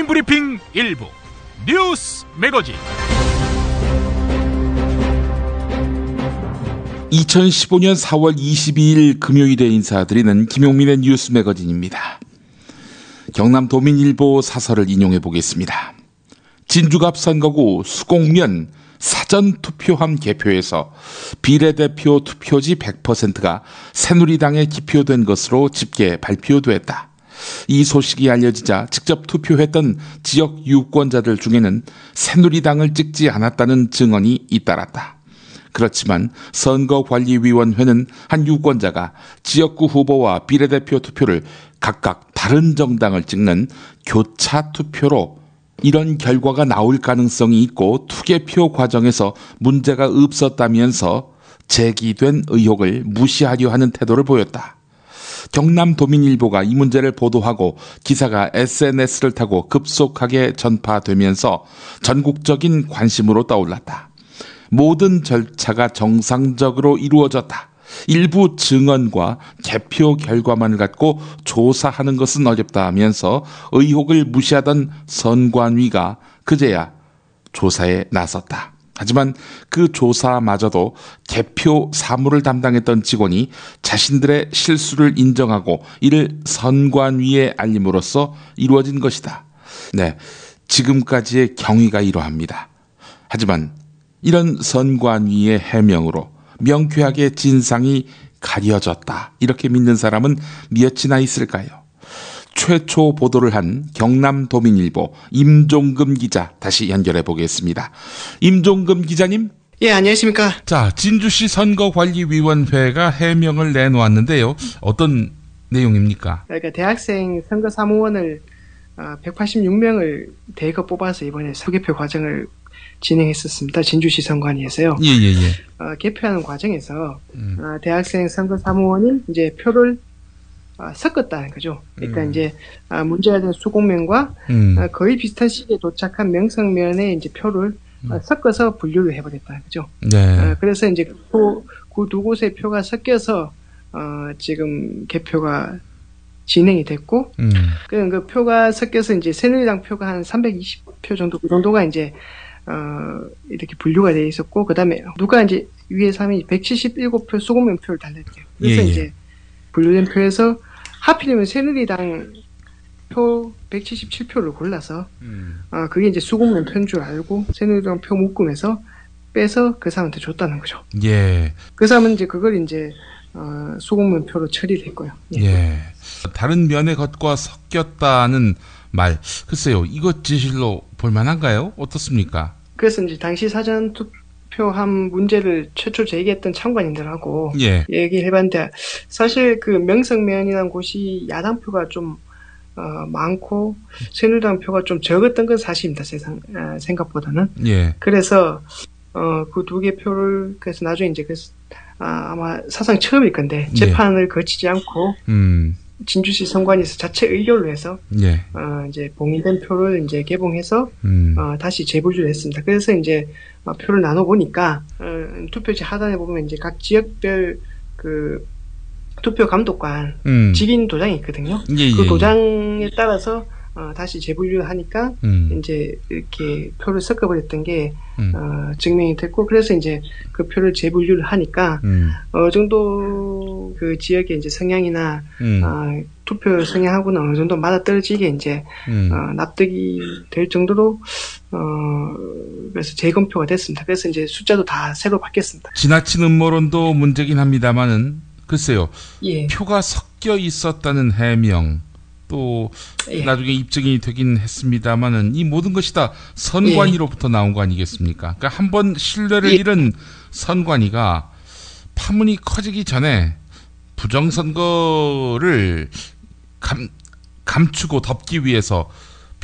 국민브리핑 일부 뉴스 매거진 2015년 4월 22일 금요일에 인사드리는 김용민의 뉴스 매거진입니다. 경남도민일보 사설을 인용해 보겠습니다. 진주갑 선거구 수곡면 사전투표함 개표에서 비례대표 투표지 100%가 새누리당에 기표된 것으로 집계 발표됐다. 이 소식이 알려지자 직접 투표했던 지역 유권자들 중에는 새누리당을 찍지 않았다는 증언이 잇따랐다. 그렇지만 선거관리위원회는 한 유권자가 지역구 후보와 비례대표 투표를 각각 다른 정당을 찍는 교차 투표로 이런 결과가 나올 가능성이 있고 투개표 과정에서 문제가 없었다면서 제기된 의혹을 무시하려 하는 태도를 보였다. 경남도민일보가 이 문제를 보도하고 기사가 SNS를 타고 급속하게 전파되면서 전국적인 관심으로 떠올랐다. 모든 절차가 정상적으로 이루어졌다. 일부 증언과 개표 결과만을 갖고 조사하는 것은 어렵다 하면서 의혹을 무시하던 선관위가 그제야 조사에 나섰다. 하지만 그 조사마저도 개표 사무를 담당했던 직원이 자신들의 실수를 인정하고 이를 선관위에 알림으로써 이루어진 것이다. 네, 지금까지의 경위가 이러합니다. 하지만 이런 선관위의 해명으로 명쾌하게 진상이 가려졌다. 이렇게 믿는 사람은 몇이나 있을까요? 최초 보도를 한 경남도민일보 임종금 기자 다시 연결해 보겠습니다. 임종금 기자님. 예, 안녕하십니까. 자, 진주시 선거관리위원회가 해명을 내놓았는데요. 어떤 내용입니까? 그러니까 대학생 선거사무원을 186명을 대거 뽑아서 이번에 소개표 과정을 진행했었습니다. 진주시 선관위에서요. 개표하는 과정에서 대학생 선거사무원이 이제 표를 섞었다는 거죠. 그러니까 이제 문제가 된 수곡면과 거의 비슷한 시기에 도착한 명성면에 이제 표를 섞어서 분류를 해버렸다는 거죠. 네. 그래서 이제 그 두 곳의 표가 섞여서 지금 개표가 진행이 됐고, 그 표가 섞여서 이제 새누리당 표가 한 320표 정도, 그 정도가 이제 이렇게 분류가 되어 있었고, 그 다음에 누가 이제 위에서 하면 177표 수곡면 표를 달랬대요. 그래서 이제 분류된 표에서 하필이면 새누리당 표 177표를 골라서, 그게 이제 수곡면 표인 줄 알고, 새누리당 표 묶음에서 빼서 그 사람한테 줬다는 거죠. 예. 그 사람은 이제 그걸 이제, 수곡면 표로 처리를 했고요. 예. 다른 면의 것과 섞였다는 말, 글쎄요, 이것 진실로 볼만한가요? 어떻습니까? 그래서 이제 당시 사전 투표함 문제를 최초 제기했던 참관인들하고 얘기를 해봤는데, 사실 그 명성면이라는 곳이 야당 표가 좀 많고 새누리당 표가 좀 적었던 건 사실입니다. 생각보다는. 그래서 그 두 개 표를 그래서 나중에 이제 아마 사상 처음일 건데 재판을 거치지 않고 진주시 선관위에서 자체 의결로 해서 이제 봉인된 표를 이제 개봉해서 다시 재분류를 했습니다. 그래서 이제 표를 나눠 보니까 투표지 하단에 보면 이제 각 지역별 그 투표 감독관 직인 도장이 있거든요. 그 도장에 따라서 다시 재분류를 하니까 이제 이렇게 표를 섞어버렸던 게 증명이 됐고, 그래서 이제 그 표를 재분류를 하니까 어느 정도 그 지역의 이제 성향이나 투표 성향하고는 어느 정도 맞아떨어지게 이제 납득이 될 정도로 그래서 재검표가 됐습니다. 그래서 이제 숫자도 다 새로 바뀌었습니다. 지나친 음모론도 문제긴 합니다만은 글쎄요, 표가 섞여 있었다는 해명. 또 나중에 입증이 되긴 했습니다만은 이 모든 것이 다 선관위로부터 나온 거 아니겠습니까? 그러니까 한번 신뢰를 잃은 선관위가 파문이 커지기 전에 부정선거를 감추고 덮기 위해서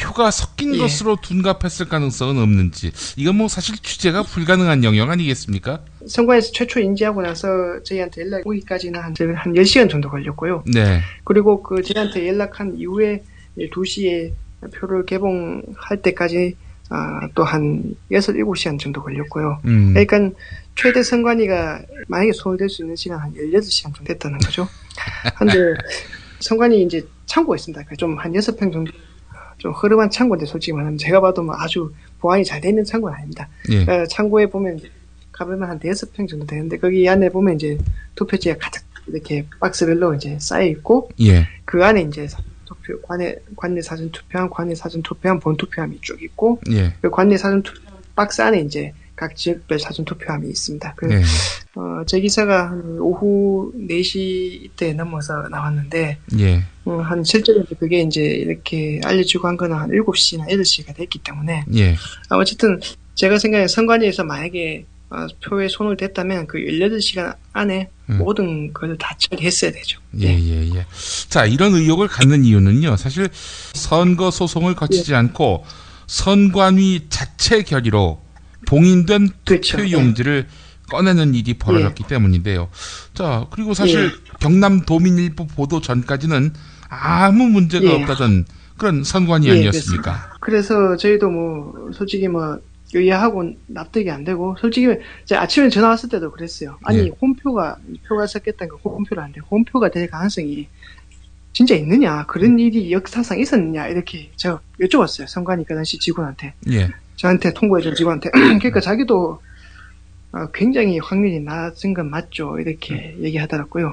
표가 섞인 것으로 둔갑했을 가능성은 없는지, 이건 뭐 사실 취재가 불가능한 영역 아니겠습니까? 선관위에서 최초 인지하고 나서 저희한테 연락 오기까지는 한 10시간 정도 걸렸고요. 그리고 그 저희한테 연락한 이후에 2시에 표를 개봉할 때까지 또 한 6, 7시간 정도 걸렸고요. 그러니까 최대 선관위가 만약에 소홀될 수 있는 시간 한 18시간 정도 됐다는 거죠. 근데 선관위 이제 창고가 있습니다. 좀 한 6평 정도 좀 흐름한 창고인데 솔직히 말하면 제가 봐도 뭐 아주 보안이 잘 돼 있는 창고는 아닙니다. 예. 창고에 보면 가보면 한 5평 정도 되는데 거기 안에 보면 이제 투표지가 가득 이렇게 박스별로 이제 쌓여 있고 예. 그 안에 이제 투표 관내 사전 투표함, 관내 사전 투표함, 본 투표함이 쭉 있고 예. 그 관내 사전 박스 안에 이제 각 지역별 사전 투표함이 있습니다. 예. 제 기사가 한 오후 4시 이때 넘어서 나왔는데, 예. 한 실제로 그게 이제 이렇게 알려지고 한 거는 한 7시나 8시가 됐기 때문에, 예. 어쨌든 제가 생각에 선관위에서 만약에 표에 손을 댔다면 그 18시간 안에 모든 것을 다 처리했어야 되죠. 예. 자, 이런 의혹을 갖는 이유는요, 사실 선거 소송을 거치지 않고 선관위 자체 결의로 봉인된 그렇죠. 투표 용지를 꺼내는 일이 벌어졌기 때문인데요. 자, 그리고 사실 경남도민일보 보도 전까지는 아무 문제가 없다던 그런 선관위 아니었습니까? 그래서 저희도 뭐 솔직히 뭐 의아하고 납득이 안 되고, 솔직히 제가 아침에 전화 왔을 때도 그랬어요. 아니 표가 섞였다는 거 홈표를 안 돼. 홈표가 될 가능성이 진짜 있느냐, 그런 일이 역사상 있었느냐, 이렇게 제가 여쭤봤어요. 선관위 그 당시 직원한테. 예. 저한테 통보해준 직원한테. 그러니까 자기도 굉장히 확률이 낮은 건 맞죠, 이렇게 얘기하더라고요.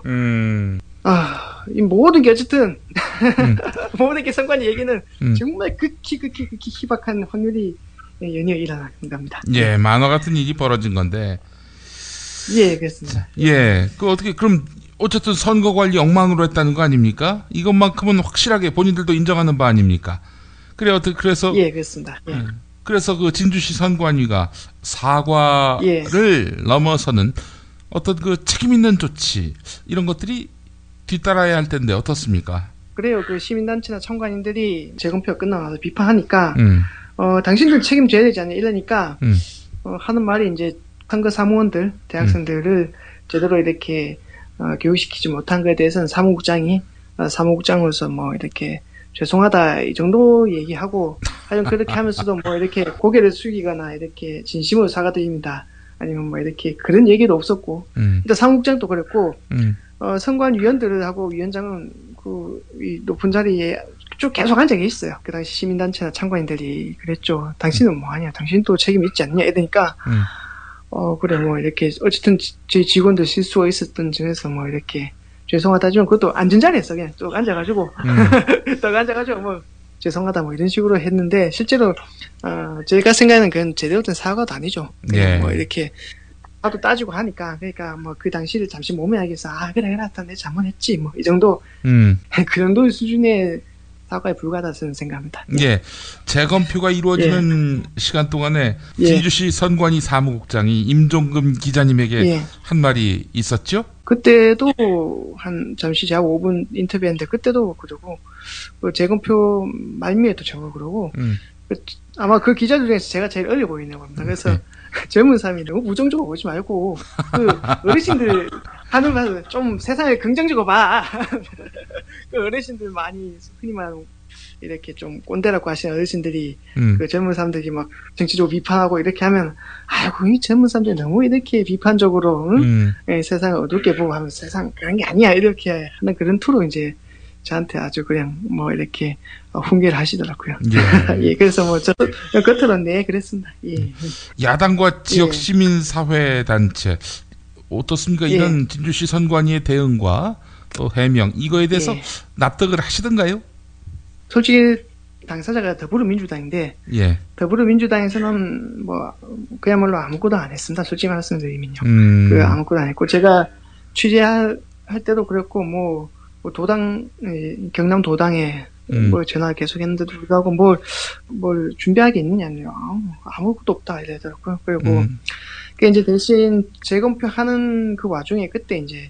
이 모든 게 어쨌든 모든 게 선관위 얘기는 정말 극히 희박한 확률이 연이어 일어난 겁니다. 예, 만화 같은 일이 벌어진 건데. 예, 그렇습니다. 예, 그럼 어쨌든 선거 관리 엉망으로 했다는 거 아닙니까? 이것만큼은 확실하게 본인들도 인정하는 바 아닙니까? 그래서 예, 그렇습니다. 예. 그래서 그 진주시 선관위가 사과를 넘어서는 어떤 그 책임 있는 조치, 이런 것들이 뒤따라야 할 텐데 어떻습니까? 그래요. 그 시민단체나 참관인들이 재검표가 끝나고 나서 비판하니까 당신들 책임져야 되지 않냐 이러니까 하는 말이 이제 선거 사무원들, 대학생들을 제대로 이렇게 교육시키지 못한 것에 대해서는 사무국장으로서 뭐 이렇게 죄송하다 이 정도 얘기하고, 하여튼 그렇게 하면서도 뭐 이렇게 고개를 숙이거나 이렇게 진심으로 사과드립니다, 아니면 뭐 이렇게 그런 얘기도 없었고, 일단 사무국장도 그랬고, 선관위원들하고 위원장은 이 높은 자리에 쭉 계속 앉아 계셨어요. 그 당시 시민단체나 참관인들이 그랬죠. 당신은 뭐 하냐, 당신도 책임 있지 않냐 이러니까 그래 뭐 이렇게 어쨌든 저희 직원들 실수가 있었던 점에서 뭐 이렇게 죄송하다지만 그것도 앉은 자리에서 그냥 쭉 앉아가지고 딱 앉아가지고 뭐 죄송하다 뭐 이런 식으로 했는데, 실제로 제가 생각하는 그건 제대로 된 사과도 아니죠. 그냥 뭐 이렇게 나도 따지고 하니까, 그러니까 뭐 그 당시를 잠시 모면하기위해서 그래 내 잘못했지 뭐 이 정도 그 정도 수준의 사과에 불과하다는 생각합니다. 예, 재검표가 이루어지는 시간 동안에 진주시 선관위 사무국장이 임종금 기자님에게 한 말이 있었죠? 그때도 잠시 제가 5분 인터뷰했는데 그때도 그러고, 그 재검표 말미에도 저거 그러고, 아마 그 기자들 중에서 제가 제일 어려 보이는 겁니다. 그래서 젊은 사람이 너무 부정적으로 보지 말고 그 어르신들 하는 말 좀 세상을 긍정적으로 봐. 그 어르신들 많이 흔히 말하는 이렇게 좀 꼰대라고 하시는 어르신들이 그 젊은 사람들이 막 정치적으로 비판하고 이렇게 하면, 아이고 이 젊은 사람들이 너무 이렇게 비판적으로 세상을 어둡게 보고 하면 세상 그런 게 아니야 이렇게 하는 그런 투로 이제 저한테 아주 그냥 뭐 이렇게 훈계를 하시더라고요. 예, 그래서 뭐 저 겉으로는 그랬습니다. 예. 야당과 지역 시민사회 단체 어떻습니까? 이런 진주시 선관위의 대응과 또 해명, 이거에 대해서 납득을 하시던가요? 솔직히 당사자가 더불어민주당인데 더불어민주당에서는 뭐 그야말로 아무것도 안 했습니다. 솔직히 말씀드리면요. 그 아무것도 안 했고, 제가 취재할 때도 그랬고 뭐 도당, 경남 도당에 뭐 전화 계속 했는데도 불구하고 뭘 준비할 게 있느냐며 아무것도 없다 이러더라고요. 그리고 그 이제 대신 재검표 하는 그 와중에 그때 이제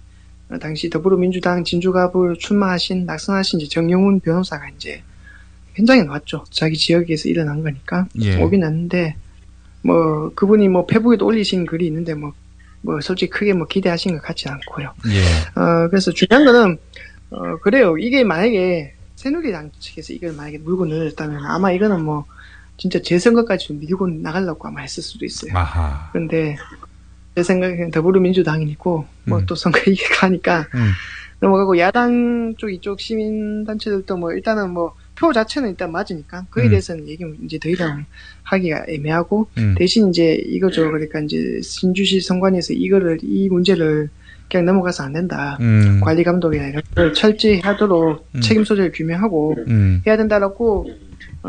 당시 더불어민주당 진주갑을 출마하신 낙선하신 이제 정영훈 변호사가 이제 현장에 나왔죠. 자기 지역에서 일어난 거니까 오긴 왔는데, 뭐 그분이 뭐 페북에도 올리신 글이 있는데 뭐 솔직히 크게 뭐 기대하신 것 같지 않고요. 그래서 중요한 거는 그래요. 이게 만약에 새누리당 측에서 이걸 만약에 물고 늘렸다면 아마 이거는 뭐 진짜 재선거까지 좀 밀고 나가려고 아마 했을 수도 있어요. 그런데 제 생각에는 더불어민주당이고 뭐 또 선거 이기가니까 넘어가고, 야당 쪽 이쪽 시민단체들도 뭐 일단은 뭐 표 자체는 일단 맞으니까 그에 대해서는 얘기 이제 더 이상 하기가 애매하고 대신 이제 이거죠. 그러니까 이제 신주시 선관위에서 이 문제를 그냥 넘어가서 안 된다. 관리 감독이나 이런 걸 철저히 하도록 책임 소재를 규명하고 해야 된다라고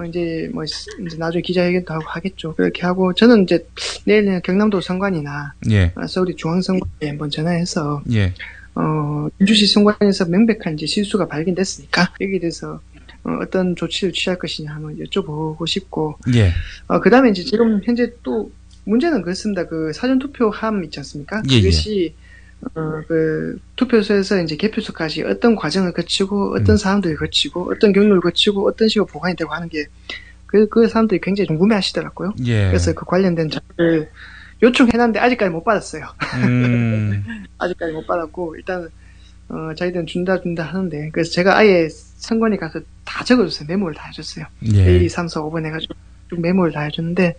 이제 뭐 이제 나중에 기자회견도 하고 하겠죠. 그렇게 하고 저는 이제 내일은 경남도 선관위나 서울이 중앙선관위에 한번 전화해서 신주시 선관위에서 명백한 이제 실수가 발견됐으니까 여기에 대해서 어떤 조치를 취할 것이냐 한번 여쭤보고 싶고 그다음에 이제 지금 현재 또 문제는 그렇습니다. 그 사전 투표함 있지 않습니까? 그것이 그 투표소에서 이제 개표소까지 어떤 과정을 거치고 어떤 사람들이 거치고 어떤 경로를 거치고 어떤 식으로 보관이 되고 하는 게 그 사람들이 굉장히 궁금해하시더라고요. 그래서 그 관련된 자료를 요청해놨는데 아직까지 못 받았어요. 아직까지 못 받았고 일단 자기들은 준다 하는데 그래서 제가 아예 선관위 가서 다 적어줬어요. 메모를 다 해줬어요. 1, 2, 3, 4, 5번 해가지고 쭉 메모를 다 해줬는데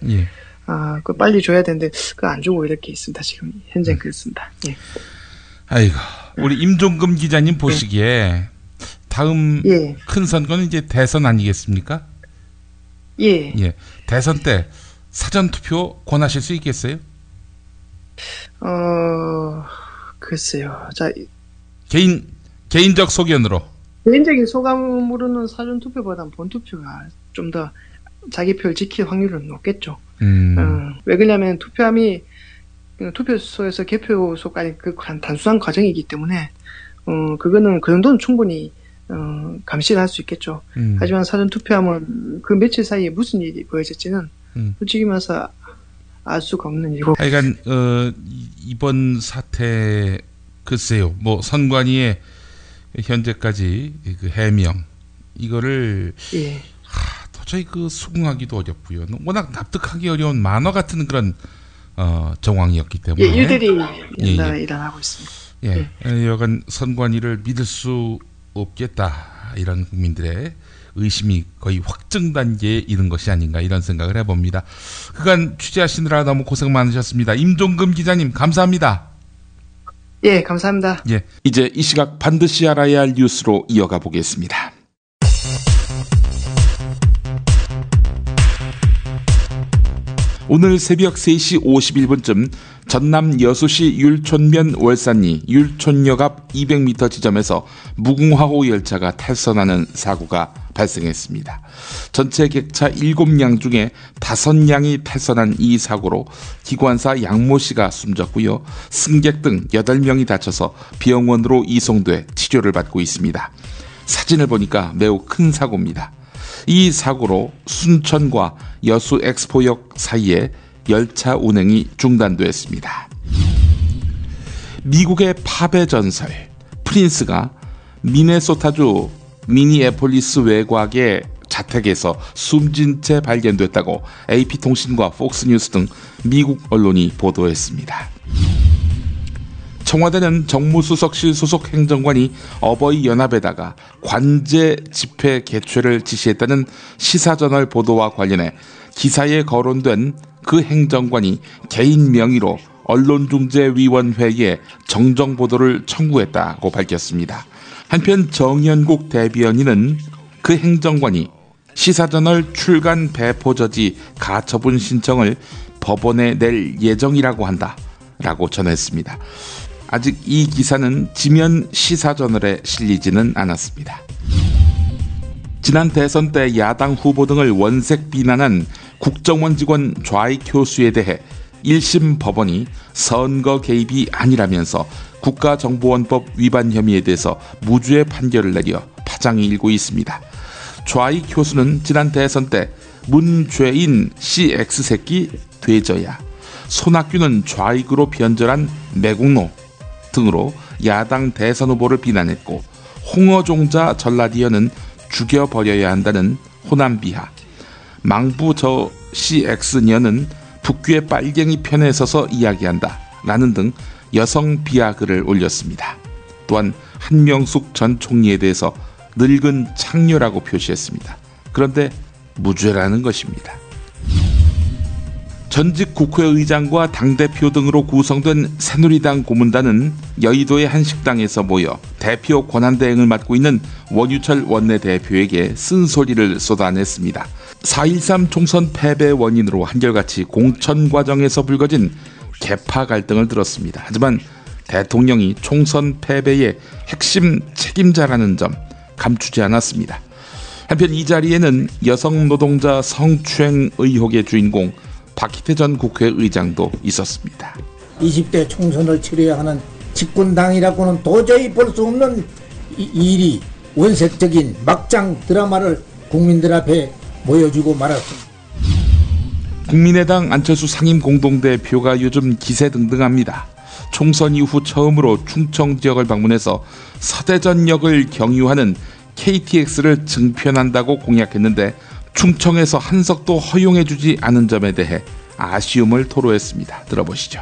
그거 빨리 줘야 되는데 그거 안 주고 이렇게 있습니다. 지금 현재 그렇습니다. 아이고 우리 임종금 기자님 보시기에 다음 큰 선거는 이제 대선 아니겠습니까? 대선 때 사전 투표 권하실 수 있겠어요? 글쎄요. 자 개인적 소견으로. 개인적인 소감으로는 사전 투표보다는 본 투표가 좀 더 자기 표를 지킬 확률은 높겠죠. 왜 그러냐면 투표함이 투표소에서 개표소까지 그 단순한 과정이기 때문에 그거는 그 정도는 충분히 감시를 할 수 있겠죠. 하지만 사전 투표함은 그 며칠 사이에 무슨 일이 벌어질지는 솔직히 말해서 알 수가 없는 일이고. 하여간 이번 사태 글쎄요. 뭐 선관위의 현재까지 그 해명 이거를 도저히 그 수긍하기도 어렵고요. 워낙 납득하기 어려운 만화 같은 그런 정황이었기 때문에 일들이 일어나고 있습니다. 여간 선관위를 믿을 수 없겠다 이런 국민들의 의심이 거의 확정 단계에 이른 것이 아닌가 이런 생각을 해봅니다. 그간 취재하시느라 너무 고생 많으셨습니다. 임종금 기자님 감사합니다. 감사합니다. 이제 이 시각 반드시 알아야 할 뉴스로 이어가 보겠습니다. 오늘 새벽 3시 51분쯤 전남 여수시 율촌면 월산리 율촌역 앞 200m 지점에서 무궁화호 열차가 탈선하는 사고가 발생했습니다. 전체 객차 7량 중에 5량이 탈선한 이 사고로 기관사 양모 씨가 숨졌고요. 승객 등 8명이 다쳐서 병원으로 이송돼 치료를 받고 있습니다. 사진을 보니까 매우 큰 사고입니다. 이 사고로 순천과 여수 엑스포역 사이에 열차 운행이 중단됐습니다. 미국의 팝의 전설 프린스가 미네소타주 미니애폴리스 외곽의 자택에서 숨진 채 발견됐다고 AP통신과 폭스뉴스 등 미국 언론이 보도했습니다. 청와대는 정무수석실 소속 행정관이 어버이연합에다가 관제 집회 개최를 지시했다는 시사저널 보도와 관련해 기사에 거론된 그 행정관이 개인 명의로 언론중재위원회에 정정보도를 청구했다고 밝혔습니다. 한편 정연국 대변인은 그 행정관이 시사저널 출간 배포 저지 가처분 신청을 법원에 낼 예정이라고 한다라고 전했습니다. 아직 이 기사는 지면 시사저널에 실리지는 않았습니다. 지난 대선 때 야당 후보 등을 원색 비난한 국정원 직원 좌익 교수에 대해 1심 법원이 선거 개입이 아니라면서 국가정보원법 위반 혐의에 대해서 무죄 판결을 내려 파장이 일고 있습니다. 좌익 교수는 지난 대선 때 문죄인 CX새끼 돼져야, 손학규는 좌익으로 변절한 매국노 등으로 야당 대선 후보를 비난했고, 홍어종자 전라디언은 죽여버려야 한다는 호남비하, 망부 저 CX녀는 북귀의 빨갱이 편에 서서 이야기한다 라는 등 여성 비하 글을 올렸습니다. 또한 한명숙 전 총리에 대해서 늙은 창녀라고 표시했습니다. 그런데 무죄라는 것입니다. 전직 국회의장과 당대표 등으로 구성된 새누리당 고문단은 여의도의 한 식당에서 모여 대표 권한대행을 맡고 있는 원유철 원내대표에게 쓴소리를 쏟아냈습니다. 4.13 총선 패배 원인으로 한결같이 공천 과정에서 불거진 계파 갈등을 들었습니다. 하지만 대통령이 총선 패배의 핵심 책임자라는 점 감추지 않았습니다. 한편 이 자리에는 여성 노동자 성추행 의혹의 주인공 박희태 전 국회의장도 있었습니다. 20대 총선을 치러야 하는 집권당이라고는 도저히 볼 수 없는 일이 원색적인 막장 드라마를 국민들 앞에 보여주고 말았습니다. 국민의당 안철수 상임공동대표가 요즘 기세등등합니다. 총선 이후 처음으로 충청 지역을 방문해서 서대전역을 경유하는 KTX를 증편한다고 공약했는데 충청에서 한석도 허용해주지 않은 점에 대해 아쉬움을 토로했습니다. 들어보시죠.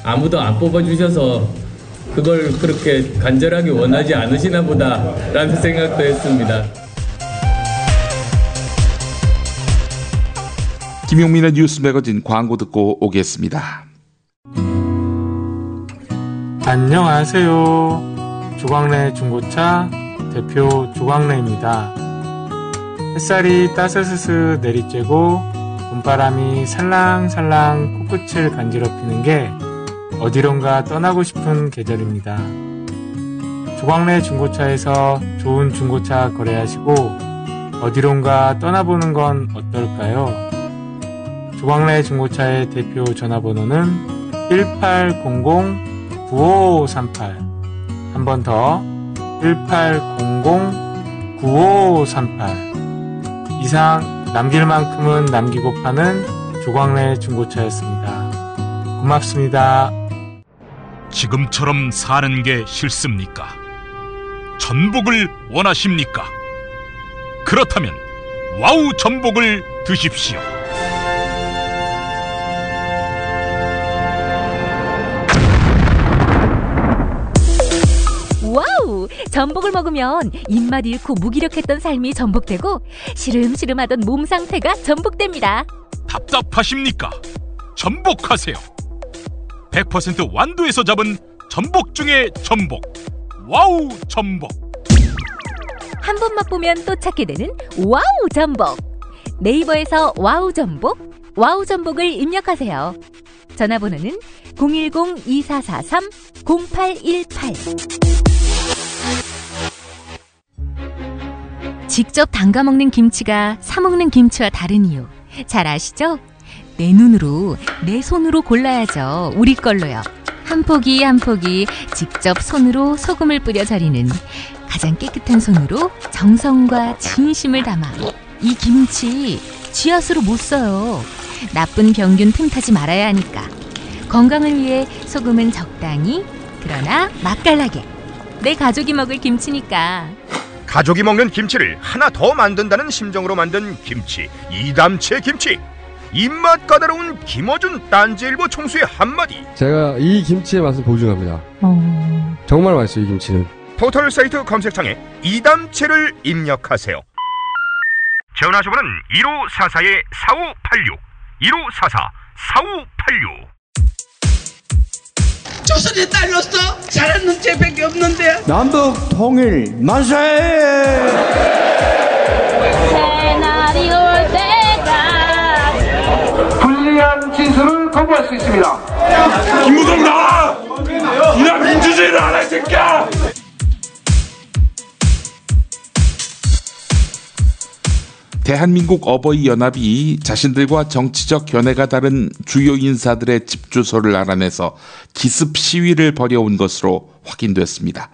아무도 안 뽑아주셔서 그걸 그렇게 간절하게 원하지 않으시나 보다라는 생각도 했습니다. 김용민의 뉴스 매거진 광고 듣고 오겠습니다. 안녕하세요. 조광래 중고차 대표 조광래입니다. 햇살이 따스스스 내리쬐고 봄바람이 살랑살랑 코끝을 간지럽히는 게 어디론가 떠나고 싶은 계절입니다. 조광래 중고차에서 좋은 중고차 거래하시고 어디론가 떠나보는 건 어떨까요? 조광래 중고차의 대표 전화번호는 1800-9538. 한 번 더 1800-9538. 이상 남길 만큼은 남기고 파는 조광래 중고차였습니다. 고맙습니다. 지금처럼 사는 게 싫습니까? 전복을 원하십니까? 그렇다면 와우 전복을 드십시오. 와우! 전복을 먹으면 입맛 잃고 무기력했던 삶이 전복되고 시름시름하던 몸 상태가 전복됩니다. 답답하십니까? 전복하세요. 100% 완도에서 잡은 전복 중에 전복. 와우 전복. 한 번 맛보면 또 찾게 되는 와우 전복. 네이버에서 와우 전복, 와우 전복을 입력하세요. 전화번호는 010-2443-0818. 직접 담가 먹는 김치가 사 먹는 김치와 다른 이유 잘 아시죠? 내 눈으로, 내 손으로 골라야죠. 우리 걸로요. 한 포기 한 포기 직접 손으로 소금을 뿌려 절이는 가장 깨끗한 손으로 정성과 진심을 담아 이 김치 쥐앗으로 못 써요. 나쁜 병균 틈타지 말아야 하니까. 건강을 위해 소금은 적당히, 그러나 맛깔나게. 내 가족이 먹을 김치니까. 가족이 먹는 김치를 하나 더 만든다는 심정으로 만든 김치, 이담채 김치. 입맛 까다로운 김어준 딴지일보 총수의 한마디. 제가 이 김치의 맛을 보증합니다. 정말 맛있어요, 이 김치는. 포털사이트 검색창에 이담채를 입력하세요. 전화주문은 1544-4586 1544-4586. 조선에 딸로서 잘하는 죄밖에 없는데. 남북 통일 만세! 새날이 올 때가 불리한 진술을 거부할 수 있습니다. 김무성 나와! 이런 민주주의를 안 할 새끼야! 대한민국 어버이연합이 자신들과 정치적 견해가 다른 주요 인사들의 집 주소를 알아내서 기습 시위를 벌여온 것으로 확인됐습니다.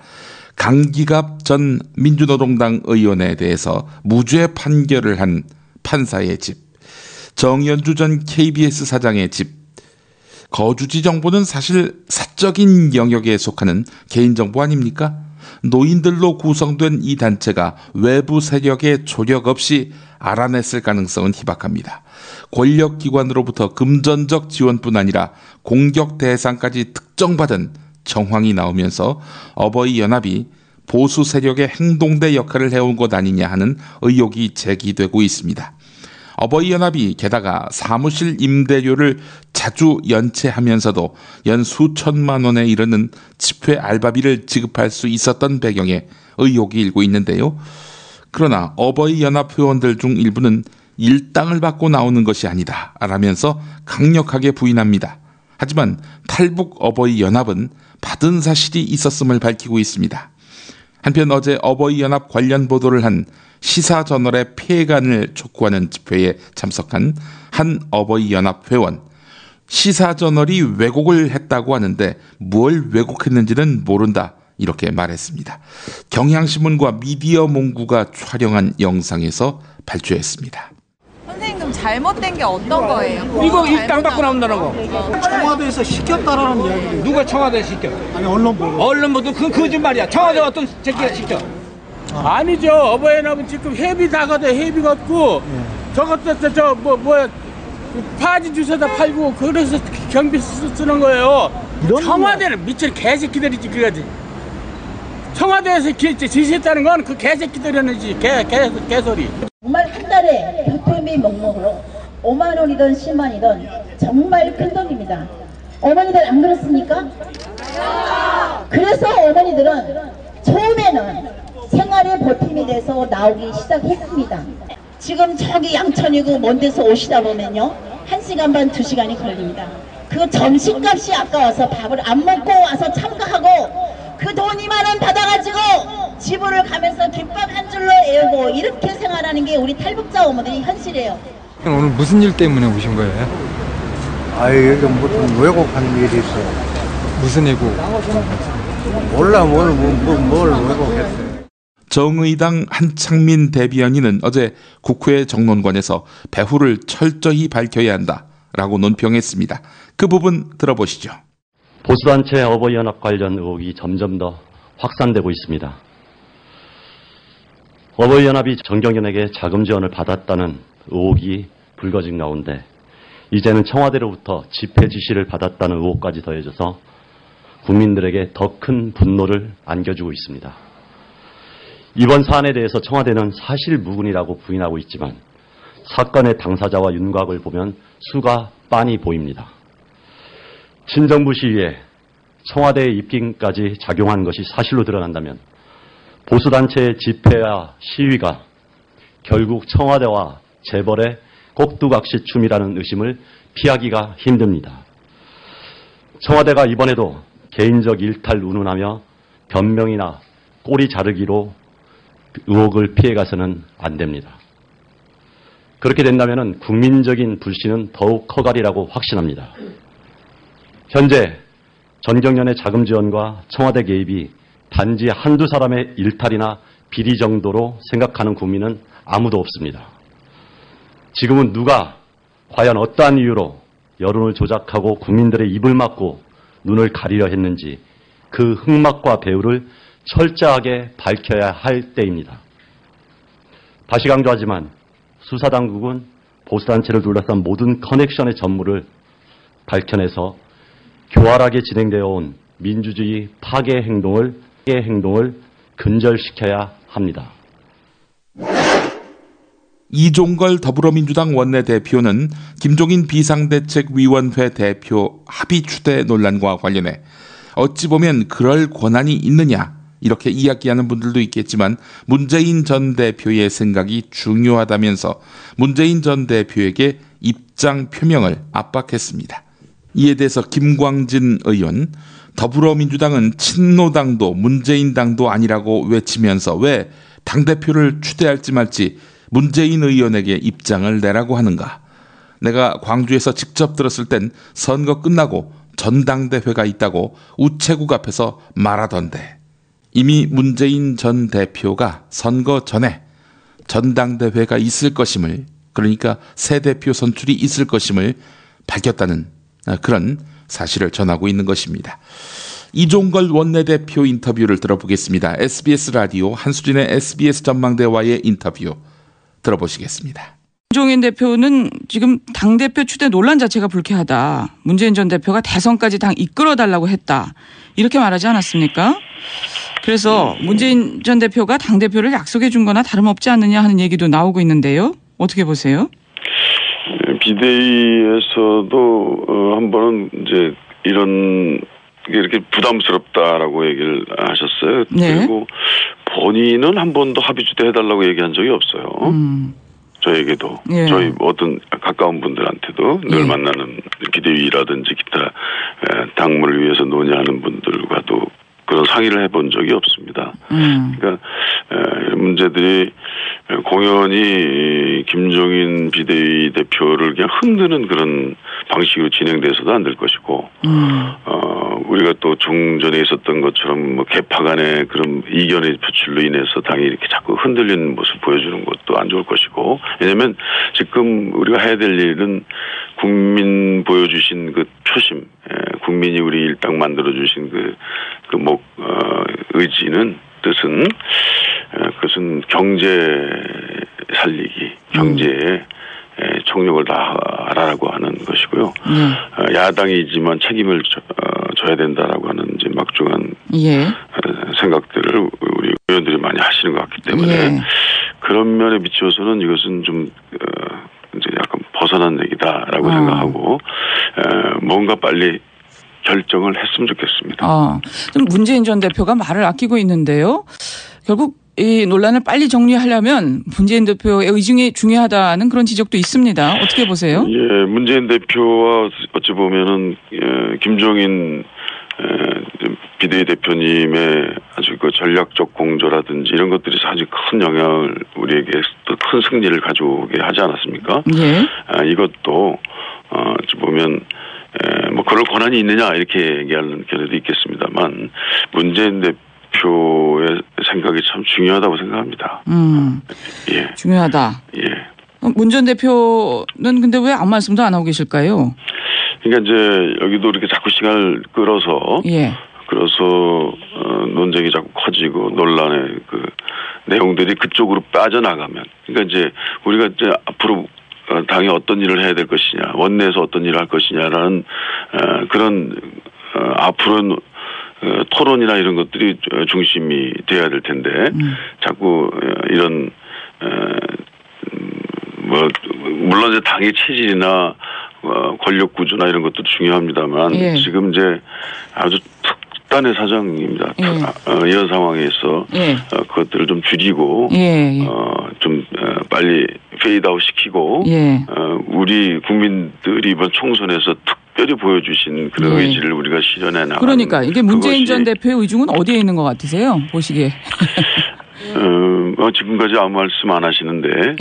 강기갑 전 민주노동당 의원에 대해서 무죄 판결을 한 판사의 집, 정연주 전 KBS 사장의 집, 거주지 정보는 사실 사적인 영역에 속하는 개인정보 아닙니까? 노인들로 구성된 이 단체가 외부 세력의 조력 없이 알아냈을 가능성은 희박합니다. 권력기관으로부터 금전적 지원뿐 아니라 공격 대상까지 특정받은 정황이 나오면서 어버이연합이 보수 세력의 행동대 역할을 해온 것 아니냐 하는 의혹이 제기되고 있습니다. 어버이연합이 게다가 사무실 임대료를 자주 연체하면서도 연 수천만 원에 이르는 집회 알바비를 지급할 수 있었던 배경에 의혹이 일고 있는데요. 그러나 어버이연합 회원들 중 일부는 일당을 받고 나오는 것이 아니다 라면서 강력하게 부인합니다. 하지만 탈북 어버이연합은 받은 사실이 있었음을 밝히고 있습니다. 한편 어제 어버이연합 관련 보도를 한 시사저널의 폐간을 촉구하는 집회에 참석한 한 어버이연합 회원, 시사저널이 왜곡을 했다고 하는데 뭘 왜곡했는지는 모른다 이렇게 말했습니다. 경향신문과 미디어몽구가 촬영한 영상에서 발표했습니다. 선생님 그럼 잘못된 게 어떤 거예요? 이거 일당 받고 나온다는 거. 청와대에서 시켰다라는 이야기를. 누가 청와대에 시켜? 아니 언론 보도. 언론 보도 그 거짓말이야. 청와대 어떤 새끼가 시켜? 아니죠. 어버이연합은 지금 회비 나가대 회비가 없고 저것도 뭐야 파지 주워다 팔고 그래서 경비 쓰는 거예요. 청와대는 미칠 개새끼들이지 그거지. 청와대에서 지시했다는 건 그 개새끼들이지 개소리. 정말 한 달에 교통비 명목으로 5만 원이든 10만 원이든 정말 큰 돈입니다. 어머니들 안 그렇습니까? 그래서 어머니들은 처음에는 생활의 보탬이 돼서 나오기 시작했습니다. 지금 저기 양천이고 먼 데서 오시다 보면요 1시간 반 2시간이 걸립니다. 그 점심값이 아까워서 밥을 안 먹고 와서 참가하고 그 돈 2만 원 받아가지고 집으로 가면서 김밥 한 줄로 애우고 이렇게 생활하는 게 우리 탈북자 어머니의 현실이에요. 오늘 무슨 일 때문에 오신 거예요? 여기 무슨 왜곡하는 일이 있어요. 무슨 왜곡? 몰라 뭘 왜곡했어요. 정의당 한창민 대변인은 어제 국회 정론관에서 배후를 철저히 밝혀야 한다라고 논평했습니다. 그 부분 들어보시죠. 보수단체 어버이연합 관련 의혹이 점점 더 확산되고 있습니다. 어버이연합이 정경련에게 자금 지원을 받았다는 의혹이 불거진 가운데 이제는 청와대로부터 집회 지시를 받았다는 의혹까지 더해져서 국민들에게 더 큰 분노를 안겨주고 있습니다. 이번 사안에 대해서 청와대는 사실무근이라고 부인하고 있지만 사건의 당사자와 윤곽을 보면 수가 빤히 보입니다. 친정부 시위에 청와대의 입김까지 작용한 것이 사실로 드러난다면 보수단체의 집회와 시위가 결국 청와대와 재벌의 꼭두각시춤이라는 의심을 피하기가 힘듭니다. 청와대가 이번에도 개인적 일탈 운운하며 변명이나 꼬리 자르기로 의혹을 피해가서는 안 됩니다. 그렇게 된다면 국민적인 불신은 더욱 커가리라고 확신합니다. 현재 전경련의 자금 지원과 청와대 개입이 단지 한두 사람의 일탈이나 비리 정도로 생각하는 국민은 아무도 없습니다. 지금은 누가 과연 어떠한 이유로 여론을 조작하고 국민들의 입을 막고 눈을 가리려 했는지 그 흑막과 배후를 철저하게 밝혀야 할 때입니다. 다시 강조하지만 수사당국은 보수단체를 둘러싼 모든 커넥션의 전무를 밝혀내서 교활하게 진행되어 온 민주주의 파괴 행동을 근절시켜야 합니다. 이종걸 더불어민주당 원내대표는 김종인 비상대책위원회 대표 합의 추대 논란과 관련해 어찌 보면 그럴 권한이 있느냐 이렇게 이야기하는 분들도 있겠지만 문재인 전 대표의 생각이 중요하다면서 문재인 전 대표에게 입장 표명을 압박했습니다. 이에 대해서 김광진 의원, 더불어민주당은 친노당도 문재인당도 아니라고 외치면서 왜 당대표를 추대할지 말지 문재인 의원에게 입장을 내라고 하는가. 내가 광주에서 직접 들었을 땐 선거 끝나고 전당대회가 있다고 우체국 앞에서 말하던데 이미 문재인 전 대표가 선거 전에 전당대회가 있을 것임을, 그러니까 새 대표 선출이 있을 것임을 밝혔다는 그런 사실을 전하고 있는 것입니다. 이종걸 원내대표 인터뷰를 들어보겠습니다. SBS 라디오 한수진의 SBS 전망대와의 인터뷰 들어보시겠습니다. 김종인 대표는 지금 당대표 추대 논란 자체가 불쾌하다. 문재인 전 대표가 대선까지 당 이끌어달라고 했다. 이렇게 말하지 않았습니까? 그래서 문재인 전 대표가 당대표를 약속해 준 거나 다름없지 않느냐 하는 얘기도 나오고 있는데요. 어떻게 보세요? 비대위에서도 한 번은 이제 이런 게 이렇게 부담스럽다라고 얘기를 하셨어요. 네. 그리고 본인은 한 번도 합의주대 해달라고 얘기한 적이 없어요. 저에게도 예. 저희 어떤 가까운 분들한테도 늘 만나는 비대위라든지 기타 당무를 위해서 논의하는 분들과도 그런 상의를 해본 적이 없습니다. 그러니까 문제들이 공연히 김종인 비대위 대표를 그냥 흔드는 그런 방식으로 진행돼서도 안 될 것이고, 우리가 또 종전에 있었던 것처럼 뭐 개파 간의 그런 이견의 표출로 인해서 당이 이렇게 자꾸 흔들리는 모습 보여주는 것도 안 좋을 것이고, 왜냐면 지금 우리가 해야 될 일은 국민 보여주신 그 표심, 국민이 우리 일당 만들어주신 의지는, 뜻은, 그것은 경제 살리기, 경제에 총력을 다하라고 하는 것이고요. 야당이지만 책임을 져야 된다라고 하는 이제 막중한 생각들을 우리 의원들이 많이 하시는 것 같기 때문에 그런 면에 비추어서는 이것은 좀 이제 약간 벗어난 얘기다라고 생각하고 뭔가 빨리 결정을 했으면 좋겠습니다. 좀 문재인 전 대표가 말을 아끼고 있는데요. 결국 이 논란을 빨리 정리하려면 문재인 대표의 의중이 중요하다는 그런 지적도 있습니다. 어떻게 보세요? 예, 문재인 대표와 어찌 보면은 김종인 비대위 대표님의 아주 그 전략적 공조라든지 이런 것들이 아주 큰 영향을 우리에게 또 큰 승리를 가져오게 하지 않았습니까? 예. 이것도 어찌 보면 뭐 그럴 권한이 있느냐 이렇게 얘기하는 견해도 있겠습니다만 문재인 대표의 생각이 참 중요하다고 생각합니다. 예. 중요하다. 예. 문 전 대표는 근데 왜 아무 말씀도 안 하고 계실까요? 그러니까 이제 여기도 이렇게 자꾸 시간을 끌어서 논쟁이 자꾸 커지고 논란의 그 내용들이 그쪽으로 빠져나가면, 그러니까 이제 우리가 이제 앞으로 당이 어떤 일을 해야 될 것이냐, 원내에서 어떤 일을 할 것이냐라는 그런 앞으로는 토론이나 이런 것들이 중심이 돼야 될 텐데 자꾸 이런 물론 이제 당의 체질이나 권력 구조나 이런 것도 중요합니다만 지금 이제 아주 특단의 사정입니다. 이런 상황에서 그것들을 좀 줄이고 좀 빨리 페이드아웃 시키고 우리 국민들이 이번 총선에서 특별히 보여주신 그런 의지를 우리가 실현해 나가는. 그러니까 이게 문재인 전 대표의 의중은 어디에 있는 것 같으세요? 보시기에. 지금까지 아무 말씀 안 하시는데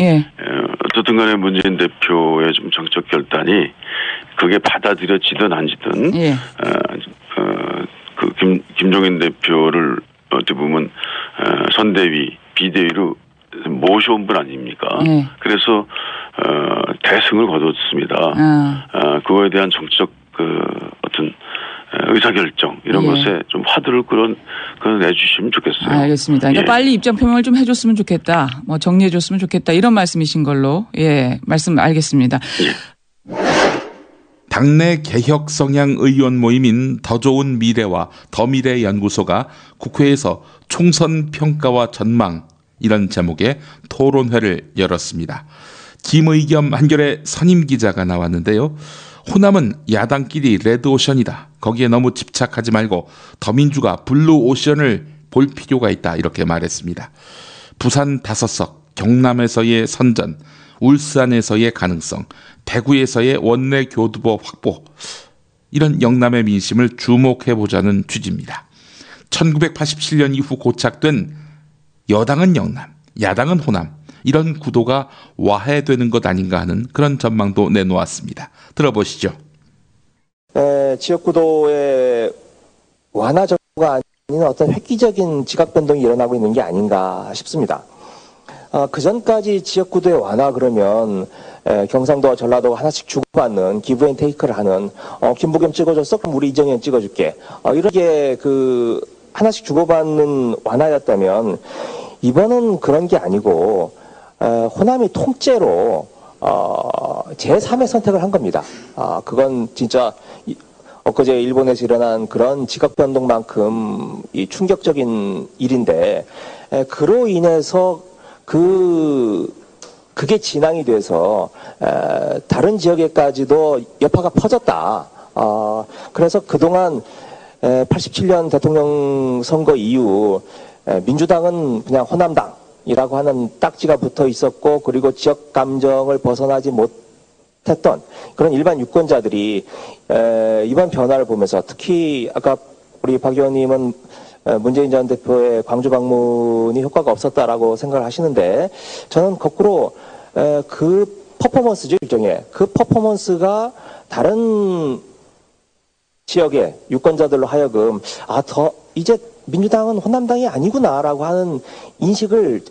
어쨌든 간에 문재인 대표의 좀 정책 결단이 그게 받아들여지든 안 지든 김종인 대표를 어떻게 보면 선대위, 비대위로 모셔온 분 아닙니까? 그래서 대승을 거뒀습니다. 그거에 대한 정치적 어떤 의사결정 이런 것에 좀 화두를 끌어내주시면 좋겠어요. 알겠습니다. 그러니까 빨리 입장 표명을 좀 해줬으면 좋겠다. 뭐 정리해줬으면 좋겠다. 이런 말씀이신 걸로 말씀 알겠습니다. 당내 개혁 성향 의원 모임인 더 좋은 미래와 더 미래 연구소가 국회에서 총선 평가와 전망 이런 제목의 토론회를 열었습니다. 김의 겸 한겨레 선임 기자가 나왔는데요. 호남은 야당끼리 레드오션이다. 거기에 너무 집착하지 말고 더민주가 블루오션을 볼 필요가 있다. 이렇게 말했습니다. 부산 5석, 경남에서의 선전, 울산에서의 가능성, 대구에서의 원내 교두보 확보, 이런 영남의 민심을 주목해보자는 취지입니다. 1987년 이후 고착된 여당은 영남, 야당은 호남, 이런 구도가 와해되는 것 아닌가 하는 그런 전망도 내놓았습니다. 들어보시죠. 지역구도의 완화 정도가 아닌 어떤 획기적인 지각 변동이 일어나고 있는 게 아닌가 싶습니다. 그 전까지 지역구도의 완화 그러면 경상도와 전라도가 하나씩 주고받는 기브앤테이크를 하는 김부겸 찍어줬어? 그럼 우리 이정현 찍어줄게. 이렇게 그 하나씩 주고받는 완화였다면 이번은 그런 게 아니고 호남이 통째로 제3의 선택을 한 겁니다. 그건 진짜 엊그제 일본에서 일어난 그런 지각 변동만큼 이 충격적인 일인데 그로 인해서 그 그게 진앙이 돼서 다른 지역에까지도 여파가 퍼졌다. 그래서 그동안 87년 대통령 선거 이후 민주당은 그냥 호남당이라고 하는 딱지가 붙어 있었고, 그리고 지역 감정을 벗어나지 못했던 그런 일반 유권자들이 이번 변화를 보면서, 특히 아까 우리 박 의원님은 문재인 전 대표의 광주 방문이 효과가 없었다라고 생각을 하시는데, 저는 거꾸로 그 퍼포먼스죠, 일종의. 그 퍼포먼스가 다른 지역의 유권자들로 하여금 이제 민주당은 호남당이 아니구나라고 하는 인식을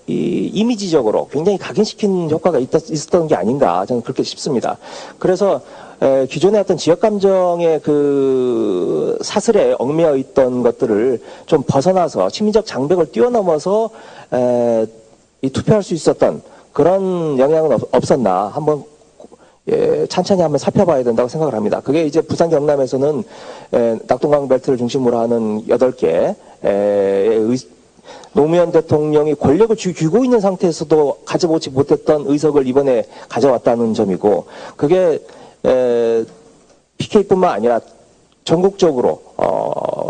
이미지적으로 굉장히 각인시킨 효과가 있었던 게 아닌가, 저는 그렇게 싶습니다. 그래서 기존의 어떤 지역 감정의 그 사슬에 얽매여 있던 것들을 좀 벗어나서 심리적 장벽을 뛰어넘어서 투표할 수 있었던 그런 영향은 없었나, 한번 찬찬히 한번 살펴봐야 된다고 생각을 합니다. 그게 이제 부산 경남에서는 낙동강 벨트를 중심으로 하는 8개의 노무현 대통령이 권력을 쥐고 있는 상태에서도 가져보지 못했던 의석을 이번에 가져왔다는 점이고, 그게 PK뿐만 아니라 전국적으로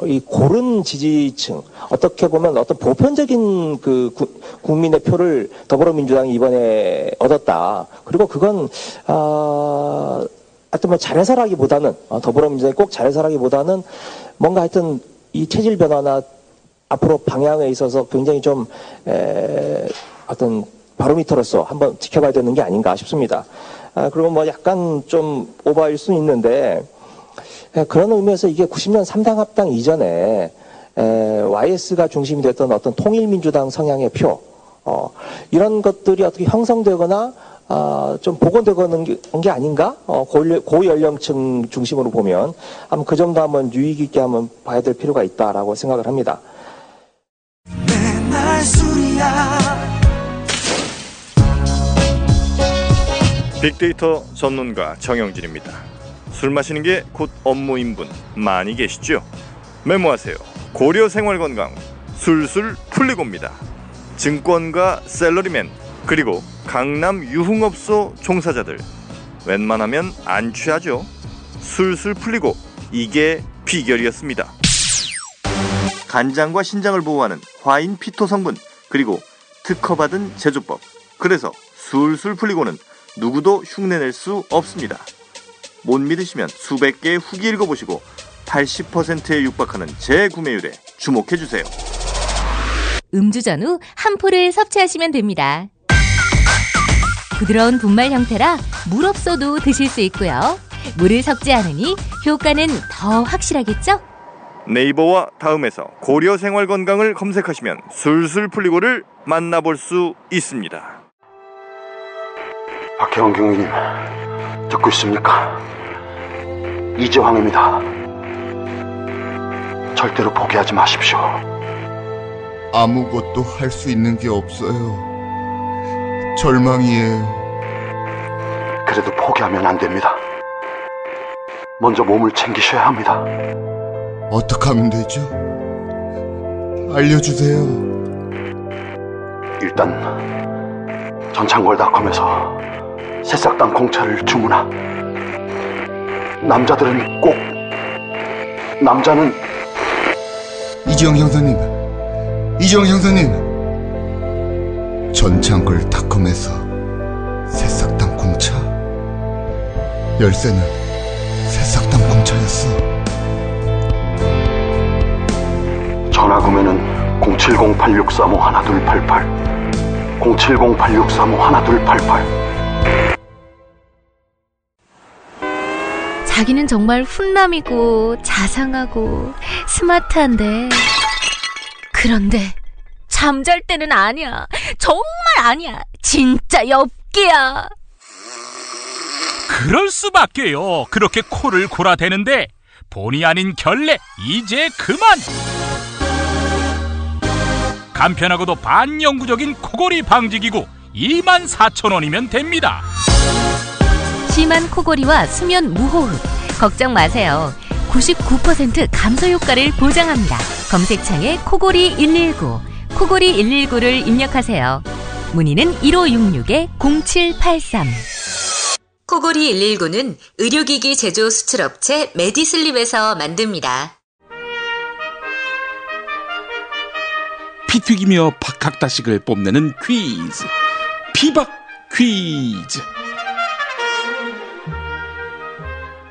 이 고른 지지층, 어떻게 보면 어떤 보편적인 그 국민의 표를 더불어민주당이 이번에 얻었다. 그리고 그건 하여튼 뭐 잘해서라기보다는 더불어민주당이 꼭 잘해서라기보다는 뭔가 하여튼 이 체질 변화나 앞으로 방향에 있어서 굉장히 좀 어떤 바로미터로서 한번 지켜봐야 되는 게 아닌가 싶습니다. 그리고 뭐 약간 좀 오버일 수는 있는데, 그런 의미에서 이게 90년 3당 합당 이전에 YS가 중심이 됐던 어떤 통일민주당 성향의 표, 이런 것들이 어떻게 형성되거나 좀 복원되는 게 아닌가? 고연령층 중심으로 보면 한번 그 점도 한번 유의 있게 한번 봐야 될 필요가 있다라고 생각을 합니다. 빅데이터 전문가 정영진입니다. 술 마시는 게 곧 업무인 분 많이 계시죠? 메모하세요. 고려생활건강 술술 풀리고입니다. 증권가 샐러리맨, 그리고 강남 유흥업소 종사자들, 웬만하면 안 취하죠? 술술 풀리고, 이게 비결이었습니다. 간장과 신장을 보호하는 화인 피토 성분, 그리고 특허받은 제조법. 그래서 술술 풀리고는 누구도 흉내낼 수 없습니다. 못 믿으시면 수백 개의 후기 읽어보시고 80%에 육박하는 재구매율에 주목해주세요. 음주 전후 한 포를 섭취하시면 됩니다. 부드러운 분말 형태라 물 없어도 드실 수 있고요. 물을 섞지 않으니 효과는 더 확실하겠죠? 네이버와 다음에서 고려생활건강을 검색하시면 술술 풀리고를 만나볼 수 있습니다. 박혜원 경위님, 듣고 있습니까? 이재황입니다. 절대로 포기하지 마십시오. 아무것도 할 수 있는 게 없어요. 절망이에요. 그래도 포기하면 안 됩니다. 먼저 몸을 챙기셔야 합니다. 어떻게 하면 되죠? 알려주세요. 일단 전창걸닷컴에서 새싹당 공차를 주문하. 남자들은 꼭, 남자는 이지영 형사님, 전창걸닷컴에서 새싹당 공차, 열쇠는 새싹당 공차였어. 전화 구매는 070-8635-1288, 070-8635-1288. 자기는 정말 훈남이고 자상하고 스마트한데, 그런데 잠잘 때는 아니야. 정말 아니야. 진짜 엽기야. 그럴 수밖에요. 그렇게 코를 골아대는데 본의 아닌 결례, 이제 그만. 간편하고도 반영구적인 코골이 방지기구 24,000원이면 됩니다. 심한 코골이와 수면 무호흡 걱정 마세요. 99% 감소 효과를 보장합니다. 검색창에 코골이 119, 코골이 119를 입력하세요. 문의는 1566-0783. 코골이 119는 의료기기 제조 수출업체 메디슬립에서 만듭니다. 피 튀기며 박학다식을 뽐내는 퀴즈, 피박 퀴즈.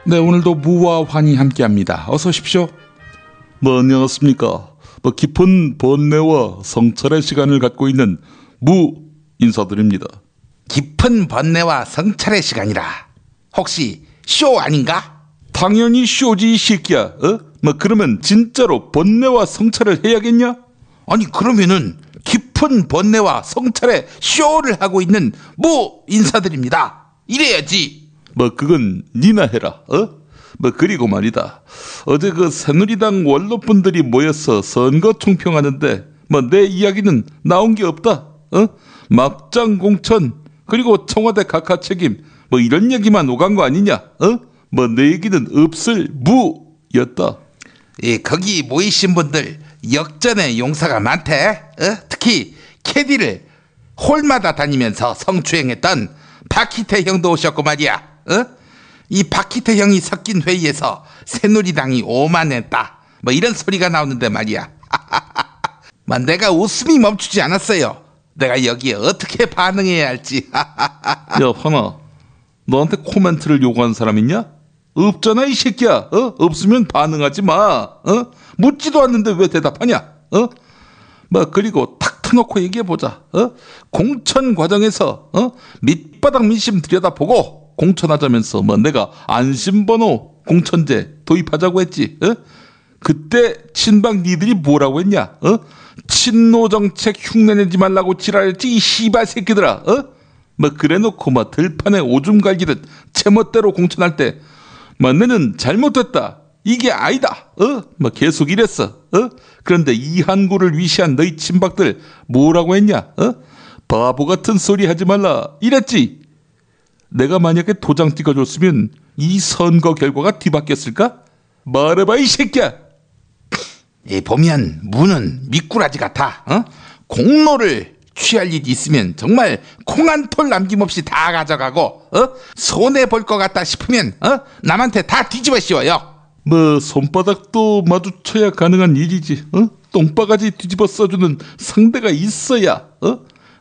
네, 오늘도 무와 환이 함께합니다. 어서 오십시오. 안녕하십니까. 깊은 번뇌와 성찰의 시간을 갖고 있는 무 인사드립니다. 깊은 번뇌와 성찰의 시간이라 혹시 쇼 아닌가? 당연히 쇼지 이 새끼야. 그러면 진짜로 번뇌와 성찰을 해야겠냐? 아니 그러면은 깊은 번뇌와 성찰의 쇼를 하고 있는 무 인사드립니다. 이래야지. 그건 니나 해라. 그리고 말이다. 어제 그 새누리당 원로분들이 모여서 선거 총평하는데 내 이야기는 나온 게 없다. 막장 공천 그리고 청와대 각하 책임 이런 얘기만 오간 거 아니냐? 내 얘기는 없을 무였다. 예, 거기 모이신 분들 역전의 용사가 많대. 특히 캐디를 홀마다 다니면서 성추행했던 박희태 형도 오셨고 말이야. 이 박희태 형이 섞인 회의에서 새누리당이 오만했다. 이런 소리가 나오는데 말이야. 내가 웃음이 멈추지 않았어요. 내가 여기에 어떻게 반응해야 할지. 야, 환아, 너한테 코멘트를 요구한 사람 있냐? 없잖아, 이 새끼야. 없으면 반응하지 마. 묻지도 않는데 왜 대답하냐? 그리고 탁 터놓고 얘기해보자. 공천 과정에서 밑바닥 민심 들여다보고 공천하자면서 내가 안심번호 공천제 도입하자고 했지. 그때 친박 니들이 뭐라고 했냐? 친노 정책 흉내내지 말라고 지랄했지 이 씨발 새끼들아. 그래놓고 들판에 오줌 갈기듯 제멋대로 공천할 때 내는 잘못됐다. 이게 아니다. 계속 이랬어. 그런데 이한구를 위시한 너희 친박들 뭐라고 했냐? 바보 같은 소리 하지 말라 이랬지. 내가 만약에 도장 찍어줬으면 이 선거 결과가 뒤바뀌었을까? 말해봐 이 새끼야. 보면 무는 미꾸라지 같아. 공로를 취할 일이 있으면 정말 콩 한 톨 남김없이 다 가져가고 손해볼 것 같다 싶으면 남한테 다 뒤집어 씌워요. 손바닥도 마주쳐야 가능한 일이지. 똥바가지 뒤집어 써주는 상대가 있어야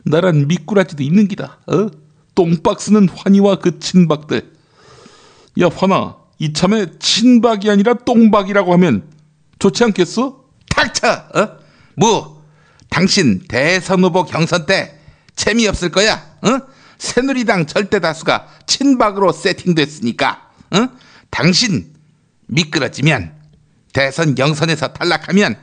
나란 미꾸라지도 있는 기다. 똥박 쓰는 환희와 그 친박들. 야 환아, 이참에 친박이 아니라 똥박이라고 하면 좋지 않겠어? 닥쳐. 당신 대선 후보 경선 때 재미없을 거야. 새누리당 절대 다수가 친박으로 세팅됐으니까. 당신 미끄러지면 대선 경선에서 탈락하면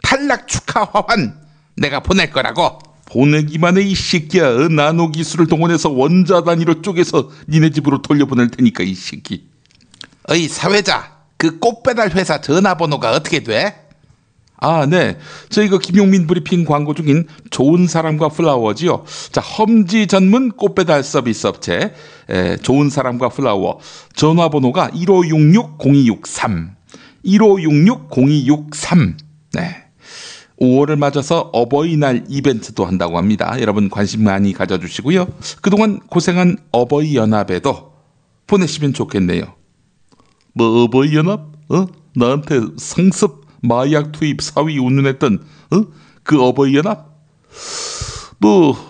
탈락 축하 화환 내가 보낼 거라고. 보내기만 해 이 새끼야. 나노 기술을 동원해서 원자 단위로 쪼개서 니네 집으로 돌려보낼 테니까 이 새끼. 어이 사회자, 그 꽃배달 회사 전화번호가 어떻게 돼? 네. 저희 김용민 브리핑 광고 중인 좋은 사람과 플라워지요. 자, 험지 전문 꽃배달 서비스 업체 좋은 사람과 플라워. 전화번호가 1566-0263. 1566-0263. 네. 5월을 맞아서 어버이날 이벤트도 한다고 합니다. 여러분 관심 많이 가져주시고요. 그동안 고생한 어버이연합에도 보내시면 좋겠네요. 어버이연합? 나한테 상습 마약 투입 사위 운운했던 그 어버이연합?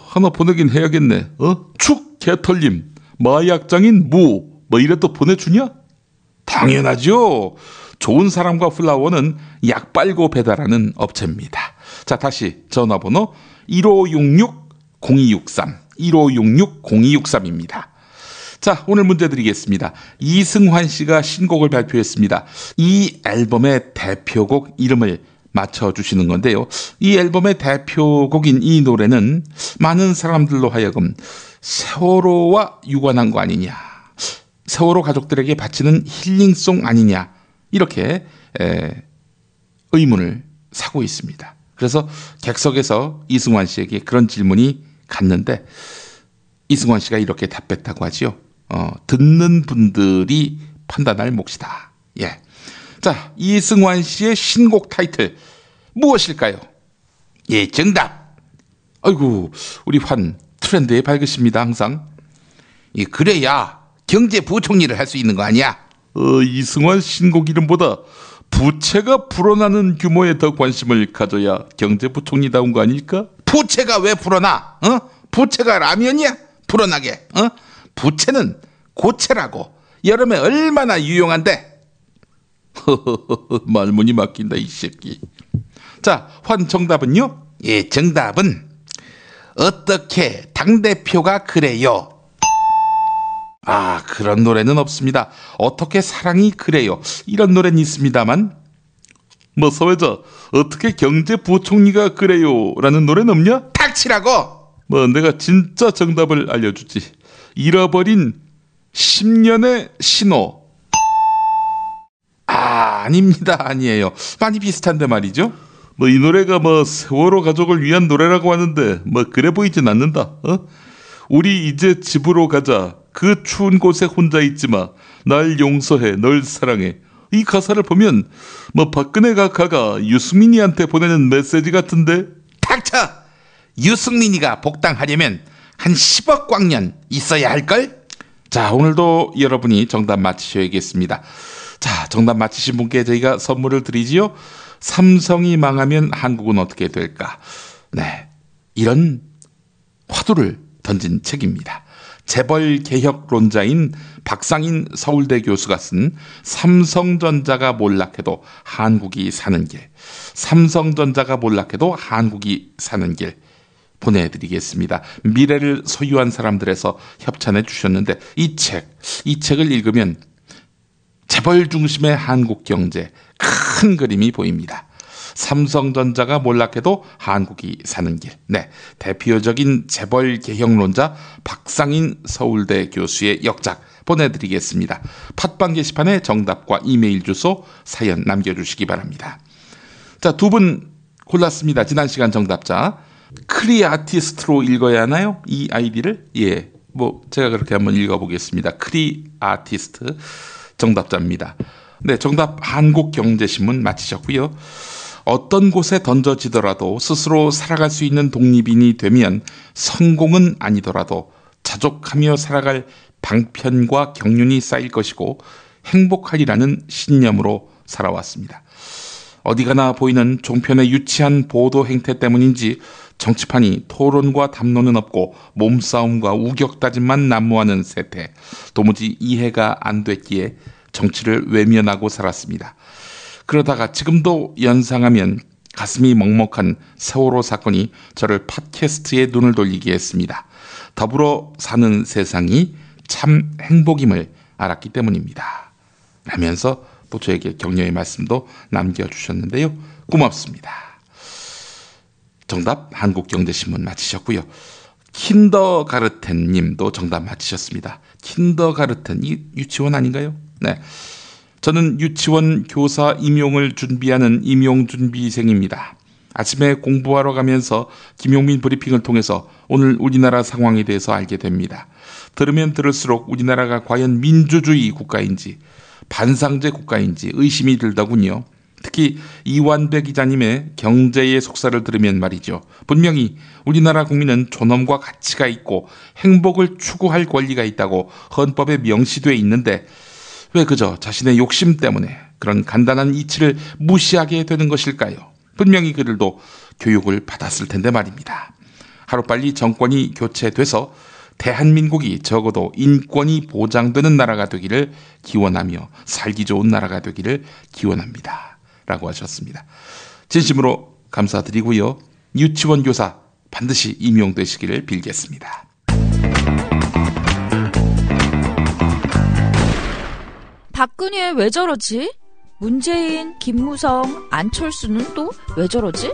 하나 보내긴 해야겠네. 축 개털림 마약장인 무 이래 또 보내주냐? 당연하죠. 좋은 사람과 플라워는 약 빨고 배달하는 업체입니다. 자, 다시 전화번호 1566-0263 1566-0263입니다. 자, 오늘 문제 드리겠습니다. 이승환 씨가 신곡을 발표했습니다. 이 앨범의 대표곡 이름을 맞춰주시는 건데요. 이 앨범의 대표곡인 이 노래는 많은 사람들로 하여금 세월호와 유관한 거 아니냐, 세월호 가족들에게 바치는 힐링송 아니냐, 이렇게 의문을 사고 있습니다. 그래서 객석에서 이승환 씨에게 그런 질문이 갔는데 이승환 씨가 이렇게 답했다고 하지요. 듣는 분들이 판단할 몫이다. 예. 자, 이승환 씨의 신곡 타이틀 무엇일까요? 예, 정답. 아이고, 우리 환 트렌드에 밝으십니다. 항상. 그래야 경제부총리를 할 수 있는 거 아니야? 이승환 신곡 이름보다 부채가 불어나는 규모에 더 관심을 가져야 경제부총리다운 거 아닐까? 부채가 왜 불어나? 부채가 라면이야? 불어나게. 부채는 고체라고. 여름에 얼마나 유용한데? 말문이 막힌다 이 새끼. 자, 환 정답은요? 예, 정답은 어떻게 당대표가 그래요? 그런 노래는 없습니다. 어떻게 사랑이 그래요? 이런 노래는 있습니다만 서회자 어떻게 경제부총리가 그래요? 라는 노래는 없냐? 닥치라고! 내가 진짜 정답을 알려주지. 잃어버린 10년의 신호. 아닙니다. 아니에요. 많이 비슷한데 말이죠. 이 노래가 세월호 가족을 위한 노래라고 하는데 그래 보이진 않는다. 우리 이제 집으로 가자. 그 추운 곳에 혼자 있지 마. 날 용서해. 널 사랑해. 이 가사를 보면 박근혜 각하가 유승민이한테 보내는 메시지 같은데. 닥쳐! 유승민이가 복당하려면 한 10억 광년 있어야 할걸? 자, 오늘도 여러분이 정답 맞히셔야겠습니다. 자, 정답 맞히신 분께 저희가 선물을 드리지요. 삼성이 망하면 한국은 어떻게 될까? 네, 이런 화두를 던진 책입니다. 재벌개혁론자인 박상인 서울대 교수가 쓴 삼성전자가 몰락해도 한국이 사는 길, 삼성전자가 몰락해도 한국이 사는 길 보내드리겠습니다. 미래를 소유한 사람들에서 협찬해 주셨는데 이 책을 읽으면 재벌 중심의 한국 경제 큰 그림이 보입니다. 삼성전자가 몰락해도 한국이 사는 길. 네, 대표적인 재벌 개혁론자 박상인 서울대 교수의 역작 보내드리겠습니다. 팟빵 게시판에 정답과 이메일 주소 사연 남겨주시기 바랍니다. 자, 두 분 골랐습니다. 지난 시간 정답자. 크리아티스트로 읽어야 하나요? 이 아이디를? 예, 제가 그렇게 한번 읽어보겠습니다. 크리아티스트 정답자입니다. 네, 정답 한국경제신문 맞히셨고요. 어떤 곳에 던져지더라도 스스로 살아갈 수 있는 독립인이 되면 성공은 아니더라도 자족하며 살아갈 방편과 경륜이 쌓일 것이고 행복하리라는 신념으로 살아왔습니다. 어디 가나 보이는 종편의 유치한 보도 행태 때문인지 정치판이 토론과 담론은 없고 몸싸움과 우격다짐만 난무하는 세태. 도무지 이해가 안 됐기에 정치를 외면하고 살았습니다. 그러다가 지금도 연상하면 가슴이 먹먹한 세월호 사건이 저를 팟캐스트에 눈을 돌리게 했습니다. 더불어 사는 세상이 참 행복임을 알았기 때문입니다. 라면서 또 저에게 격려의 말씀도 남겨주셨는데요. 고맙습니다. 정답 한국경제신문 맞히셨고요. 킨더가르텐 님도 정답 맞히셨습니다. 킨더가르텐, 이 유치원 아닌가요? 네. 저는 유치원 교사 임용을 준비하는 임용준비생입니다. 아침에 공부하러 가면서 김용민 브리핑을 통해서 오늘 우리나라 상황에 대해서 알게 됩니다. 들으면 들을수록 우리나라가 과연 민주주의 국가인지 반상제 국가인지 의심이 들더군요. 특히 이완배 기자님의 경제의 속사를 들으면 말이죠. 분명히 우리나라 국민은 존엄과 가치가 있고 행복을 추구할 권리가 있다고 헌법에 명시돼 있는데 왜 그저 자신의 욕심 때문에 그런 간단한 이치를 무시하게 되는 것일까요? 분명히 그들도 교육을 받았을 텐데 말입니다. 하루빨리 정권이 교체돼서 대한민국이 적어도 인권이 보장되는 나라가 되기를 기원하며 살기 좋은 나라가 되기를 기원합니다. 라고 하셨습니다. 진심으로 감사드리고요. 유치원 교사 반드시 임용되시기를 빌겠습니다. 박근혜 왜 저러지? 문재인, 김무성, 안철수는 또 왜 저러지?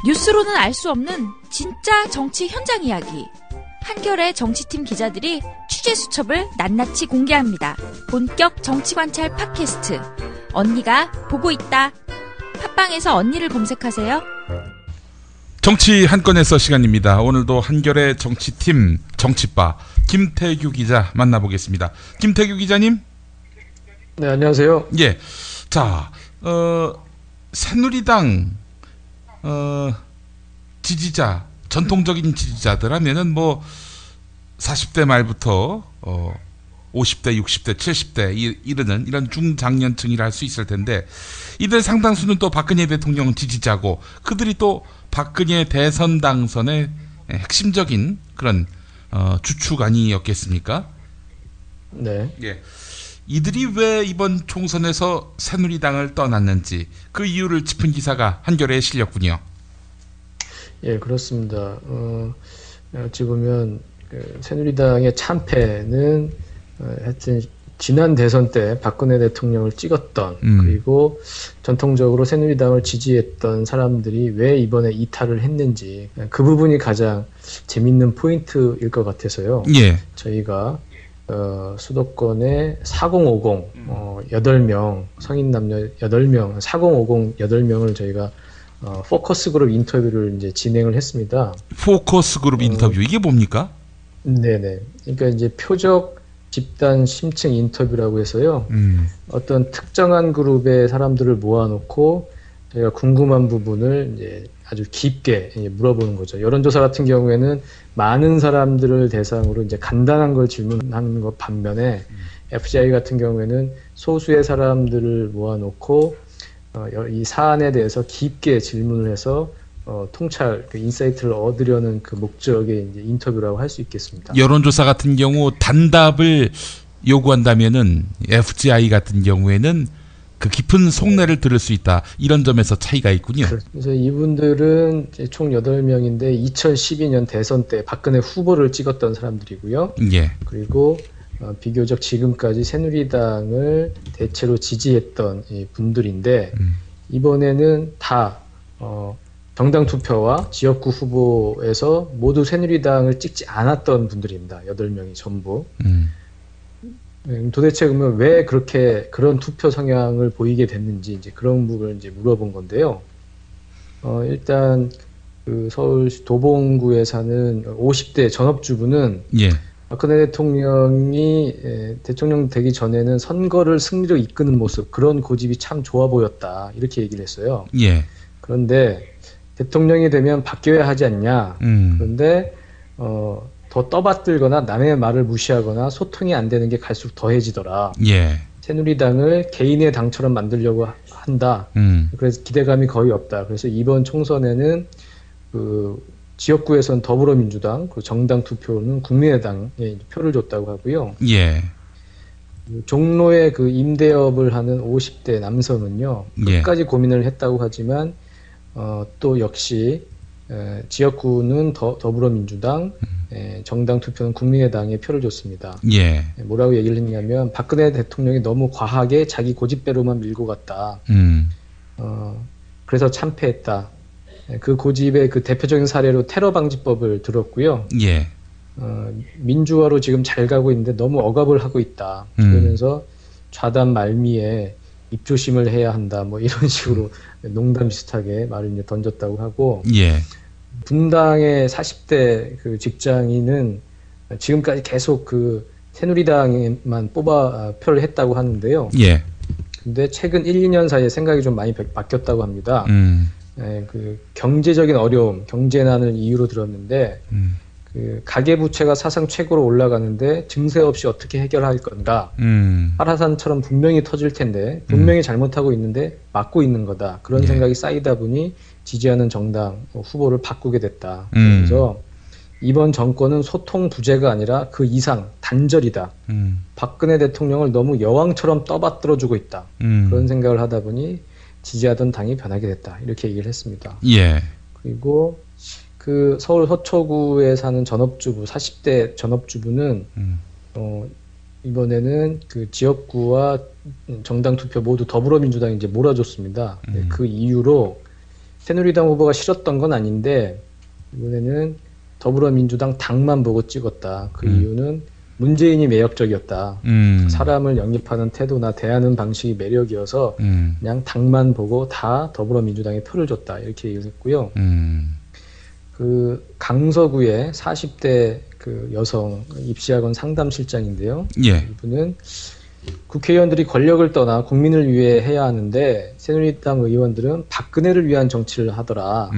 뉴스로는 알 수 없는 진짜 정치 현장 이야기. 한겨레 정치팀 기자들이 취재 수첩을 낱낱이 공개합니다. 본격 정치관찰 팟캐스트. 언니가 보고 있다. 팟빵에서 언니를 검색하세요. 정치 한 건에서 시간입니다. 오늘도 한겨레 정치팀 정치바 김태규 기자 만나보겠습니다. 김태규 기자님. 네, 안녕하세요. 예. 자, 새누리당 지지자 전통적인 지지자들 하면은 뭐 40대 말부터 50대, 60대, 70대 이르는 이런 중장년층이라 할 수 있을 텐데 이들 상당수는 또 박근혜 대통령 지지자고 그들이 또 박근혜 대선 당선의 핵심적인 그런 주축 아니었겠습니까? 네. 예. 이들이 왜 이번 총선에서 새누리당을 떠났는지 그 이유를 짚은 기사가 한겨레에 실렸군요. 예, 그렇습니다. 어찌 보면 새누리당의 참패는 하여튼 지난 대선 때 박근혜 대통령을 찍었던 그리고 전통적으로 새누리당을 지지했던 사람들이 왜 이번에 이탈을 했는지 그 부분이 가장 재밌는 포인트일 것 같아서요. 예. 저희가 수도권에 4050 8명 성인 남녀 8명 4050 8명을 저희가 포커스 그룹 인터뷰를 이제 진행을 했습니다. 포커스 그룹 인터뷰 이게 뭡니까? 네네. 그러니까 이제 표적 집단 심층 인터뷰라고 해서요. 어떤 특정한 그룹의 사람들을 모아놓고 저희가 궁금한 부분을 이제 아주 깊게 물어보는 거죠. 여론조사 같은 경우에는 많은 사람들을 대상으로 이제 간단한 걸 질문하는 것 반면에 FGI 같은 경우에는 소수의 사람들을 모아놓고 이 사안에 대해서 깊게 질문을 해서 통찰, 그 인사이트를 얻으려는 그 목적의 이제 인터뷰라고 할 수 있겠습니다. 여론조사 같은 경우 단답을 요구한다면은 FGI 같은 경우에는 그 깊은 속내를 들을 수 있다. 이런 점에서 차이가 있군요. 그래서 이분들은 총 8명인데 2012년 대선 때 박근혜 후보를 찍었던 사람들이고요. 예. 그리고 비교적 지금까지 새누리당을 대체로 지지했던 이 분들인데 이번에는 다 정당 투표와 지역구 후보에서 모두 새누리당을 찍지 않았던 분들입니다. 8명이 전부. 도대체 그러면 왜 그런 투표 성향을 보이게 됐는지 이제 그런 부분을 이제 물어본 건데요. 일단 그 서울시 도봉구에 사는 50대 전업주부는 예. 박근혜 대통령이 대통령 되기 전에는 선거를 승리로 이끄는 모습 그런 고집이 참 좋아 보였다 이렇게 얘기를 했어요. 예. 그런데 대통령이 되면 바뀌어야 하지 않냐. 그런데 더 떠받들거나 남의 말을 무시하거나 소통이 안 되는 게 갈수록 더해지더라. 예. 새누리당을 개인의 당처럼 만들려고 한다. 그래서 기대감이 거의 없다. 그래서 이번 총선에는 그 지역구에서는 더불어민주당, 그 정당 투표는 국민의당에 표를 줬다고 하고요. 예. 종로에 그 임대업을 하는 50대 남성은요. 끝까지 고민을 했다고 하지만 또 역시 지역구는 더불어민주당, 정당 투표는 국민의당에 표를 줬습니다. 예. 뭐라고 얘기를 했냐면 박근혜 대통령이 너무 과하게 자기 고집대로만 밀고 갔다. 그래서 참패했다. 그 고집의 그 대표적인 사례로 테러방지법을 들었고요. 예. 민주화로 지금 잘 가고 있는데 너무 억압을 하고 있다. 그러면서 좌단 말미에 입조심을 해야 한다. 뭐 이런 식으로 농담 비슷하게 말을 이제 던졌다고 하고. 예. 분당의 40대 그 직장인은 지금까지 계속 그 새누리당에만 뽑아 표를 했다고 하는데요. 예. 근데 최근 1, 2년 사이에 생각이 좀 많이 바뀌었다고 합니다. 그 경제적인 어려움, 경제난을 이유로 들었는데 그 가계부채가 사상 최고로 올라가는데 증세 없이 어떻게 해결할 건가. 하라산처럼 분명히 터질 텐데 분명히 잘못하고 있는데 막고 있는 거다. 그런 생각이 쌓이다 보니 지지하는 정당 후보를 바꾸게 됐다. 그래서 이번 정권은 소통 부재가 아니라 그 이상 단절이다. 박근혜 대통령을 너무 여왕처럼 떠받들어주고 있다. 그런 생각을 하다 보니 지지하던 당이 변하게 됐다. 이렇게 얘기를 했습니다. 예. 그리고 그 서울 서초구에 사는 전업주부, 40대 전업주부는 이번에는 그 지역구와 정당 투표 모두 더불어민주당이 이제 몰아줬습니다. 그 이유로 새누리당 후보가 싫었던 건 아닌데 이번에는 더불어민주당 당만 보고 찍었다. 그 이유는 문재인이 매력적이었다. 사람을 영입하는 태도나 대하는 방식이 매력이어서 그냥 당만 보고 다 더불어민주당에 표를 줬다. 이렇게 얘기를 했고요. 그 강서구의 40대 그 여성 입시학원 상담실장인데요. 예. 이분은 국회의원들이 권력을 떠나 국민을 위해 해야 하는데 새누리당 의원들은 박근혜를 위한 정치를 하더라.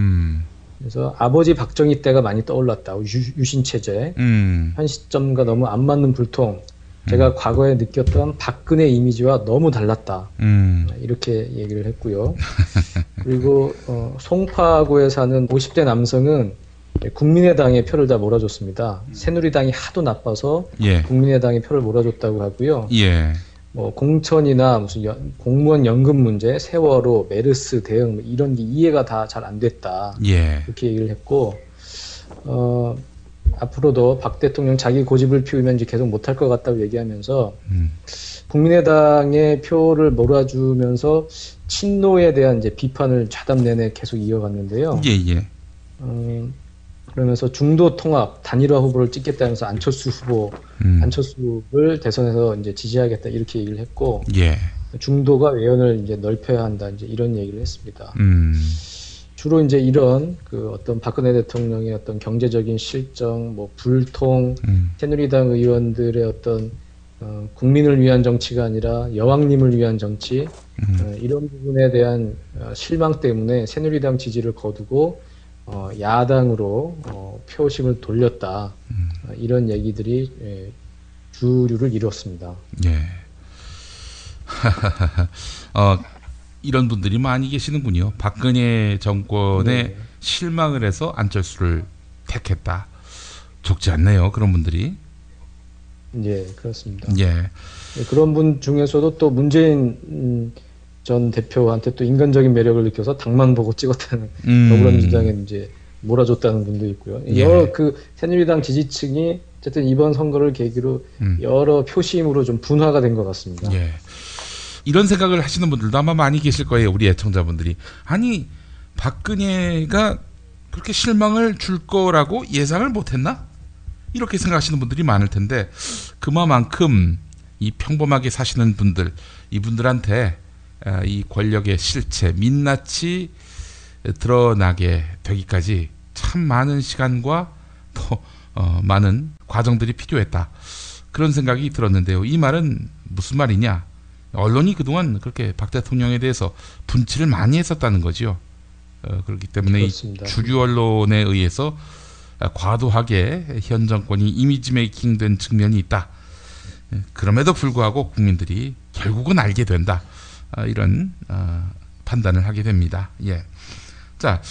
그래서 아버지 박정희 때가 많이 떠올랐다. 유신 체제, 현 시점과 너무 안 맞는 불통. 제가 과거에 느꼈던 박근혜 이미지와 너무 달랐다. 이렇게 얘기를 했고요. 그리고 송파구에 사는 50대 남성은 국민의당에 표를 다 몰아줬습니다. 새누리당이 하도 나빠서 예. 국민의당에 표를 몰아줬다고 하고요. 예. 뭐 공천이나 무슨 공무원 연금 문제, 세월호, 메르스 대응 뭐 이런 게 이해가 다 잘 안 됐다. 예. 이렇게 얘기를 했고 앞으로도 박 대통령 자기 고집을 피우면 이제 계속 못할 것 같다고 얘기하면서 국민의당의 표를 몰아주면서 친노에 대한 이제 비판을 좌담 내내 계속 이어갔는데요. 예. 그러면서 중도 통합 단일화 후보를 찍겠다면서 안철수 후보, 안철수를 대선에서 이제 지지하겠다 이렇게 얘기를 했고, 예. 중도가 외연을 이제 넓혀야 한다 이제 이런 얘기를 했습니다. 주로 이제 이런 그 어떤 박근혜 대통령의 어떤 경제적인 실정, 뭐 불통, 새누리당 의원들의 어떤 국민을 위한 정치가 아니라 여왕님을 위한 정치, 이런 부분에 대한 실망 때문에 새누리당 지지를 거두고 야당으로 표심을 돌렸다. 이런 얘기들이 주류를 이뤘습니다. 예. 이런 분들이 많이 계시는군요. 박근혜 정권에 실망을 해서 안철수를 택했다. 적지 않네요. 그런 분들이. 예, 그렇습니다. 예. 그런 분 중에서도 또 문재인 전 대표한테 또 인간적인 매력을 느껴서 당만 보고 찍었다는 더불어민주당에 이제 몰아줬다는 분도 있고요. 예. 여러 그 새누리당 지지층이 어쨌든 이번 선거를 계기로 여러 표심으로 좀 분화가 된 것 같습니다. 예. 이런 생각을 하시는 분들도 아마 많이 계실 거예요. 우리 애청자분들이. 아니 박근혜가 그렇게 실망을 줄 거라고 예상을 못했나? 이렇게 생각하시는 분들이 많을 텐데 그만큼 이 평범하게 사시는 분들, 이분들한테 이 권력의 실체, 민낯이 드러나게 되기까지 참 많은 시간과 또 많은 과정들이 필요했다. 그런 생각이 들었는데요. 이 말은 무슨 말이냐? 언론이 그동안 그렇게 박 대통령에 대해서 분치를 많이 했었다는 거죠. 그렇기 때문에 이 주류 언론에 의해서 과도하게 현 정권이 이미지 메이킹된 측면이 있다. 그럼에도 불구하고 국민들이 결국은 알게 된다. 이런 판단을 하게 됩니다. 예. 자,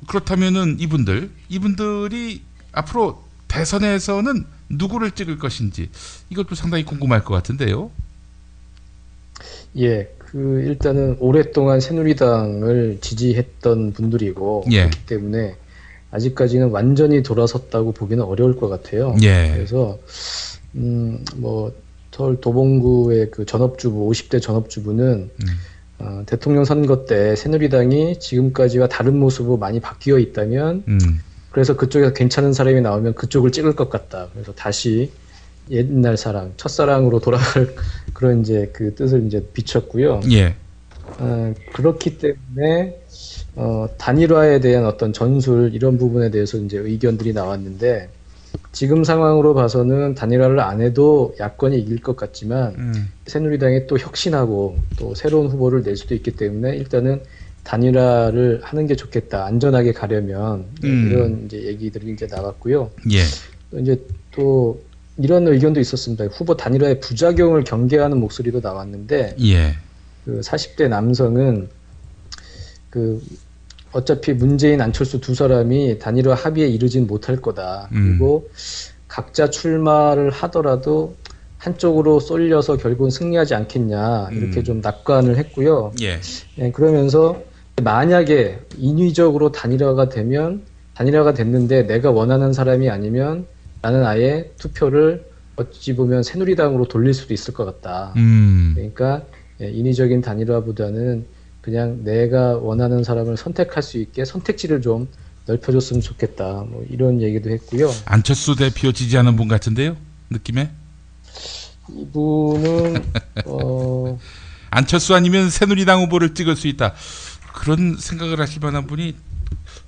그렇다면은 이분들이 앞으로 대선에서는 누구를 찍을 것인지 이것도 상당히 궁금할 것 같은데요. 예, 일단은 오랫동안 새누리당을 지지했던 분들이고 예. 그렇기 때문에 아직까지는 완전히 돌아섰다고 보기는 어려울 것 같아요. 예. 그래서 뭐 서울 도봉구의 그 전업주부 50대 전업주부는 대통령 선거 때 새누리당이 지금까지와 다른 모습으로 많이 바뀌어 있다면 그래서 그쪽에서 괜찮은 사람이 나오면 그쪽을 찍을 것 같다. 그래서 다시 옛날 사랑, 첫사랑으로 돌아갈 그런 이제 그 뜻을 이제 비췄고요. 예. 그렇기 때문에 단일화에 대한 어떤 전술 이런 부분에 대해서 이제 의견들이 나왔는데 지금 상황으로 봐서는 단일화를 안 해도 야권이 이길 것 같지만 새누리당이 또 혁신하고 또 새로운 후보를 낼 수도 있기 때문에 일단은 단일화를 하는 게 좋겠다. 안전하게 가려면 이런 이제 얘기들이 이제 나왔고요. 예. 또 이제 또 이런 의견도 있었습니다. 후보 단일화의 부작용을 경계하는 목소리도 나왔는데, 예. 그 40대 남성은 어차피 문재인, 안철수 두 사람이 단일화 합의에 이르진 못할 거다. 그리고 각자 출마를 하더라도 한쪽으로 쏠려서 결국은 승리하지 않겠냐 이렇게 좀 낙관을 했고요. 예. 예, 그러면서 만약에 인위적으로 단일화가 됐는데 내가 원하는 사람이 아니면 나는 아예 투표를 어찌 보면 새누리당으로 돌릴 수도 있을 것 같다. 그러니까 인위적인 단일화보다는 그냥 내가 원하는 사람을 선택할 수 있게 선택지를 좀 넓혀줬으면 좋겠다. 뭐 이런 얘기도 했고요. 안철수 대표 지지하는 분 같은데요? 느낌에? 이분은 안철수 아니면 새누리당 후보를 찍을 수 있다. 그런 생각을 하실 만한 분이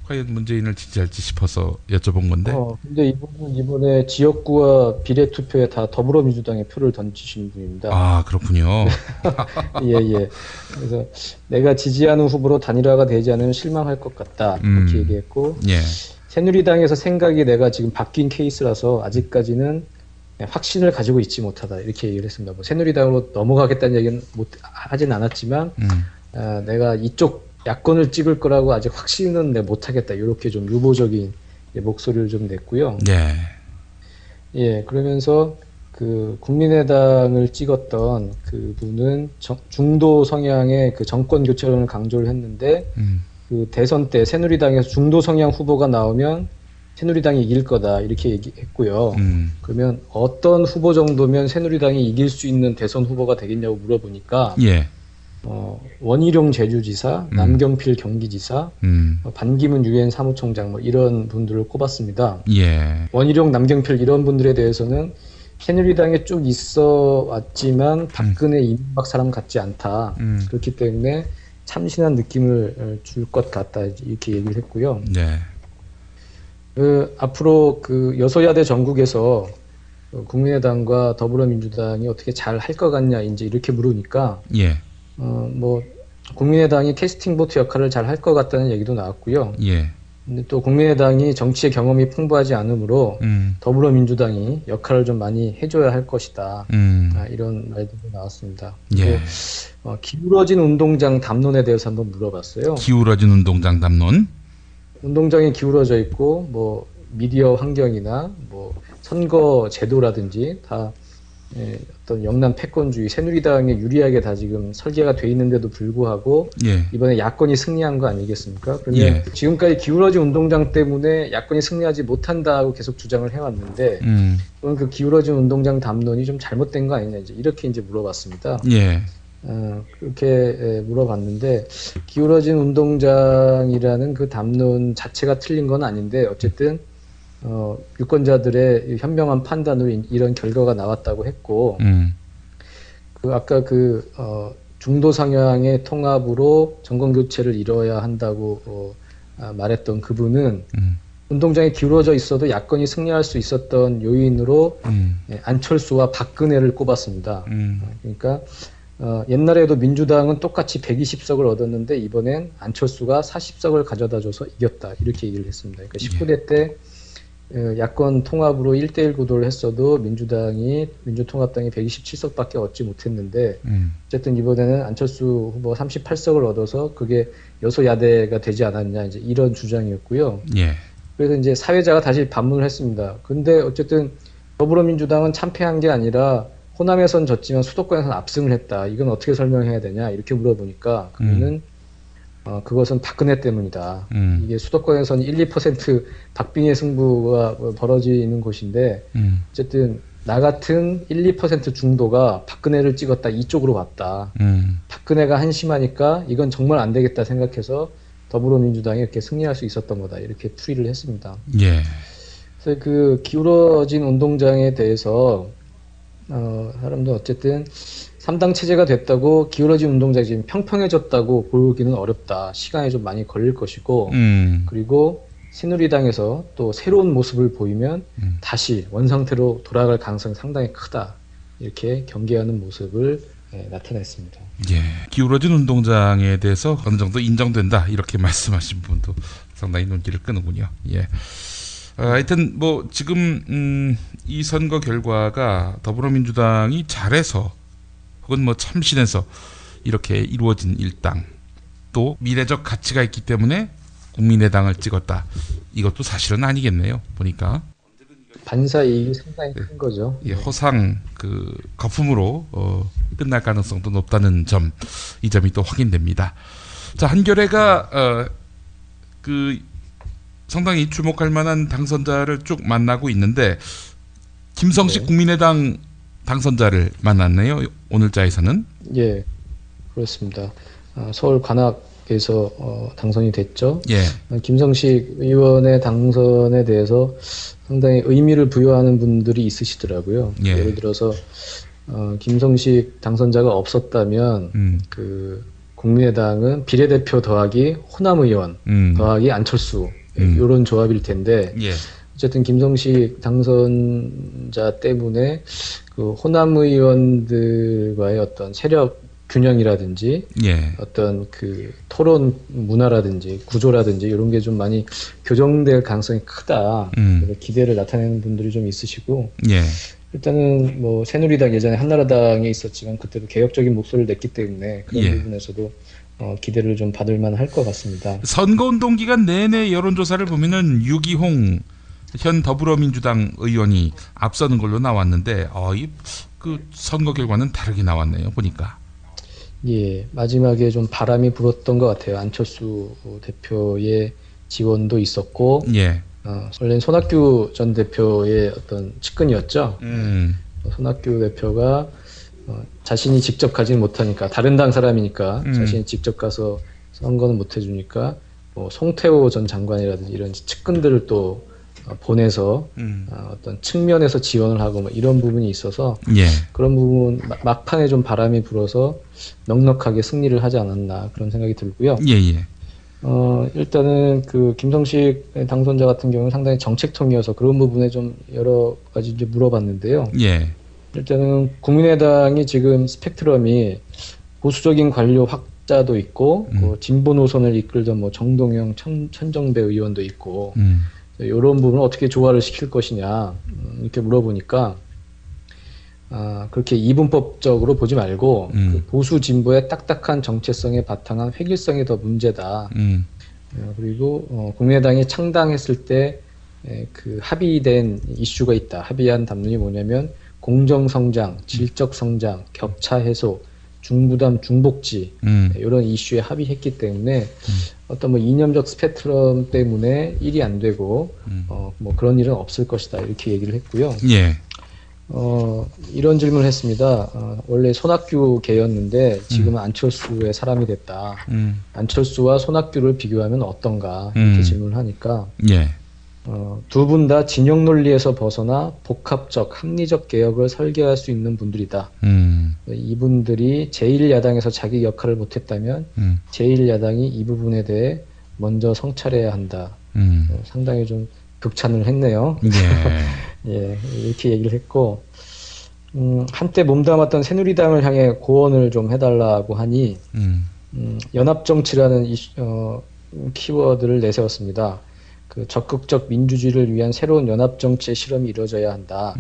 과연 문재인을 지지할지 싶어서 여쭤본 건데. 근데 이분은 이번에 지역구와 비례 투표에 다 더불어민주당에 표를 던지신 분입니다. 아, 그렇군요. 예. 그래서 내가 지지하는 후보로 단일화가 되지 않으면 실망할 것 같다. 이렇게 얘기했고. 예. 새누리당에서 생각이 내가 지금 바뀐 케이스라서 아직까지는 확신을 가지고 있지 못하다. 이렇게 얘기를 했습니다. 뭐 새누리당으로 넘어가겠다는 얘기는 하진 않았지만, 내가 이쪽 야권을 찍을 거라고 아직 확신은 못하겠다. 이렇게 좀 유보적인 목소리를 좀 냈고요. 예, 그러면서 그 국민의당을 찍었던 그 분은 중도 성향의 그 정권 교체론을 강조를 했는데, 그 대선 때 새누리당에서 중도 성향 후보가 나오면 새누리당이 이길 거다. 이렇게 얘기했고요. 그러면 어떤 후보 정도면 새누리당이 이길 수 있는 대선 후보가 되겠냐고 물어보니까, 원희룡 제주지사, 남경필 경기지사, 반기문 유엔 사무총장 뭐 이런 분들을 꼽았습니다. 원희룡, 남경필 이런 분들에 대해서는 새누리당에 쭉 있어 왔지만 박근혜 이명박 사람 같지 않다. 그렇기 때문에 참신한 느낌을 줄 것 같다. 이렇게 얘기를 했고요. 앞으로 그 여소야대 전국에서 국민의당과 더불어민주당이 어떻게 잘 할 것 같냐 이제 이렇게 물으니까 뭐 국민의당이 캐스팅 보트 역할을 잘 할 것 같다는 얘기도 나왔고요. 근데 또 국민의당이 정치의 경험이 풍부하지 않으므로 더불어민주당이 역할을 좀 많이 해줘야 할 것이다. 이런 말들도 나왔습니다. 기울어진 운동장 담론에 대해서 한번 물어봤어요. 기울어진 운동장 담론? 운동장이 기울어져 있고 뭐 미디어 환경이나 뭐 선거 제도라든지 다 어떤 영남 패권주의 새누리당에 유리하게 다 지금 설계가 돼 있는데도 불구하고 이번에 야권이 승리한 거 아니겠습니까? 그런데 지금까지 기울어진 운동장 때문에 야권이 승리하지 못한다고 계속 주장을 해왔는데 그럼 그 기울어진 운동장 담론이 좀 잘못된 거 아니냐 이렇게 이제 물어봤습니다. 그렇게 물어봤는데 기울어진 운동장이라는 그 담론 자체가 틀린 건 아닌데 어쨌든 유권자들의 현명한 판단으로 이런 결과가 나왔다고 했고, 그 아까 그 중도 성향의 통합으로 정권 교체를 이뤄야 한다고 말했던 그분은 운동장이 기울어져 있어도 야권이 승리할 수 있었던 요인으로 안철수와 박근혜를 꼽았습니다. 그러니까 옛날에도 민주당은 똑같이 120석을 얻었는데 이번엔 안철수가 40석을 가져다줘서 이겼다 이렇게 얘기를 했습니다. 그러니까 19대 때 야권 통합으로 1대1 구도를 했어도 민주통합당이 127석밖에 얻지 못했는데 어쨌든 이번에는 안철수 후보가 38석을 얻어서 그게 여소야대가 되지 않았냐 이제 이런 주장이었고요. 그래서 이제 사회자가 다시 반문을 했습니다. 근데 어쨌든 더불어민주당은 참패한 게 아니라 호남에선 졌지만 수도권에서는 압승을 했다. 이건 어떻게 설명해야 되냐 이렇게 물어보니까 그는 그것은 박근혜 때문이다. 이게 수도권에서는 1, 2% 박빙의 승부가 벌어지는 곳인데 어쨌든 나 같은 1, 2% 중도가 박근혜를 찍었다 이쪽으로 왔다. 박근혜가 한심하니까 이건 정말 안 되겠다 생각해서 더불어민주당이 이렇게 승리할 수 있었던 거다. 이렇게 풀이를 했습니다. 그래서 그 기울어진 운동장에 대해서 사람들 어쨌든 3당 체제가 됐다고 기울어진 운동장이 지금 평평해졌다고 보기는 어렵다. 시간이 좀 많이 걸릴 것이고 그리고 새누리당에서 또 새로운 모습을 보이면 다시 원상태로 돌아갈 가능성이 상당히 크다. 이렇게 경계하는 모습을 나타냈습니다. 기울어진 운동장에 대해서 어느 정도 인정된다. 이렇게 말씀하신 분도 상당히 눈길을 끄는군요. 하여튼 뭐 지금 이 선거 결과가 더불어민주당이 잘해서 혹은 뭐 참신해서 이렇게 이루어진 일당 또 미래적 가치가 있기 때문에 국민의당을 찍었다. 이것도 사실은 아니겠네요. 보니까 반사 이익이 상당히 큰 거죠. 허상 그 거품으로 끝날 가능성도 높다는 점, 이 점이 또 확인됩니다. 자, 한겨레가 그 상당히 주목할 만한 당선자를 쭉 만나고 있는데 김성식 국민의당 당선자를 만났네요. 오늘자에서는. 그렇습니다. 서울 관악에서 당선이 됐죠. 김성식 의원의 당선에 대해서 상당히 의미를 부여하는 분들이 있으시더라고요. 예를 들어서 김성식 당선자가 없었다면 그 국민의당은 비례대표 더하기 호남 의원 더하기 안철수 이런 조합일 텐데 예. 어쨌든 김성식 당선자 때문에 그 호남 의원들과의 어떤 세력 균형이라든지 예. 어떤 그 토론 문화라든지 구조라든지 이런 게 좀 많이 교정될 가능성이 크다. 기대를 나타내는 분들이 좀 있으시고 예. 일단은 뭐 새누리당 예전에 한나라당에 있었지만 그때도 개혁적인 목소리를 냈기 때문에 그런 예. 부분에서도 기대를 좀 받을 만할 것 같습니다. 선거운동 기간 내내 여론조사를 보면은 유기홍 현 더불어민주당 의원이 앞서는 걸로 나왔는데 그 선거 결과는 다르게 나왔네요. 보니까. 예, 마지막에 좀 바람이 불었던 것 같아요. 안철수 대표의 지원도 있었고, 예. 원래는 손학규 전 대표의 어떤 측근이었죠. 손학규 대표가 자신이 직접 가지는 못하니까 다른 당 사람이니까 자신이 직접 가서 선거는 못 해주니까 뭐 송태호 전 장관이라든지 이런 측근들을 또 보내서 어떤 측면에서 지원을 하고 뭐 이런 부분이 있어서 예. 그런 부분 막판에 좀 바람이 불어서 넉넉하게 승리를 하지 않았나 그런 생각이 들고요. 예예. 일단은 그 김성식 당선자 같은 경우는 상당히 정책통이어서 그런 부분에 좀 여러 가지 이제 물어봤는데요. 예. 일단은 국민의당이 지금 스펙트럼이 보수적인 관료 확자도 있고 진보 노선을 이끌던 뭐 정동영, 천정배 의원도 있고 이런 부분을 어떻게 조화를 시킬 것이냐 이렇게 물어보니까 그렇게 이분법적으로 보지 말고 그 보수 진보의 딱딱한 정체성에 바탕한 획일성이 더 문제다. 그리고 국민의당이 창당했을 때 그 합의된 이슈가 있다. 합의한 담론이 뭐냐면 공정성장, 질적성장, 격차 해소, 중부담, 중복지 이런 이슈에 합의했기 때문에 어떤 뭐 이념적 스펙트럼 때문에 일이 안 되고 뭐 그런 일은 없을 것이다 이렇게 얘기를 했고요. 예. 이런 질문을 했습니다. 원래 손학규 계였는데 지금은 안철수의 사람이 됐다. 안철수와 손학규를 비교하면 어떤가 이렇게 질문을 하니까 예. 두 분 다 진영 논리에서 벗어나 복합적, 합리적 개혁을 설계할 수 있는 분들이다. 이분들이 제1야당에서 자기 역할을 못했다면 제1야당이 이 부분에 대해 먼저 성찰해야 한다. 상당히 좀 극찬을 했네요. 예. 예, 이렇게 얘기를 했고 한때 몸담았던 새누리당을 향해 고언을 좀 해달라고 하니 연합정치라는 키워드를 내세웠습니다. 그 적극적 민주주의를 위한 새로운 연합정치의 실험이 이루어져야 한다.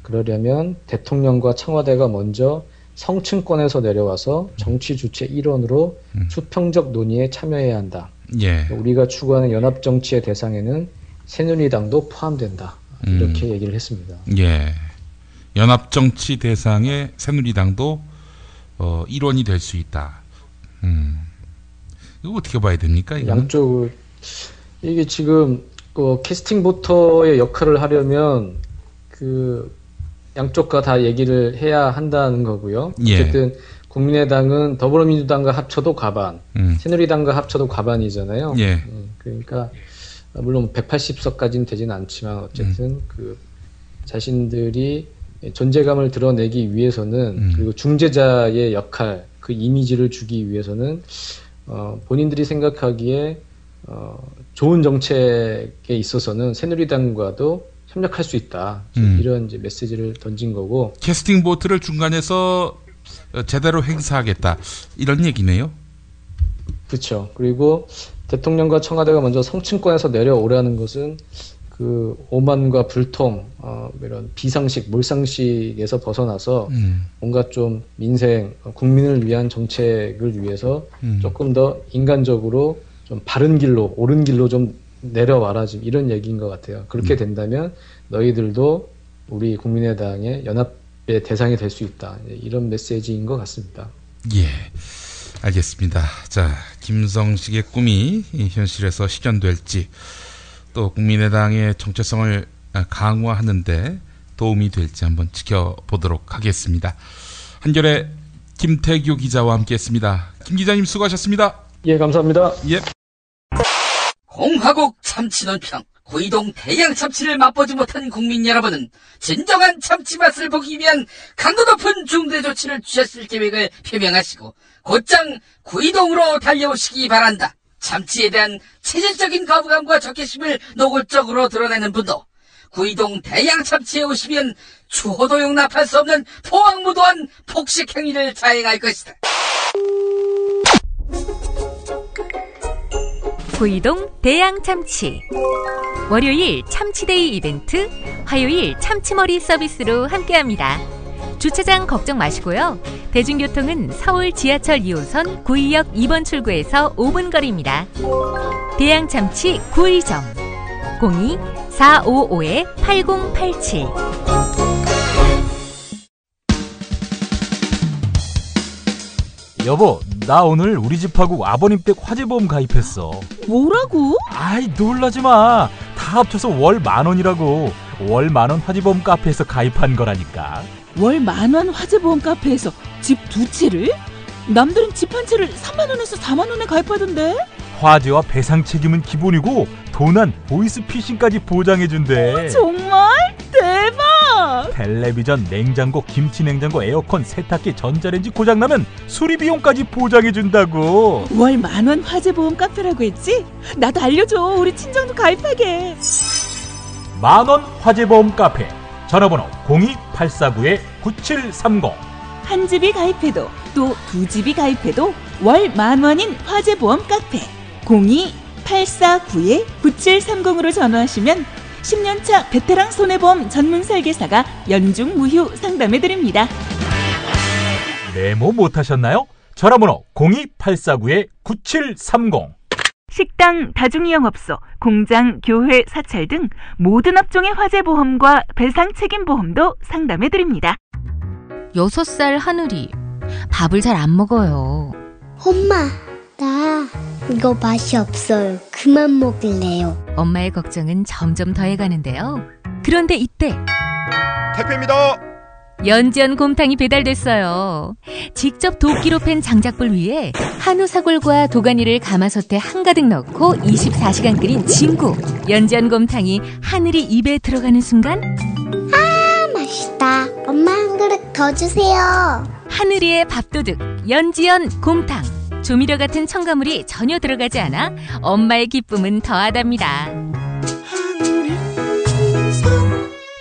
그러려면 대통령과 청와대가 먼저 성층권에서 내려와서 정치 주체 일원으로 수평적 논의에 참여해야 한다. 예. 우리가 추구하는 연합정치의 대상에는 새누리당도 포함된다. 이렇게 얘기를 했습니다. 예. 연합정치 대상에 새누리당도 일원이 될 수 있다. 이거 어떻게 봐야 됩니까? 이거는? 양쪽을 이게 지금 캐스팅 보터의 역할을 하려면 그 양쪽과 다 얘기를 해야 한다는 거고요. 예. 어쨌든 국민의당은 더불어민주당과 합쳐도 과반, 새누리당과 합쳐도 과반이잖아요. 예. 그러니까 물론 180석까지는 되지는 않지만 어쨌든 그 자신들이 존재감을 드러내기 위해서는 그리고 중재자의 역할, 그 이미지를 주기 위해서는 본인들이 생각하기에 좋은 정책에 있어서는 새누리당과도 협력할 수 있다. 이런 이제 메시지를 던진 거고. 캐스팅 보트를 중간에서 제대로 행사하겠다. 이런 얘기네요. 그렇죠. 그리고 대통령과 청와대가 먼저 성층권에서 내려오라는 것은 그 오만과 불통, 이런 비상식, 몰상식에서 벗어나서 뭔가 좀 민생, 국민을 위한 정책을 위해서 조금 더 인간적으로 좀 바른 길로, 옳은 길로 좀 내려와라, 지금 이런 얘기인 것 같아요. 그렇게 된다면 너희들도 우리 국민의당의 연합의 대상이 될 수 있다. 이런 메시지인 것 같습니다. 예, 알겠습니다. 자, 김성식의 꿈이 현실에서 실현될지 또 국민의당의 정체성을 강화하는데 도움이 될지 한번 지켜보도록 하겠습니다. 한겨레 김태규 기자와 함께했습니다. 김 기자님 수고하셨습니다. 예, 감사합니다. 예. 공화국 참치 논평, 구이동 대양 참치를 맛보지 못한 국민 여러분은 진정한 참치 맛을 보기 위한 강도 높은 중대 조치를 취하실 계획을 표명하시고 곧장 구이동으로 달려오시기 바란다. 참치에 대한 체질적인 거부감과 적개심을 노골적으로 드러내는 분도 구이동 대양 참치에 오시면 추호도 용납할 수 없는 포악무도한 폭식 행위를 자행할 것이다. 구이동 대양 참치. 월요일 참치데이 이벤트, 화요일 참치머리 서비스로 함께합니다. 주차장 걱정 마시고요. 대중교통은 서울 지하철 2호선 구의역 2번 출구에서 5분 거리입니다. 대양 참치 구의정 02-455-8087. 여보, 나 오늘 우리 집하고 아버님 댁 화재보험 가입했어. 뭐라고? 아이, 놀라지 마. 다 합쳐서 월 10,000원이라고. 월 10,000원 화재보험 카페에서 가입한 거라니까. 월 10,000원 화재보험 카페에서 집 2채를? 남들은 집 한 채를 30,000원에서 40,000원에 가입하던데? 화재와 배상 책임은 기본이고 도난, 보이스피싱까지 보장해준대. 정말? 대박! 텔레비전, 냉장고, 김치냉장고, 에어컨, 세탁기, 전자레인지 고장나면 수리비용까지 보장해준다고. 월 10,000원 화재보험 카페라고 했지? 나도 알려줘. 우리 친정도 가입하게. 10,000원 화재보험 카페. 전화번호 02-849-9730. 한 집이 가입해도 또 두 집이 가입해도 월 10,000원인 화재보험 카페 02-849-9730으로 전화하시면 10년차 베테랑 손해보험 전문 설계사가 연중 무휴 상담해드립니다. 메모 못하셨나요? 전화번호 02-849-9730. 식당, 다중이용업소, 공장, 교회, 사찰 등 모든 업종의 화재보험과 배상 책임보험도 상담해드립니다. 6살 하늘이 밥을 잘 안 먹어요. 엄마, 나 이거 맛이 없어요. 그만 먹을래요. 엄마의 걱정은 점점 더해가는데요. 그런데 이때 택배입니다. 연지연 곰탕이 배달됐어요. 직접 도끼로 팬 장작불 위에 한우 사골과 도가니를 가마솥에 한가득 넣고 24시간 끓인 진구. 연지연 곰탕이 하늘이 입에 들어가는 순간, 아, 맛있다. 엄마 한 그릇 더 주세요. 하늘이의 밥도둑 연지연 곰탕. 조미료 같은 첨가물이 전혀 들어가지 않아 엄마의 기쁨은 더하답니다.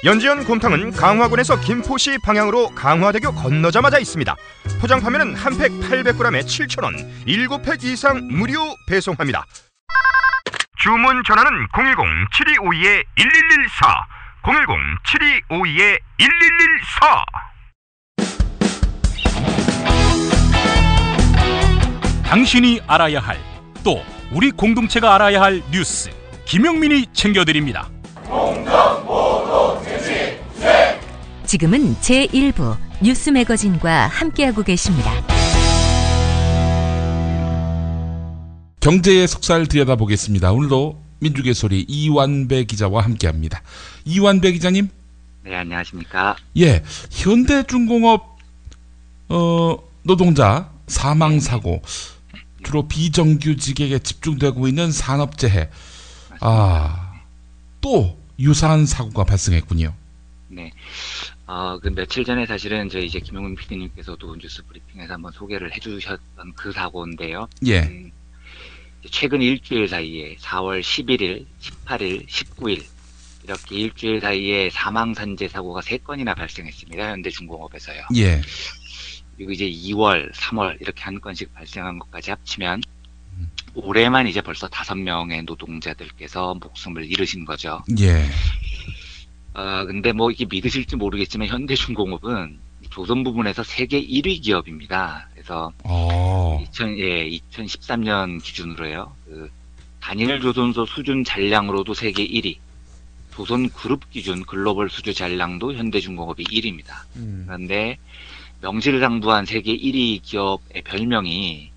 연지연 곰탕은 강화군에서 김포시 방향으로 강화대교 건너자마자 있습니다. 포장 판매는 한 팩 800g에 7,000원, 7팩 이상 무료 배송합니다. 주문 전화는 010-7252-1114, 010-7252-1114. 당신이 알아야 할, 또 우리 공동체가 알아야 할 뉴스, 김용민이 챙겨드립니다. 지금은 제1부 뉴스 매거진과 함께하고 계십니다. 경제의 속살 들여다보겠습니다. 오늘도 민족의 소리 이완배 기자와 함께합니다. 이완배 기자님. 네, 안녕하십니까. 예, 현대중공업 노동자 사망사고, 주로 비정규직에게 집중되고 있는 산업재해. 또 유사한 사고가 발생했군요. 네. 그 며칠 전에 사실은 저희 이제 김용민 PD님께서도 뉴스 브리핑에서 한번 소개를 해주셨던 그 사고인데요. 예. 최근 일주일 사이에 4월 11일, 18일, 19일 이렇게 일주일 사이에 사망산재 사고가 3건이나 발생했습니다. 현대중공업에서요. 예. 그리고 이제 2월, 3월 이렇게 한 건씩 발생한 것까지 합치면 올해만 이제 벌써 5명의 노동자들께서 목숨을 잃으신 거죠. 예. 근데 뭐 이게 믿으실지 모르겠지만 현대중공업은 조선 부문에서 세계 1위 기업입니다. 그래서 2013년 기준으로요. 그 단일 조선소 수준 잔량으로도 세계 1위. 조선 그룹 기준 글로벌 수주 잔량도 현대중공업이 1위입니다. 그런데 명실상부한 세계 1위 기업의 별명이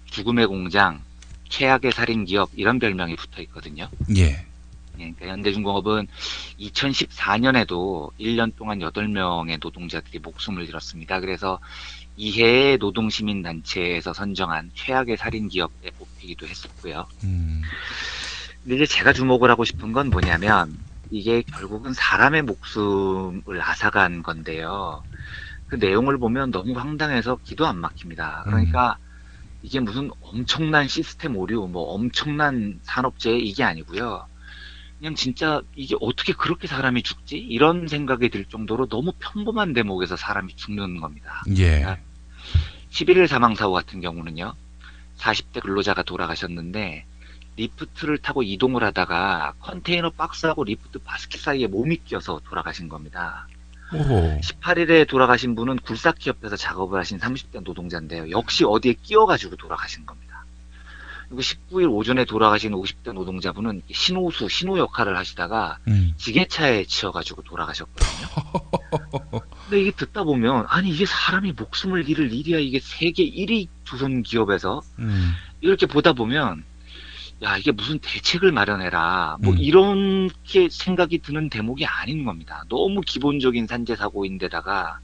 죽음의 공장, 최악의 살인 기업 이런 별명이 붙어 있거든요. 예. 그러니까 현대중공업은 2014년에도 1년 동안 8명의 노동자들이 목숨을 잃었습니다. 그래서 이해의 노동시민단체에서 선정한 최악의 살인 기업에 뽑히기도 했었고요. 근데 이제 제가 주목을 하고 싶은 건 뭐냐면 이게 결국은 사람의 목숨을 앗아간 건데요. 그 내용을 보면 너무 황당해서 기도 안 막힙니다. 그러니까 이게 무슨 엄청난 시스템 오류, 뭐 엄청난 산업재해 이게 아니고요. 그냥 진짜 이게 어떻게 그렇게 사람이 죽지? 이런 생각이 들 정도로 너무 평범한 대목에서 사람이 죽는 겁니다. 예. 그러니까 11일 사망사고 같은 경우는요. 40대 근로자가 돌아가셨는데 리프트를 타고 이동을 하다가 컨테이너 박스하고 리프트 바스켓 사이에 몸이 끼어서 돌아가신 겁니다. 오호. 18일에 돌아가신 분은 굴삭기 옆에서 작업을 하신 30대 노동자인데요. 역시 어디에 끼어가지고 돌아가신 겁니다. 그리고 19일 오전에 돌아가신 50대 노동자분은 신호수, 신호 역할을 하시다가 지게차에 치여가지고 돌아가셨거든요. 근데 이게 듣다 보면 아니 이게 사람이 목숨을 잃을 일이야. 이게 세계 1위 조선 기업에서 이렇게 보다 보면 야 이게 무슨 대책을 마련해라 뭐 이렇게 생각이 드는 대목이 아닌 겁니다. 너무 기본적인 산재 사고인데다가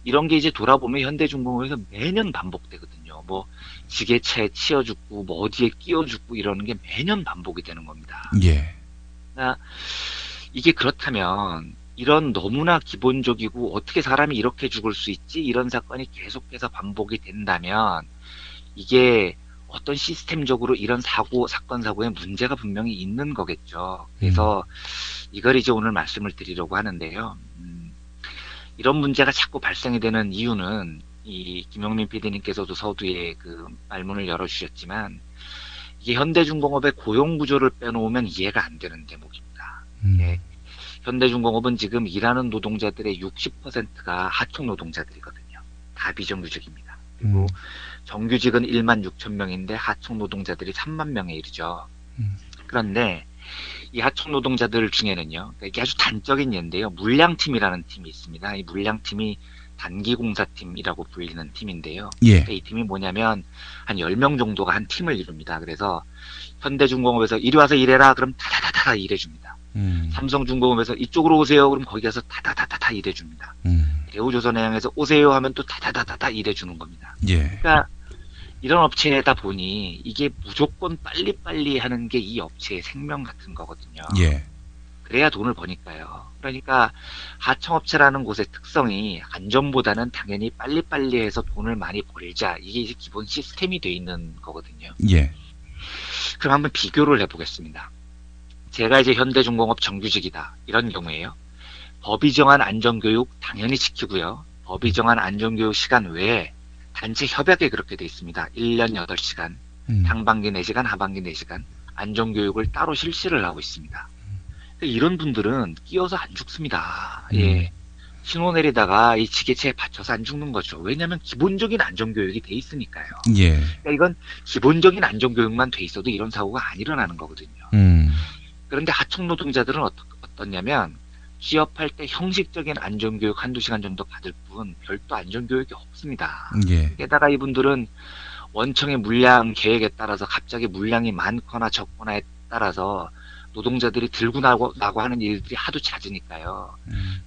이런 게 이제 돌아보면 현대중공업에서 매년 반복되거든요. 뭐 지게차에 치여 죽고 뭐 어디에 끼어 죽고 이러는 게 매년 반복이 되는 겁니다. 예. 그러니까 이게 그렇다면 이런 너무나 기본적이고 어떻게 사람이 이렇게 죽을 수 있지 이런 사건이 계속해서 반복이 된다면 이게 어떤 시스템적으로 이런 사고에 문제가 분명히 있는 거겠죠. 그래서 이걸 이제 오늘 말씀을 드리려고 하는데요. 이런 문제가 자꾸 발생이 되는 이유는 이 김용민 PD님께서도 서두에 그 말문을 열어주셨지만 이게 현대중공업의 고용 구조를 빼놓으면 이해가 안 되는 대목입니다. 네. 현대중공업은 지금 일하는 노동자들의 60%가 하청 노동자들이거든요. 다 비정규직입니다. 그리고 정규직은 1만 6천 명인데 하청 노동자들이 3만 명에 이르죠. 그런데 이 하청 노동자들 중에는요, 이게 아주 단적인 예인데요. 물량팀이라는 팀이 있습니다. 이 물량팀이 단기공사팀이라고 불리는 팀인데요. 예. 이 팀이 뭐냐면 한 10명 정도가 한 팀을 이룹니다. 그래서 현대중공업에서 이리 와서 일해라 그럼 다다다다 일해줍니다. 삼성중공업에서 이쪽으로 오세요 그럼 거기 가서 다다다다 일해줍니다. 대우조선해양에서 오세요 하면 또 다다다다 일해주는 겁니다. 예. 그러니까 이런 업체다 보니 이게 무조건 빨리빨리 하는 게 이 업체의 생명 같은 거거든요. 예. 그래야 돈을 버니까요. 그러니까 하청업체라는 곳의 특성이 안전보다는 당연히 빨리빨리 해서 돈을 많이 벌자. 이게 이제 기본 시스템이 돼 있는 거거든요. 예. 그럼 한번 비교를 해보겠습니다. 제가 이제 현대중공업 정규직이다. 이런 경우에요. 법이 정한 안전교육 당연히 지키고요. 법이 정한 안전교육 시간 외에 단체 협약에 그렇게 돼 있습니다. 1년 8시간, 상반기 4시간, 하반기 4시간 안전교육을 따로 실시를 하고 있습니다. 이런 분들은 끼어서 안 죽습니다. 예. 신호 내리다가 이 지게차에 받쳐서 안 죽는 거죠. 왜냐하면 기본적인 안전교육이 돼 있으니까요. 예. 그러니까 이건 기본적인 안전교육만 돼 있어도 이런 사고가 안 일어나는 거거든요. 그런데 하청 노동자들은 어떻냐면 취업할 때 형식적인 안전교육 한두 시간 정도 받을 뿐 별도 안전교육이 없습니다. 예. 게다가 이분들은 원청의 물량 계획에 따라서 갑자기 물량이 많거나 적거나에 따라서 노동자들이 들고 나고 하는 일들이 하도 잦으니까요.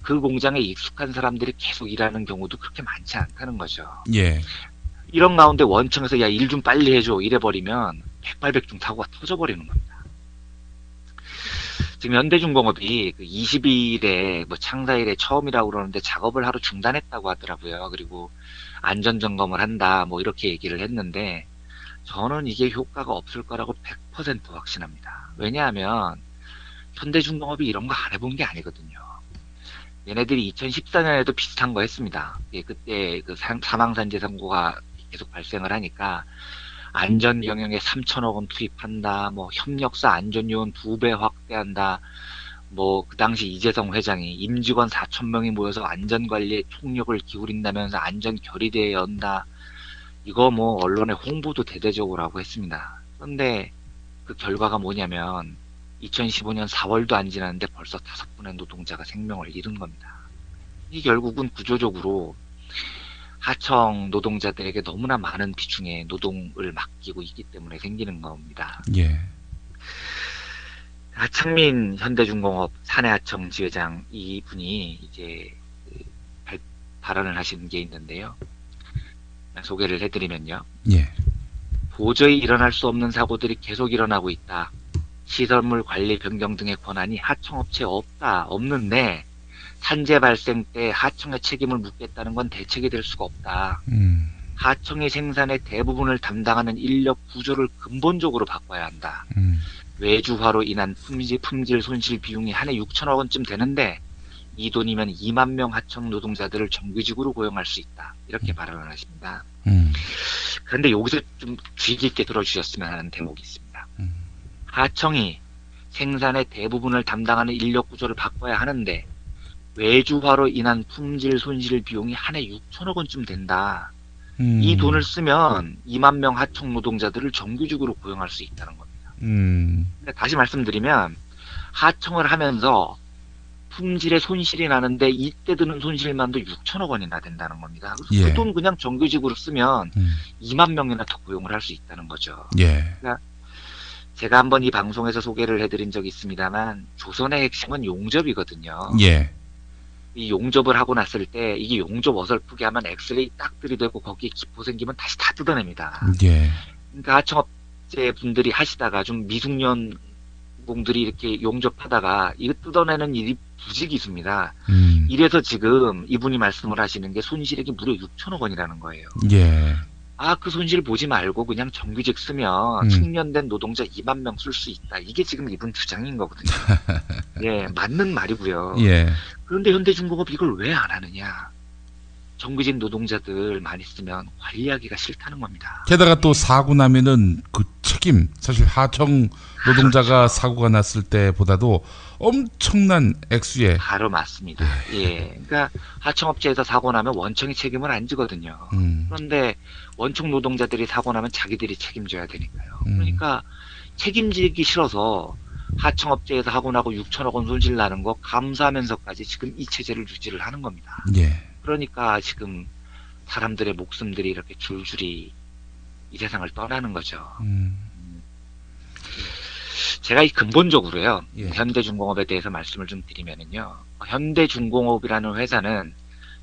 그 공장에 익숙한 사람들이 계속 일하는 경우도 그렇게 많지 않다는 거죠. 예. 이런 가운데 원청에서 야, 일 좀 빨리 해줘 이래버리면 백발백중 사고가 터져버리는 겁니다. 지금 현대중공업이 그 20일에 뭐 창사일에 처음이라고 그러는데 작업을 하루 중단했다고 하더라고요. 그리고 안전점검을 한다 뭐 이렇게 얘기를 했는데 저는 이게 효과가 없을 거라고 100% 확신합니다. 왜냐하면 현대중공업이 이런 거 안 해본 게 아니거든요. 얘네들이 2014년에도 비슷한 거 했습니다. 그때 그 사망산재 사고가 계속 발생을 하니까 안전 영역에 3천억 원 투입한다. 뭐 협력사 안전요원 2배 확대한다. 뭐 그 당시 이재성 회장이 임직원 4,000명이 모여서 안전관리에 총력을 기울인다면서 안전 결의대회 연다. 이거 뭐 언론에 홍보도 대대적으로 하고 했습니다. 그런데 그 결과가 뭐냐면 2015년 4월도 안 지났는데 벌써 5분의 노동자가 생명을 잃은 겁니다. 이 결국은 구조적으로 하청 노동자들에게 너무나 많은 비중의 노동을 맡기고 있기 때문에 생기는 겁니다. 예. 하창민 현대중공업 사내하청 지회장 이분이 이제 발언을 하신 게 있는데요. 소개를 해드리면요. 예. 도저히 일어날 수 없는 사고들이 계속 일어나고 있다. 시설물 관리 변경 등의 권한이 하청업체에 없는데 산재 발생 때 하청의 책임을 묻겠다는 건 대책이 될 수가 없다. 하청이 생산의 대부분을 담당하는 인력 구조를 근본적으로 바꿔야 한다. 외주화로 인한 품질 손실 비용이 한 해 6천억 원쯤 되는데 이 돈이면 2만 명 하청 노동자들을 정규직으로 고용할 수 있다. 이렇게 발언을 하십니다. 그런데 여기서 좀 주의 깊게 들어주셨으면 하는 대목이 있습니다. 하청이 생산의 대부분을 담당하는 인력 구조를 바꿔야 하는데 외주화로 인한 품질 손실 비용이 한 해 6천억 원쯤 된다. 이 돈을 쓰면 2만 명 하청 노동자들을 정규직으로 고용할 수 있다는 겁니다. 근데 다시 말씀드리면 하청을 하면서 품질에 손실이 나는데 이때 드는 손실만도 6천억 원이나 된다는 겁니다. 그래서 그 돈 그냥 정규직으로 쓰면 2만 명이나 더 고용을 할 수 있다는 거죠. 그러니까 제가 한번 이 방송에서 소개를 해드린 적이 있습니다만 조선의 핵심은 용접이거든요. 이 용접을 하고 났을 때 이게 용접 어설프게 하면 엑스레이 딱 들이대고 거기에 기포 생기면 다시 다 뜯어냅니다. 그러니까 하청업체 분들이 하시다가 좀 미숙년 공들이 이렇게 용접하다가 이거 뜯어내는 일이 부지기수입니다. 이래서 지금 이분이 말씀을 하시는 게 손실액이 무려 6천억 원이라는 거예요. 그 손실 보지 말고 그냥 정규직 쓰면 숙련된 노동자 2만 명 쓸 수 있다. 이게 지금 이분 주장인 거거든요. 맞는 말이고요. 그런데 현대중공업 이걸 왜 안 하느냐? 정규직 노동자들 많이 쓰면 관리하기가 싫다는 겁니다. 게다가 또 사고 나면은 그 책임, 사실 하청 노동자가 사고가 났을 때보다도 엄청난 액수의. 바로 맞습니다. 그러니까 하청업체에서 사고 나면 원청이 책임을 안 지거든요. 그런데 원청 노동자들이 사고 나면 자기들이 책임져야 되니까요. 그러니까 책임지기 싫어서 하청업체에서 하고 나고 6천억 원 손실 나는 거 감수하면서까지 지금 이 체제를 유지를 하는 겁니다. 그러니까 지금 사람들의 목숨들이 이렇게 줄줄이 이 세상을 떠나는 거죠. 제가 근본적으로요, 현대중공업에 대해서 말씀을 좀 드리면은요, 현대중공업이라는 회사는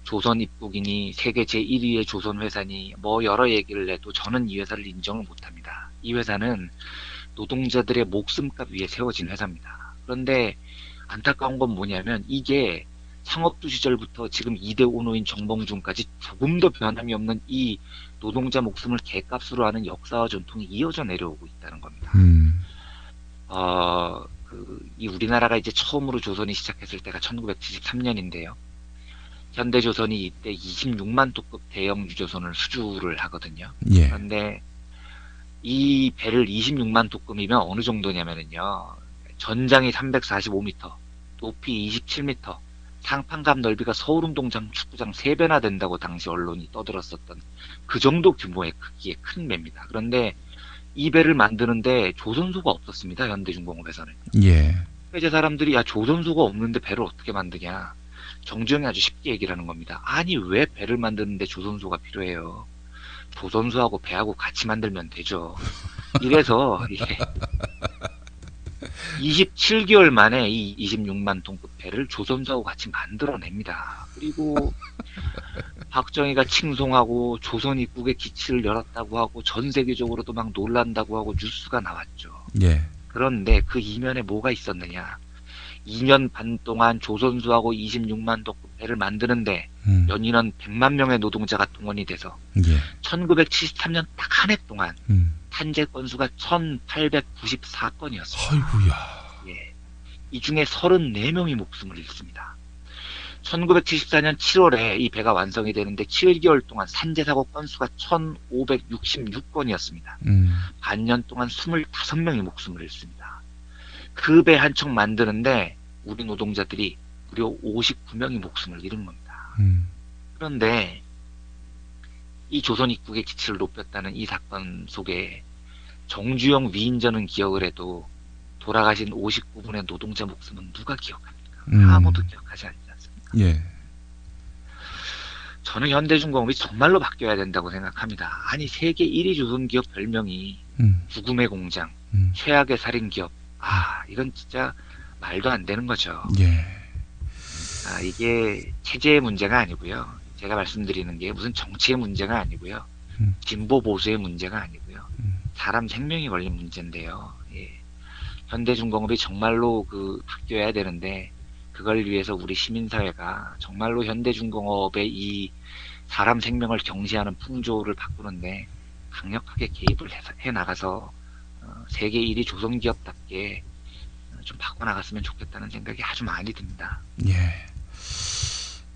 조선 입국이니 세계 제1위의 조선 회사니 뭐 여러 얘기를 해도 저는 이 회사를 인정을 못합니다. 이 회사는 노동자들의 목숨값 위에 세워진 회사입니다. 그런데 안타까운 건 뭐냐면 이게 창업주 시절부터 지금 2대 오노인 정봉준까지 조금 더 변함이 없는 이 노동자 목숨을 개값으로 하는 역사와 전통이 이어져 내려오고 있다는 겁니다. 이 우리나라가 이제 처음으로 조선이 시작했을 때가 1973년인데요. 현대조선이 이때 26만 톤급 대형 유조선을 수주를 하거든요. 그런데 이 배를 26만 톤급이면 어느 정도냐면은요, 전장이 345m, 높이 27m, 상판갑 넓이가 서울운동장 축구장 3배나 된다고 당시 언론이 떠들었었던 그 정도 규모의 크기의 큰 배입니다. 그런데 이 배를 만드는데 조선소가 없었습니다. 현대중공업에서는. 회제 사람들이 조선소가 없는데 배를 어떻게 만드냐. 정주영이 아주 쉽게 얘기를 하는 겁니다. 아니 왜 배를 만드는데 조선소가 필요해요. 조선소하고 배하고 같이 만들면 되죠. 이래서 27개월 만에 이 26만 톤급 배를 조선소하고 같이 만들어냅니다. 그리고 박정희가 칭송하고 조선 입국의 기치를 열었다고 하고 전 세계적으로도 막 놀란다고 하고 뉴스가 나왔죠. 그런데 그 이면에 뭐가 있었느냐. 2년 반 동안 조선소하고 26만 톤급 배를 만드는데 연인원 100만 명의 노동자가 동원이 돼서 1973년 딱 한 해 동안 탄재 건수가 1894건이었습니다. 아이고야. 이 중에 34명이 목숨을 잃습니다. 1974년 7월에 이 배가 완성이 되는데 7개월 동안 산재사고 건수가 1566건이었습니다. 반년 동안 25명이 목숨을 잃습니다. 그 배 한 척 만드는데 우리 노동자들이 무려 59명이 목숨을 잃은 겁니다. 그런데 이 조선 입국의 기치를 높였다는 이 사건 속에 정주영 위인전은 기억을 해도 돌아가신 59분의 노동자 목숨은 누가 기억합니까? 아무도 기억하지 않습니다. 저는 현대중공업이 정말로 바뀌어야 된다고 생각합니다. 아니 세계 1위 조선기업 별명이 죽음의 공장, 최악의 살인기업. 이건 진짜 말도 안 되는 거죠. 이게 체제의 문제가 아니고요. 제가 말씀드리는 게 무슨 정치의 문제가 아니고요. 진보 보수의 문제가 아니고요. 사람 생명이 걸린 문제인데요. 현대중공업이 정말로 바뀌어야 되는데 그걸 위해서 우리 시민사회가 정말로 현대중공업의 이 사람 생명을 경시하는 풍조를 바꾸는데 강력하게 개입을 해 나가서 세계 1위 조선기업답게 좀 바꿔나갔으면 좋겠다는 생각이 아주 많이 듭니다. 예.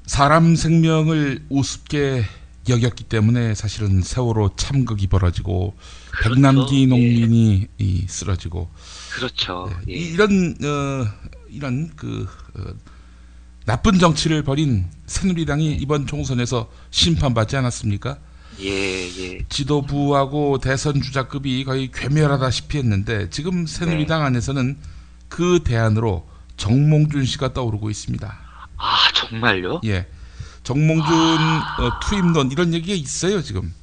사람 생명을 우습게 여겼기 때문에 사실은 세월호 참극이 벌어지고 그렇죠. 백남기 농민이 쓰러지고 그렇죠. 예. 이런 나쁜 정치를 벌인 새누리당이 이번 총선에서 심판받지 않았습니까? 예. 지도부하고 대선 주자급이 거의 괴멸하다시피 했는데 지금 새누리당 안에서는 그 대안으로 정몽준 씨가 떠오르고 있습니다. 아, 정말요? 예. 정몽준 투입론 이런 얘기가 있어요, 지금.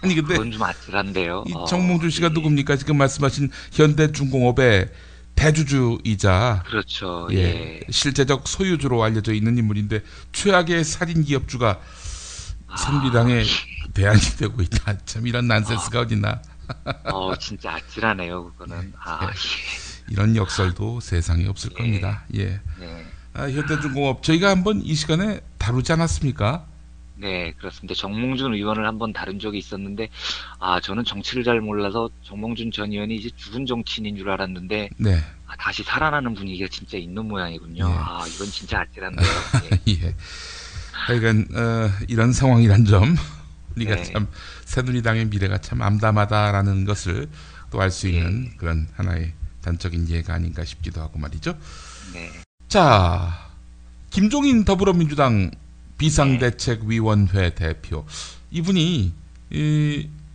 아니 근데 그건 좀 아찔한데요. 이 정몽준 씨가 누굽니까? 지금 말씀하신 현대중공업의 대주주이자 그렇죠. 실제적 소유주로 알려져 있는 인물인데 최악의 살인 기업주가 새누리당의 대안이 되고 있다. 참 이런 난센스가 어딨나? 진짜 아찔하네요. 그거는. 이런 역설도 세상에 없을 겁니다. 예. 현대중공업 저희가 한번 이 시간에 다루지 않았습니까? 네, 그렇습니다. 정몽준 의원을 한번 다룬 적이 있었는데, 저는 정치를 잘 몰라서 정몽준 전 의원이 이제 죽은 정치인인 줄 알았는데, 다시 살아나는 분위기가 진짜 있는 모양이군요. 이건 진짜 아찔한데요. 예. 하여간 이런 상황이란 점, 우리가 참 새누리당의 미래가 참 암담하다라는 것을 또 알 수 있는 그런 하나의 단적인 예가 아닌가 싶기도 하고 말이죠. 자, 김종인 더불어민주당 비상대책위원회 대표, 이분이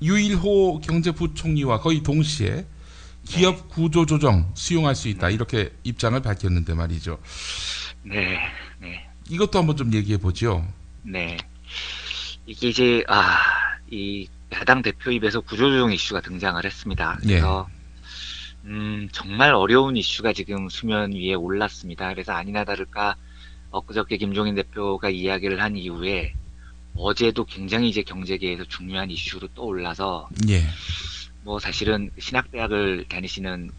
유일호 경제부총리와 거의 동시에 기업 구조조정 수용할 수 있다 이렇게 입장을 밝혔는데 말이죠. 네. 이것도 한번 좀 얘기해 보죠. 네. 이게 이제 이 야당 대표 입에서 구조조정 이슈가 등장을 했습니다. 그래서 정말 어려운 이슈가 지금 수면 위에 올랐습니다. 그래서 아니나 다를까 엊그저께 김종인 대표가 이야기를 한 이후에 어제도 굉장히 이제 경제계에서 중요한 이슈로 떠올라서 뭐 사실은 신학대학을 다니시는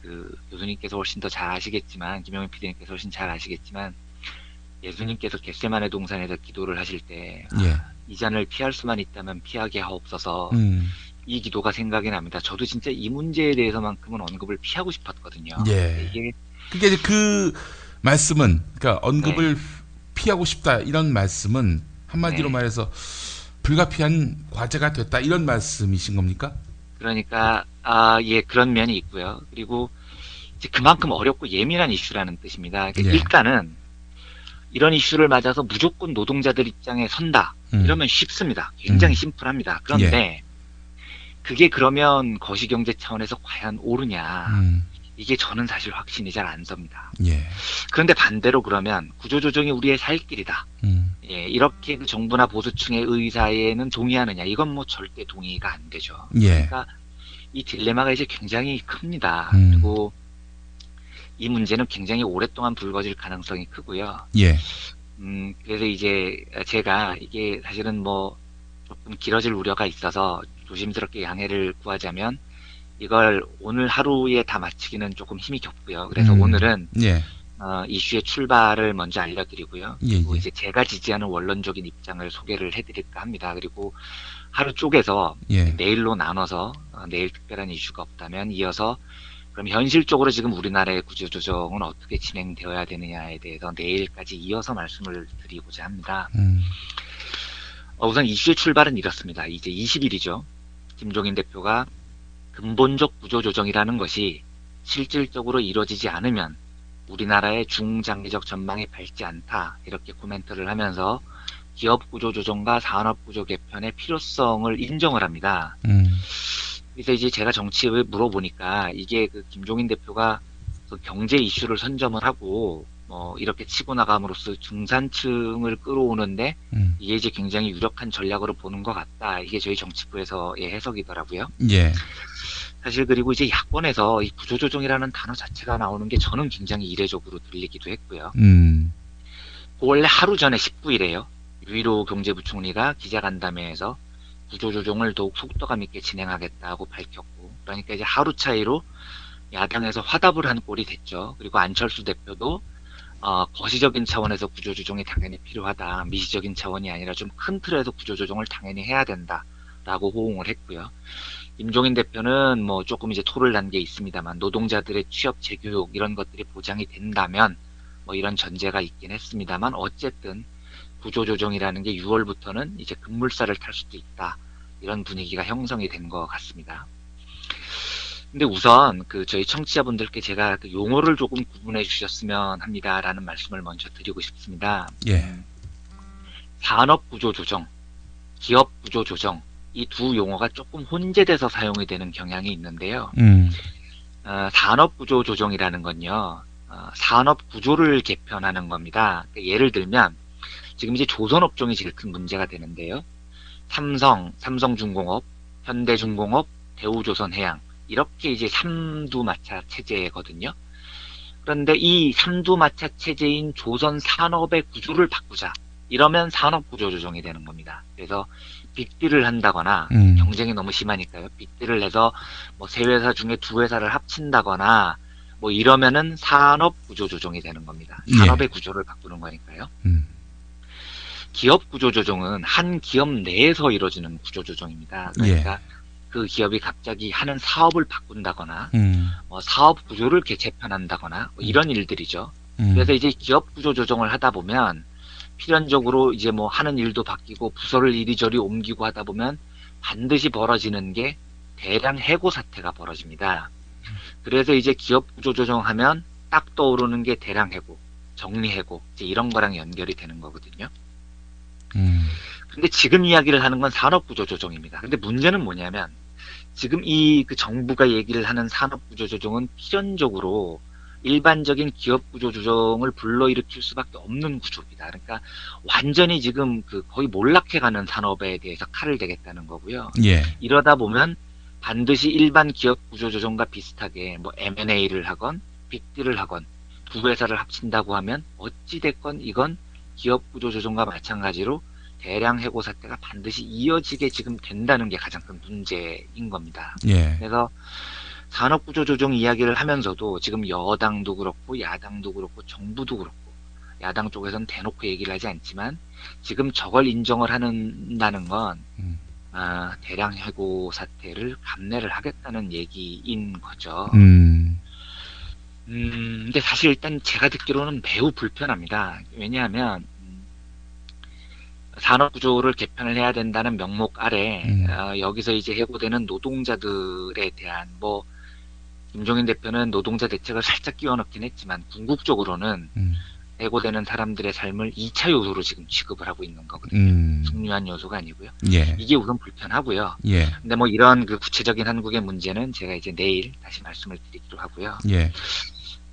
교수님께서 훨씬 더 잘 아시겠지만, 김영민 PD님께서 훨씬 잘 아시겠지만, 예수님께서 겟세마네 동산에서 기도를 하실 때 이 잔을 피할 수만 있다면 피하게 하옵소서, 이 기도가 생각이 납니다. 저도 진짜 이 문제에 대해서만큼은 언급을 피하고 싶었거든요. 그게 그 말씀은, 그러니까 언급을 피하고 싶다 이런 말씀은 한마디로 말해서 불가피한 과제가 됐다 이런 말씀이신 겁니까? 그러니까 그런 면이 있고요. 그리고 이제 그만큼 어렵고 예민한 이슈라는 뜻입니다. 그러니까 일단은 이런 이슈를 맞아서 무조건 노동자들 입장에 선다 이러면 쉽습니다. 굉장히 심플합니다. 그런데 그게 그러면 거시경제 차원에서 과연 옳으냐, 이게 저는 사실 확신이 잘 안 섭니다. 그런데 반대로 그러면 구조조정이 우리의 살 길이다, 이렇게 정부나 보수층의 의사에는 동의하느냐, 이건 뭐 절대 동의가 안 되죠. 그러니까 이 딜레마가 이제 굉장히 큽니다. 그리고 이 문제는 굉장히 오랫동안 불거질 가능성이 크고요. 그래서 이제 제가 이게 사실은 뭐 조금 길어질 우려가 있어서 조심스럽게 양해를 구하자면, 이걸 오늘 하루에 다 마치기는 조금 힘이 겹고요. 그래서 오늘은 이슈의 출발을 먼저 알려드리고요. 그리고 이제 제가 지지하는 원론적인 입장을 소개를 해드릴까 합니다. 그리고 하루 쪼개서 내일로 나눠서 내일 특별한 이슈가 없다면 이어서 그럼 현실적으로 지금 우리나라의 구조조정은 어떻게 진행되어야 되느냐에 대해서 내일까지 이어서 말씀을 드리고자 합니다. 우선 이슈의 출발은 이렇습니다. 이제 20일이죠. 김종인 대표가 근본적 구조조정이라는 것이 실질적으로 이루어지지 않으면 우리나라의 중장기적 전망이 밝지 않다, 이렇게 코멘트를 하면서 기업 구조조정과 산업구조 개편의 필요성을 인정을 합니다. 그래서 이제 제가 정치에 물어보니까 이게 김종인 대표가 경제 이슈를 선점을 하고 이렇게 치고 나감으로써 중산층을 끌어오는데 이게 이제 굉장히 유력한 전략으로 보는 것 같다, 이게 저희 정치부에서의 해석이더라고요. 사실 그리고 이제 야권에서 이 구조조정이라는 단어 자체가 나오는 게 저는 굉장히 이례적으로 들리기도 했고요. 원래 하루 전에 19일에요. 유일호 경제부총리가 기자간담회에서 구조조정을 더욱 속도감 있게 진행하겠다고 밝혔고, 그러니까 이제 하루 차이로 야당에서 화답을 한 꼴이 됐죠. 그리고 안철수 대표도 거시적인 차원에서 구조조정이 당연히 필요하다. 미시적인 차원이 아니라 좀 큰 틀에서 구조조정을 당연히 해야 된다라고 호응을 했고요. 김종인 대표는 뭐 조금 이제 토를 난 게 있습니다만 노동자들의 취업, 재교육 이런 것들이 보장이 된다면 뭐 이런 전제가 있긴 했습니다만 어쨌든 구조조정이라는 게 6월부터는 이제 급물살을 탈 수도 있다. 이런 분위기가 형성이 된 것 같습니다. 근데 우선 저희 청취자분들께 제가 그 용어를 조금 구분해 주셨으면 합니다라는 말씀을 먼저 드리고 싶습니다. 예. 산업구조조정, 기업구조조정 이 두 용어가 조금 혼재돼서 사용이 되는 경향이 있는데요. 산업구조조정이라는 건요, 산업구조를 개편하는 겁니다. 그러니까 예를 들면 지금 이제 조선업종이 제일 큰 문제가 되는데요. 삼성중공업, 현대중공업, 대우조선해양 이렇게 이제 삼두마차 체제거든요. 그런데 이 삼두마차 체제인 조선 산업의 구조를 바꾸자. 이러면 산업구조조정이 되는 겁니다. 그래서 빅딜을 한다거나 경쟁이 너무 심하니까요. 빅딜을 해서 뭐 세 회사 중에 두 회사를 합친다거나 뭐 이러면은 산업구조조정이 되는 겁니다. 산업의 구조를 바꾸는 거니까요. 기업구조조정은 한 기업 내에서 이루어지는 구조조정입니다. 그러니까 그 기업이 갑자기 하는 사업을 바꾼다거나 사업 구조를 재편한다거나 뭐 이런 일들이죠. 그래서 이제 기업 구조 조정을 하다 보면 필연적으로 이제 뭐 하는 일도 바뀌고 부서를 이리저리 옮기고 하다 보면 반드시 벌어지는 게 대량 해고 사태가 벌어집니다. 그래서 이제 기업 구조 조정하면 딱 떠오르는 게 대량 해고, 정리 해고 이제 이런 거랑 연결이 되는 거거든요. 근데 지금 이야기를 하는 건 산업구조조정입니다. 근데 문제는 뭐냐면 지금 그 정부가 얘기를 하는 산업구조조정은 필연적으로 일반적인 기업구조조정을 불러일으킬 수밖에 없는 구조입니다. 그러니까 완전히 지금 거의 몰락해가는 산업에 대해서 칼을 대겠다는 거고요. 예. 이러다 보면 반드시 일반 기업구조조정과 비슷하게 뭐 M&A를 하건 빅딜을 하건 두 회사를 합친다고 하면 어찌됐건 이건 기업구조조정과 마찬가지로 대량 해고 사태가 반드시 이어지게 지금 된다는 게 가장 큰 문제인 겁니다. 예. 그래서 산업구조조정 이야기를 하면서도 지금 여당도 그렇고 야당도 그렇고 정부도 그렇고 야당 쪽에서는 대놓고 얘기를 하지 않지만 지금 저걸 인정을 한다는 건 대량 해고 사태를 감내를 하겠다는 얘기인 거죠. 근데 사실 일단 제가 듣기로는 매우 불편합니다. 왜냐하면 산업구조를 개편을 해야 된다는 명목 아래 여기서 이제 해고되는 노동자들에 대한 뭐 김종인 대표는 노동자 대책을 살짝 끼워 넣긴 했지만 궁극적으로는 해고되는 사람들의 삶을 2차 요소로 지금 취급을 하고 있는 거거든요. 중요한 요소가 아니고요. 예. 이게 우선 불편하고요. 예. 근데 뭐 이런 구체적인 한국의 문제는 제가 이제 내일 다시 말씀을 드리기로 하고요. 예.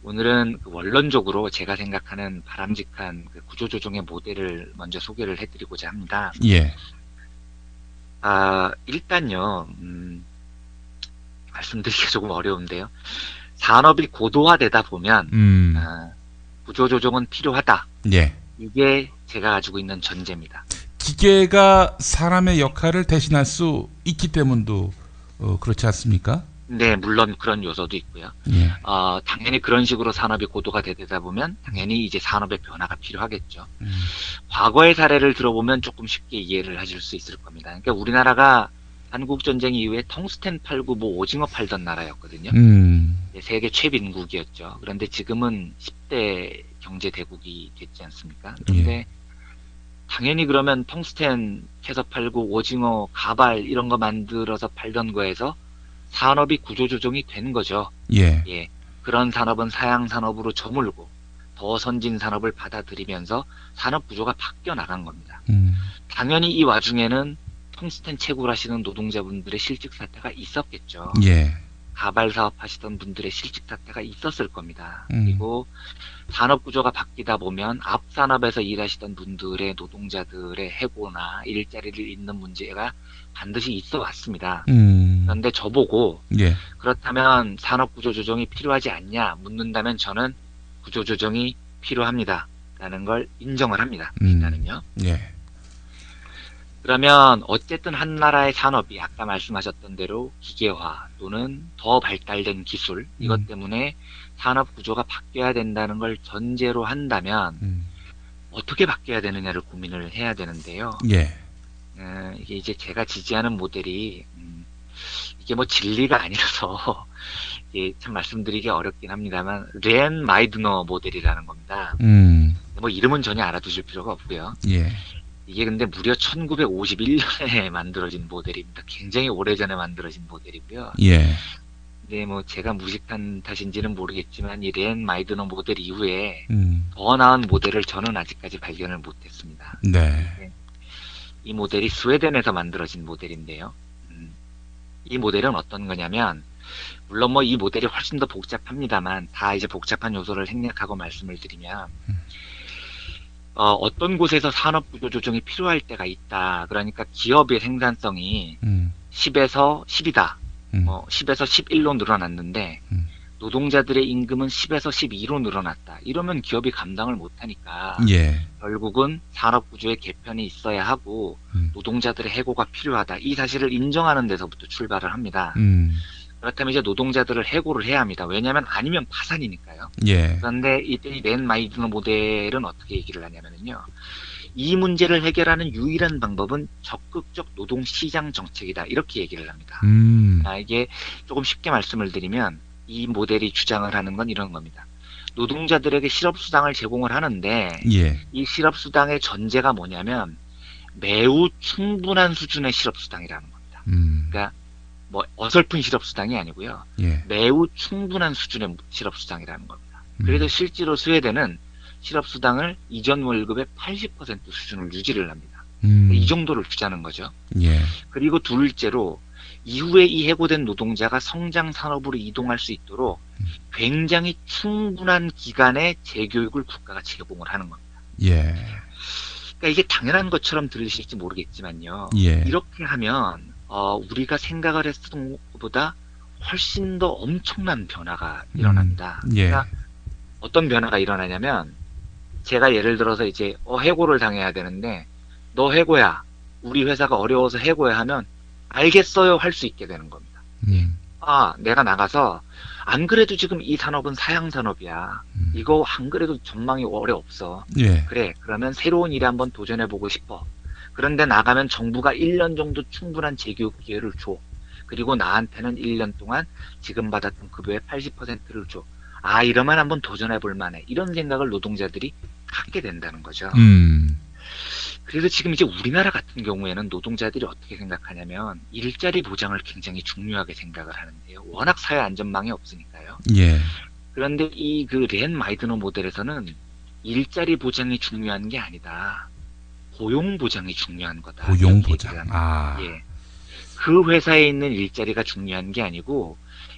오늘은 원론적으로 제가 생각하는 바람직한 구조조정의 모델을 먼저 소개를 해드리고자 합니다. 예. 일단요, 말씀드리기가 조금 어려운데요. 산업이 고도화되다 보면, 구조조정은 필요하다. 예. 이게 제가 가지고 있는 전제입니다. 기계가 사람의 역할을 대신할 수 있기 때문도 그렇지 않습니까? 네, 물론 그런 요소도 있고요. 예. 당연히 그런 식으로 산업이 고도가 되다 보면 당연히 이제 산업의 변화가 필요하겠죠. 과거의 사례를 들어보면 조금 쉽게 이해를 하실 수 있을 겁니다. 그러니까 우리나라가 한국전쟁 이후에 텅스텐 팔고 뭐 오징어 팔던 나라였거든요. 세계 최빈국이었죠. 그런데 지금은 10대 경제대국이 됐지 않습니까? 그런데 당연히 그러면 텅스텐 캐서 팔고 오징어, 가발 이런 거 만들어서 팔던 거에서 산업이 구조조정이 된 거죠. 예. 그런 산업은 사양 산업으로 저물고 더 선진 산업을 받아들이면서 산업 구조가 바뀌어 나간 겁니다. 당연히 이 와중에는 텅스텐 채굴하시는 노동자분들의 실직 사태가 있었겠죠. 예. 가발 사업 하시던 분들의 실직 사태가 있었을 겁니다. 그리고 산업 구조가 바뀌다 보면 앞 산업에서 일하시던 분들의 노동자들의 해고나 일자리를 잃는 문제가 반드시 있어 왔습니다. 그런데 저보고 그렇다면 산업 구조 조정이 필요하지 않냐 묻는다면 저는 구조 조정이 필요합니다. 라는 걸 인정을 합니다. 일단은요. 그러면 어쨌든 한 나라의 산업이 아까 말씀하셨던 대로 기계화 또는 더 발달된 기술 이것 때문에 산업 구조가 바뀌어야 된다는 걸 전제로 한다면 어떻게 바뀌어야 되느냐를 고민을 해야 되는데요. 예. 이게 이제 제가 지지하는 모델이 이게 뭐 진리가 아니라서 이게 참 말씀드리기 어렵긴 합니다만 렌 마이드너 모델이라는 겁니다. 뭐 이름은 전혀 알아두실 필요가 없고요. 예. 이게 근데 무려 1951년에 만들어진 모델입니다. 굉장히 오래전에 만들어진 모델이고요. 예. 근데 뭐 제가 무식한 탓인지는 모르겠지만 이 렌 마이드너 모델 이후에 더 나은 모델을 저는 아직까지 발견을 못했습니다. 네. 이 모델이 스웨덴에서 만들어진 모델인데요. 이 모델은 어떤 거냐면 물론 뭐 이 모델이 훨씬 더 복잡합니다만 다 이제 복잡한 요소를 생략하고 말씀을 드리면 어떤 곳에서 산업 구조 조정이 필요할 때가 있다. 그러니까 기업의 생산성이 10에서 10이다. 10에서 11로 늘어났는데 노동자들의 임금은 10에서 12로 늘어났다. 이러면 기업이 감당을 못하니까 예. 결국은 산업 구조의 개편이 있어야 하고 노동자들의 해고가 필요하다. 이 사실을 인정하는 데서부터 출발을 합니다. 그렇다면 이제 노동자들을 해고를 해야 합니다. 왜냐하면 아니면 파산이니까요. 예. 그런데 이때 렌 마이드너 모델은 어떻게 얘기를 하냐면요. 이 문제를 해결하는 유일한 방법은 적극적 노동시장 정책이다. 이렇게 얘기를 합니다. 이게 조금 쉽게 말씀을 드리면 이 모델이 주장을 하는 건 이런 겁니다. 노동자들에게 실업수당을 제공을 하는데 예. 이 실업수당의 전제가 뭐냐면 매우 충분한 수준의 실업수당이라는 겁니다. 그러니까 뭐 어설픈 실업수당이 아니고요. 예. 매우 충분한 수준의 실업수당이라는 겁니다. 그래서 실제로 스웨덴은 실업수당을 이전 월급의 80% 수준을 유지를 합니다. 이 정도를 주자는 거죠. 예. 그리고 둘째로 이후에 이 해고된 노동자가 성장 산업으로 이동할 수 있도록 굉장히 충분한 기간의 재교육을 국가가 제공을 하는 겁니다. 예. 그러니까 이게 당연한 것처럼 들리실지 모르겠지만요. 예. 이렇게 하면 우리가 생각을 했던 것보다 훨씬 더 엄청난 변화가 일어납니다. 예. 그러니까 어떤 변화가 일어나냐면 제가 예를 들어서 이제 해고를 당해야 되는데 너 해고야. 우리 회사가 어려워서 해고야 하면 알겠어요 할 수 있게 되는 겁니다. 내가 나가서 안 그래도 지금 이 산업은 사양 산업이야. 이거 안 그래도 전망이 오래 없어. 예. 그래. 그러면 새로운 일에 한번 도전해보고 싶어. 그런데 나가면 정부가 1년 정도 충분한 재교육 기회를 줘. 그리고 나한테는 1년 동안 지금 받았던 급여의 80%를 줘. 이러면 한번 도전해볼 만해. 이런 생각을 노동자들이 갖게 된다는 거죠. 그래서 지금 이제 우리나라 같은 경우에는 노동자들이 어떻게 생각하냐면 일자리 보장을 굉장히 중요하게 생각을 하는데요. 워낙 사회 안전망이 없으니까요. 예. 그런데 이 렌 마이드너 모델에서는 일자리 보장이 중요한 게 아니다. 고용 보장이 중요한 거다. 고용 보장. 예. 그 회사에 있는 일자리가 중요한 게 아니고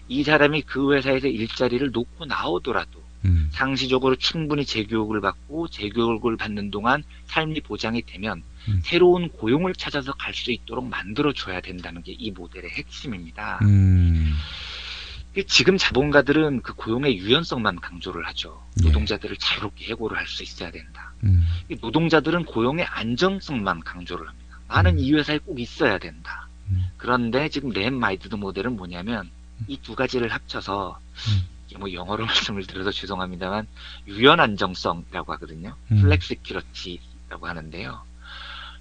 이 사람이 그 회사에서 일자리를 놓고 나오더라도 상시적으로 충분히 재교육을 받고 재교육을 받는 동안 삶이 보장이 되면 새로운 고용을 찾아서 갈 수 있도록 만들어줘야 된다는 게 이 모델의 핵심입니다. 지금 자본가들은 그 고용의 유연성만 강조를 하죠. 노동자들을 자유롭게 해고를 할 수 있어야 된다. 노동자들은 고용의 안정성만 강조를 합니다. 나는 이 회사에 꼭 있어야 된다. 그런데 지금 렌 마이드너 모델은 뭐냐면 이 두 가지를 합쳐서 뭐 영어로 말씀을 드려서 죄송합니다만 유연 안정성이라고 하거든요. 플렉시큐리티라고 하는데요.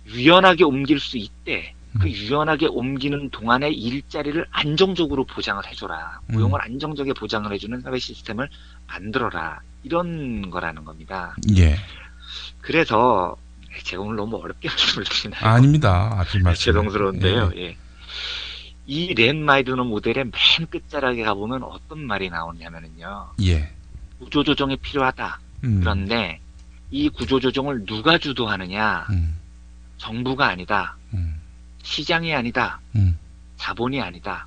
유연하게 옮길 수 있대. 그 유연하게 옮기는 동안에 일자리를 안정적으로 보장을 해줘라. 고용을 안정적에 보장을 해주는 사회 시스템을 만들어라. 이런 거라는 겁니다. 예. 그래서 제가 오늘 너무 어렵게 말씀을 드리나요? 아닙니다. 아주 말씀. 죄송스러운데요. 예. 이 렌 마이드너 모델의 맨 끝자락에 가보면 어떤 말이 나오냐면요. 예. 구조조정이 필요하다. 그런데 이 구조조정을 누가 주도하느냐? 정부가 아니다. 시장이 아니다. 자본이 아니다.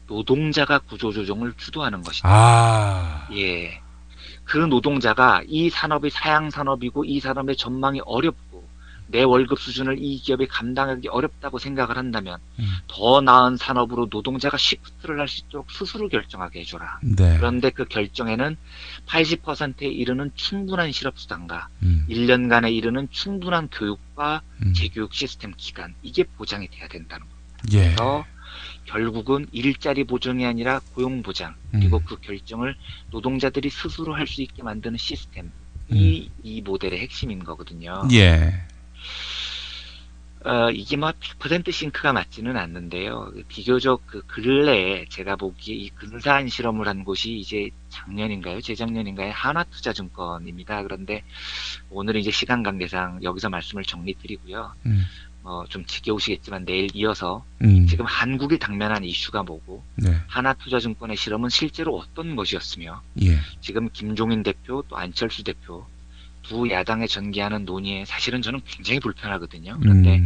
노동자가 구조조정을 주도하는 것이다. 예. 그 노동자가 이 산업이 사양 산업이고 이 산업의 전망이 어렵고 내 월급 수준을 이 기업이 감당하기 어렵다고 생각을 한다면 더 나은 산업으로 노동자가 시프트를 할 수 있도록 스스로 결정하게 해줘라. 네. 그런데 그 결정에는 80%에 이르는 충분한 실업수당과 1년간에 이르는 충분한 교육과 재교육 시스템 기간, 이게 보장이 돼야 된다는 겁니다. 예. 그래서 결국은 일자리 보장이 아니라 고용 보장, 그리고 그 결정을 노동자들이 스스로 할 수 있게 만드는 시스템, 이 모델의 핵심인 거거든요. 예. 이게 뭐 100% 싱크가 맞지는 않는데요. 비교적 그 근래에 제가 보기에 이 근사한 실험을 한 곳이 이제 작년인가요? 재작년인가요? 한화투자증권입니다. 그런데 오늘 이제 시간 관계상 여기서 말씀을 정리드리고요. 좀 지겨우시겠지만 내일 이어서 지금 한국이 당면한 이슈가 뭐고 네. 하나투자증권의 실험은 실제로 어떤 것이었으며 예. 지금 김종인 대표 또 안철수 대표 두 야당의 전개하는 논의에 사실은 저는 굉장히 불편하거든요. 그런데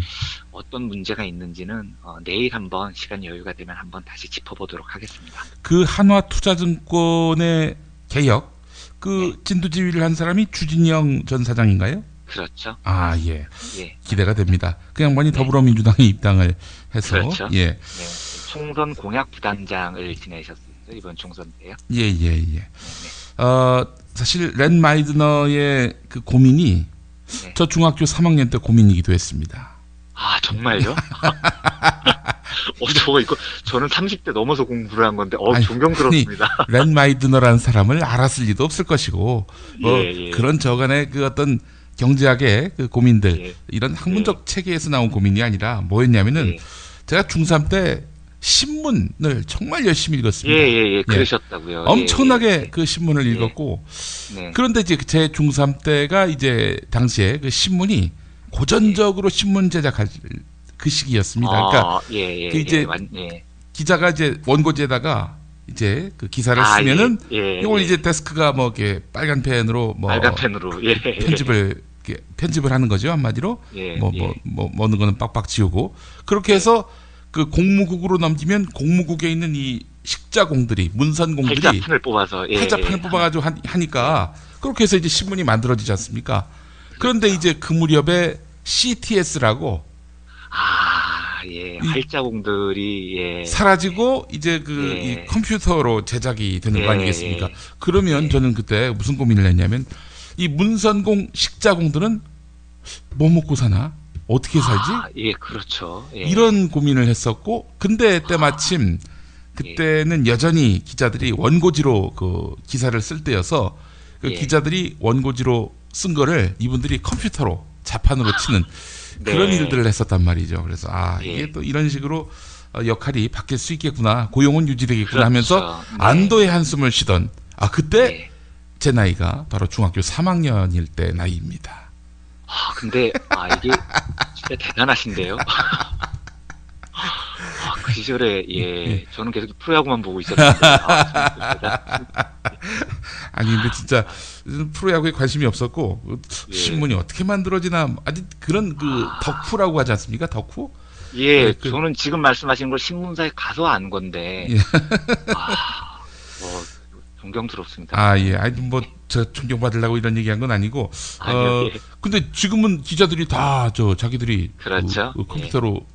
어떤 문제가 있는지는 내일 한번 시간 여유가 되면 한번 다시 짚어보도록 하겠습니다. 그 한화투자증권의 개혁, 그 진두지휘를 한 사람이 주진영 전 사장인가요? 그렇죠. 아, 예. 예. 기대가 됩니다. 그 양반이 더불어민주당에 입당을 해서. 그렇죠. 예. 네. 총선 공약 부단장을 지내셨어요. 이번 총선 때요. 예, 예, 예. 사실 렌 마이드너의 그 고민이 저 중학교 3학년 때 고민이기도 했습니다. 아, 정말요? 저는 30대 넘어서 공부를 한 건데, 존경스럽습니다. 렌 마이드너라는 사람을 알았을 리도 없을 것이고, 예. 그런 저간의 그 어떤 경제학의 그 고민들, 이런 학문적 체계에서 나온 고민이 아니라 뭐였냐면은, 제가 중3 때 신문을 정말 열심히 읽었습니다. 예. 그러셨다고요. 엄청나게 그 신문을 읽었고, 네. 그런데 이제 제 중3 때가 이제 당시에 그 신문이 고전적으로 신문 제작할 그 시기였습니다. 그러니까 그 이제 기자가 이제 원고지에다가 이제 그 기사를 쓰면은 이걸 이제 데스크가 뭐 이렇게 빨간 펜으로 편집을 하는 거죠, 한마디로. 먹는 거는 빡빡 지우고 그렇게 해서 그 공무국으로 넘기면 공무국에 있는 이 식자공들이 문선공들이 팔자판을 뽑아서 팔자판을 뽑아가지고 하니까 그렇게 해서 이제 신문이 만들어지지 않습니까? 그런데 이제 그 무렵에 CTS라고 활자공들이 사라지고 이제 이 컴퓨터로 제작이 되는 거 아니겠습니까? 그러면 저는 그때 무슨 고민을 했냐면 이 문선공 식자공들은 뭐 먹고 사나? 어떻게 살지? 그렇죠. 이런 고민을 했었고, 근데 때마침 그때는 여전히 기자들이 원고지로 그 기사를 쓸 때여서 그 기자들이 원고지로 쓴 거를 이분들이 컴퓨터로 자판으로 치는 그런 일들을 했었단 말이죠. 그래서 이게 또 이런 식으로 역할이 바뀔 수 있겠구나, 고용은 유지되겠구나 하면서 안도의 한숨을 쉬던 그때 제 나이가 바로 중학교 3학년일 때 나이입니다. 근데 이게 진짜 대단하신데요. 그 시절에 저는 계속 프로야구만 보고 있었는데 아니 근데 진짜 프로야구에 관심이 없었고 신문이 어떻게 만들어지나 아직 그런 그 덕후라고 하지 않습니까? 덕후? 저는 지금 말씀하신 걸 신문사에 가서 안 건데 존경스럽습니다. 아니 뭐 저 존경받으려고 이런 얘기한 건 아니고 근데 지금은 기자들이 다 자기들이 그렇죠. 그 컴퓨터로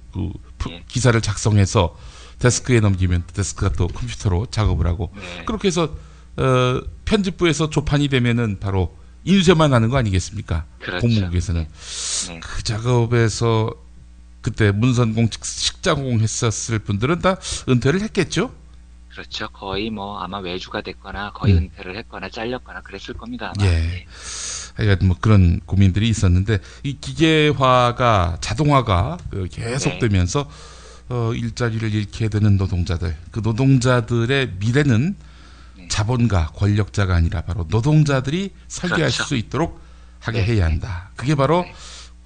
기사를 작성해서 데스크에 넘기면 데스크가 또 컴퓨터로 작업을 하고 그렇게 해서 편집부에서 조판이 되면은 바로 인쇄만 하는 거 아니겠습니까? 그렇죠. 공무국에서는 그 작업에서 그때 문선공 식자공 했었을 분들은 다 은퇴를 했겠죠? 그렇죠. 거의 아마 외주가 됐거나 거의 은퇴를 했거나 잘렸거나 그랬을 겁니다. 아마. 하여간 뭐 그런 고민들이 있었는데 이 기계화가 자동화가 계속되면서 일자리를 잃게 되는 노동자들, 그 노동자들의 미래는 자본가, 권력자가 아니라 바로 노동자들이 설계할 수 있도록 하게 해야 한다. 그게 바로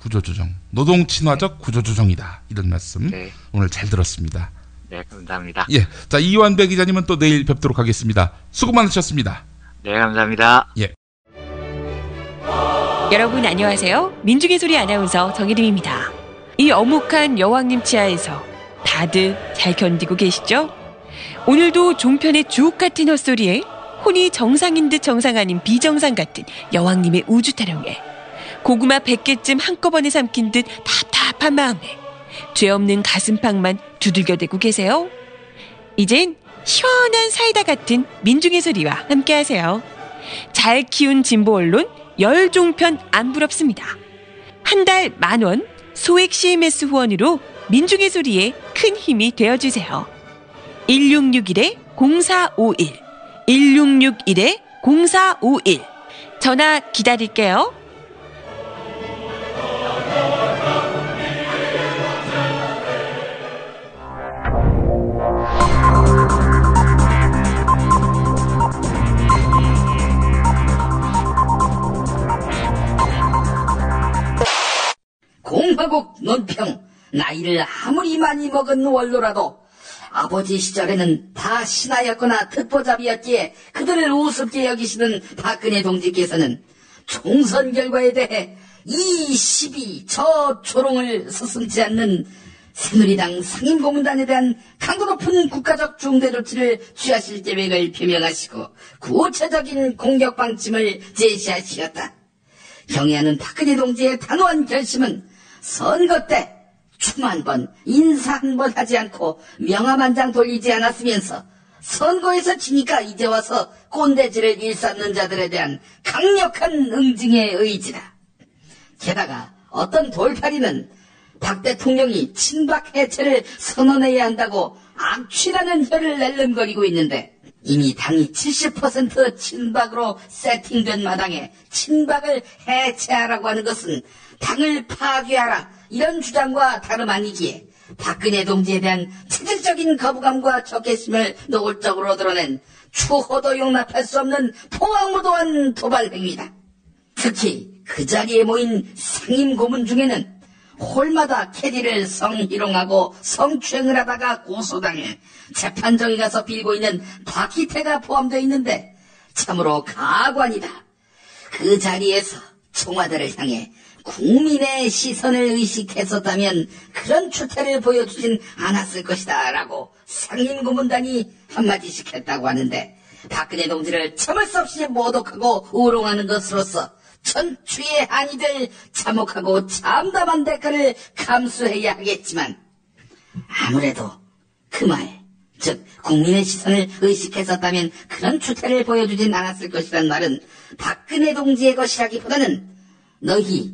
구조조정, 노동친화적 구조조정이다. 이런 말씀 오늘 잘 들었습니다. 네, 감사합니다. 자, 이완배 기자님은 또 내일 뵙도록 하겠습니다. 수고 많으셨습니다. 네, 감사합니다. 여러분 안녕하세요. 민중의 소리 아나운서 정혜림입니다. 이 어묵한 여왕님 치아에서 다들 잘 견디고 계시죠? 오늘도 종편의 주옥 같은 헛소리에 혼이 정상인 듯 정상 아닌 비정상 같은 여왕님의 우주 타령에 고구마 100개쯤 한꺼번에 삼킨 듯 답답한 마음에 죄 없는 가슴팍만 두들겨대고 계세요. 이젠 시원한 사이다 같은 민중의 소리와 함께하세요. 잘 키운 진보 언론 열종편 안 부럽습니다. 한 달 10,000원 소액 CMS 후원으로 민중의 소리에 큰 힘이 되어주세요. 1661-0451 1661-0451 전화 기다릴게요. 공화국 논평. 나이를 아무리 많이 먹은 원로라도 아버지 시절에는 다 신하였거나 듣보잡이었기에 그들을 우습게 여기시는 박근혜 동지께서는 총선 결과에 대해 이 시비 저 조롱을 서슴지 않는 새누리당 상임고문단에 대한 강도 높은 국가적 중대 조치를 취하실 계획을 표명하시고 구체적인 공격 방침을 제시하시었다. 경애하는 박근혜 동지의 단호한 결심은 선거 때 춤 한 번, 인사 한 번 하지 않고 명함 한 장 돌리지 않았으면서 선거에서 지니까 이제 와서 꼰대질을 일삼는 자들에 대한 강력한 응징의 의지다. 게다가 어떤 돌팔이는 박 대통령이 친박 해체를 선언해야 한다고 악취라는 혀를 낼름거리고 있는데 이미 당이 70% 친박으로 세팅된 마당에 친박을 해체하라고 하는 것은 당을 파괴하라 이런 주장과 다름 아니기에 박근혜 동지에 대한 체질적인 거부감과 적개심을 노골적으로 드러낸 추호도 용납할 수 없는 포악무도한 도발 행위다. 특히 그 자리에 모인 상임 고문 중에는 홀마다 캐디를 성희롱하고 성추행을 하다가 고소당해 재판정에 가서 빌고 있는 박희태가 포함되어 있는데 참으로 가관이다. 그 자리에서 청와대를 향해 국민의 시선을 의식했었다면 그런 추태를 보여주진 않았을 것이다 라고 상임고문단이 한마디씩 했다고 하는데 박근혜 동지를 참을 수 없이 모독하고 우롱하는 것으로서 천추의 한이 될 참혹하고 참담한 대가를 감수해야 하겠지만 아무래도 그 말, 즉 국민의 시선을 의식했었다면 그런 추태를 보여주진 않았을 것이란 말은 박근혜 동지의 것이라기보다는 너희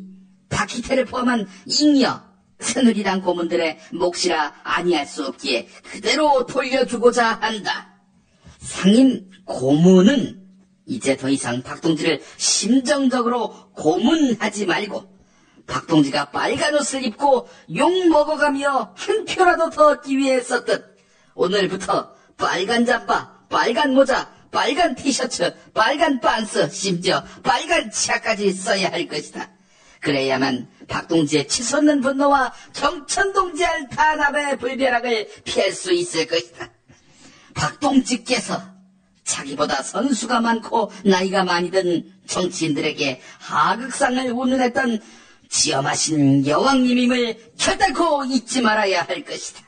박희태를 포함한 잉여 새누리당 고문들의 몫이라 아니할 수 없기에 그대로 돌려주고자 한다. 상임 고문은 이제 더 이상 박동지를 심정적으로 고문하지 말고 박동지가 빨간 옷을 입고 욕 먹어가며 한 표라도 더 얻기 위해 썼듯 오늘부터 빨간 잠바, 빨간 모자, 빨간 티셔츠, 빨간 빤스, 심지어 빨간 치아까지 써야 할 것이다. 그래야만 박동지의 치솟는 분노와 경천동지할 탄압의 불벼락을 피할 수 있을 것이다. 박동지께서 자기보다 선수가 많고 나이가 많이 든 정치인들에게 하극상을 운운했던 지엄하신 여왕님임을 결단코 잊지 말아야 할 것이다.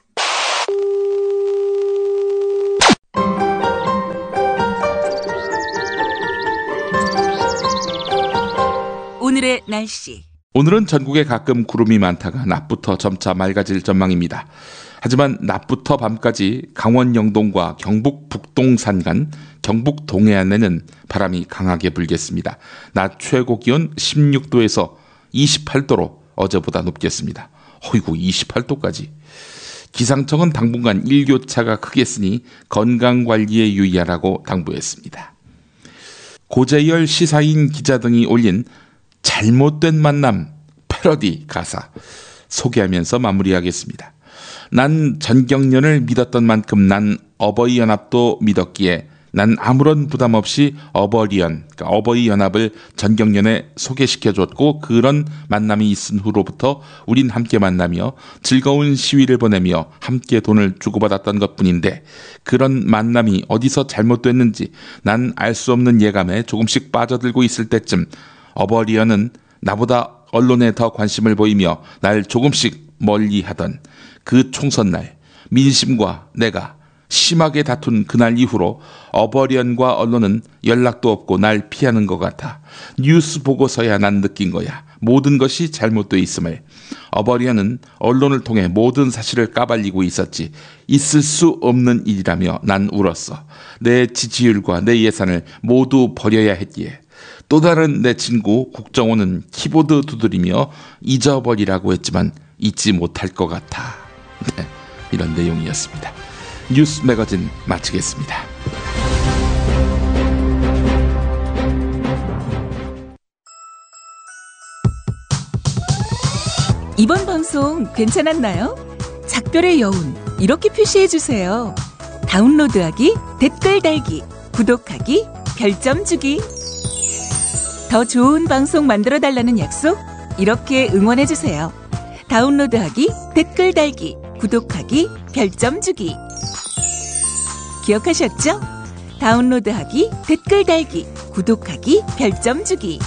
오늘의 날씨. 오늘은 전국에 가끔 구름이 많다가 낮부터 점차 맑아질 전망입니다. 하지만 낮부터 밤까지 강원 영동과 경북 북동산 간 경북 동해안에는 바람이 강하게 불겠습니다. 낮 최고 기온 16도에서 28도로 어제보다 높겠습니다. 어이구 28도까지. 기상청은 당분간 일교차가 크겠으니 건강관리에 유의하라고 당부했습니다. 고재열 시사인 기자 등이 올린 잘못된 만남 패러디 가사 소개하면서 마무리하겠습니다. 난 전경련을 믿었던 만큼 난 어버이연합도 믿었기에 난 아무런 부담 없이 어버이연합을 전경련에 소개시켜줬고 그런 만남이 있은 후로부터 우린 함께 만나며 즐거운 시위를 보내며 함께 돈을 주고받았던 것뿐인데 그런 만남이 어디서 잘못됐는지 난 알 수 없는 예감에 조금씩 빠져들고 있을 때쯤 어버리언은 나보다 언론에 더 관심을 보이며 날 조금씩 멀리하던 그 총선날 민심과 내가 심하게 다툰 그날 이후로 어버리언과 언론은 연락도 없고 날 피하는 것 같아. 뉴스 보고서야 난 느낀 거야. 모든 것이 잘못돼 있음을. 어버리언은 언론을 통해 모든 사실을 까발리고 있었지. 있을 수 없는 일이라며 난 울었어. 내 지지율과 내 예산을 모두 버려야 했기에. 또 다른 내 친구 국정원은 키보드 두드리며 잊어버리라고 했지만 잊지 못할 것 같아. 네, 이런 내용이었습니다. 뉴스 매거진 마치겠습니다. 이번 방송 괜찮았나요? 작별의 여운 이렇게 표시해주세요. 다운로드하기, 댓글 달기, 구독하기, 별점 주기. 더 좋은 방송 만들어달라는 약속 이렇게 응원해주세요. 다운로드하기, 댓글 달기, 구독하기, 별점 주기. 기억하셨죠? 다운로드하기, 댓글 달기, 구독하기, 별점 주기.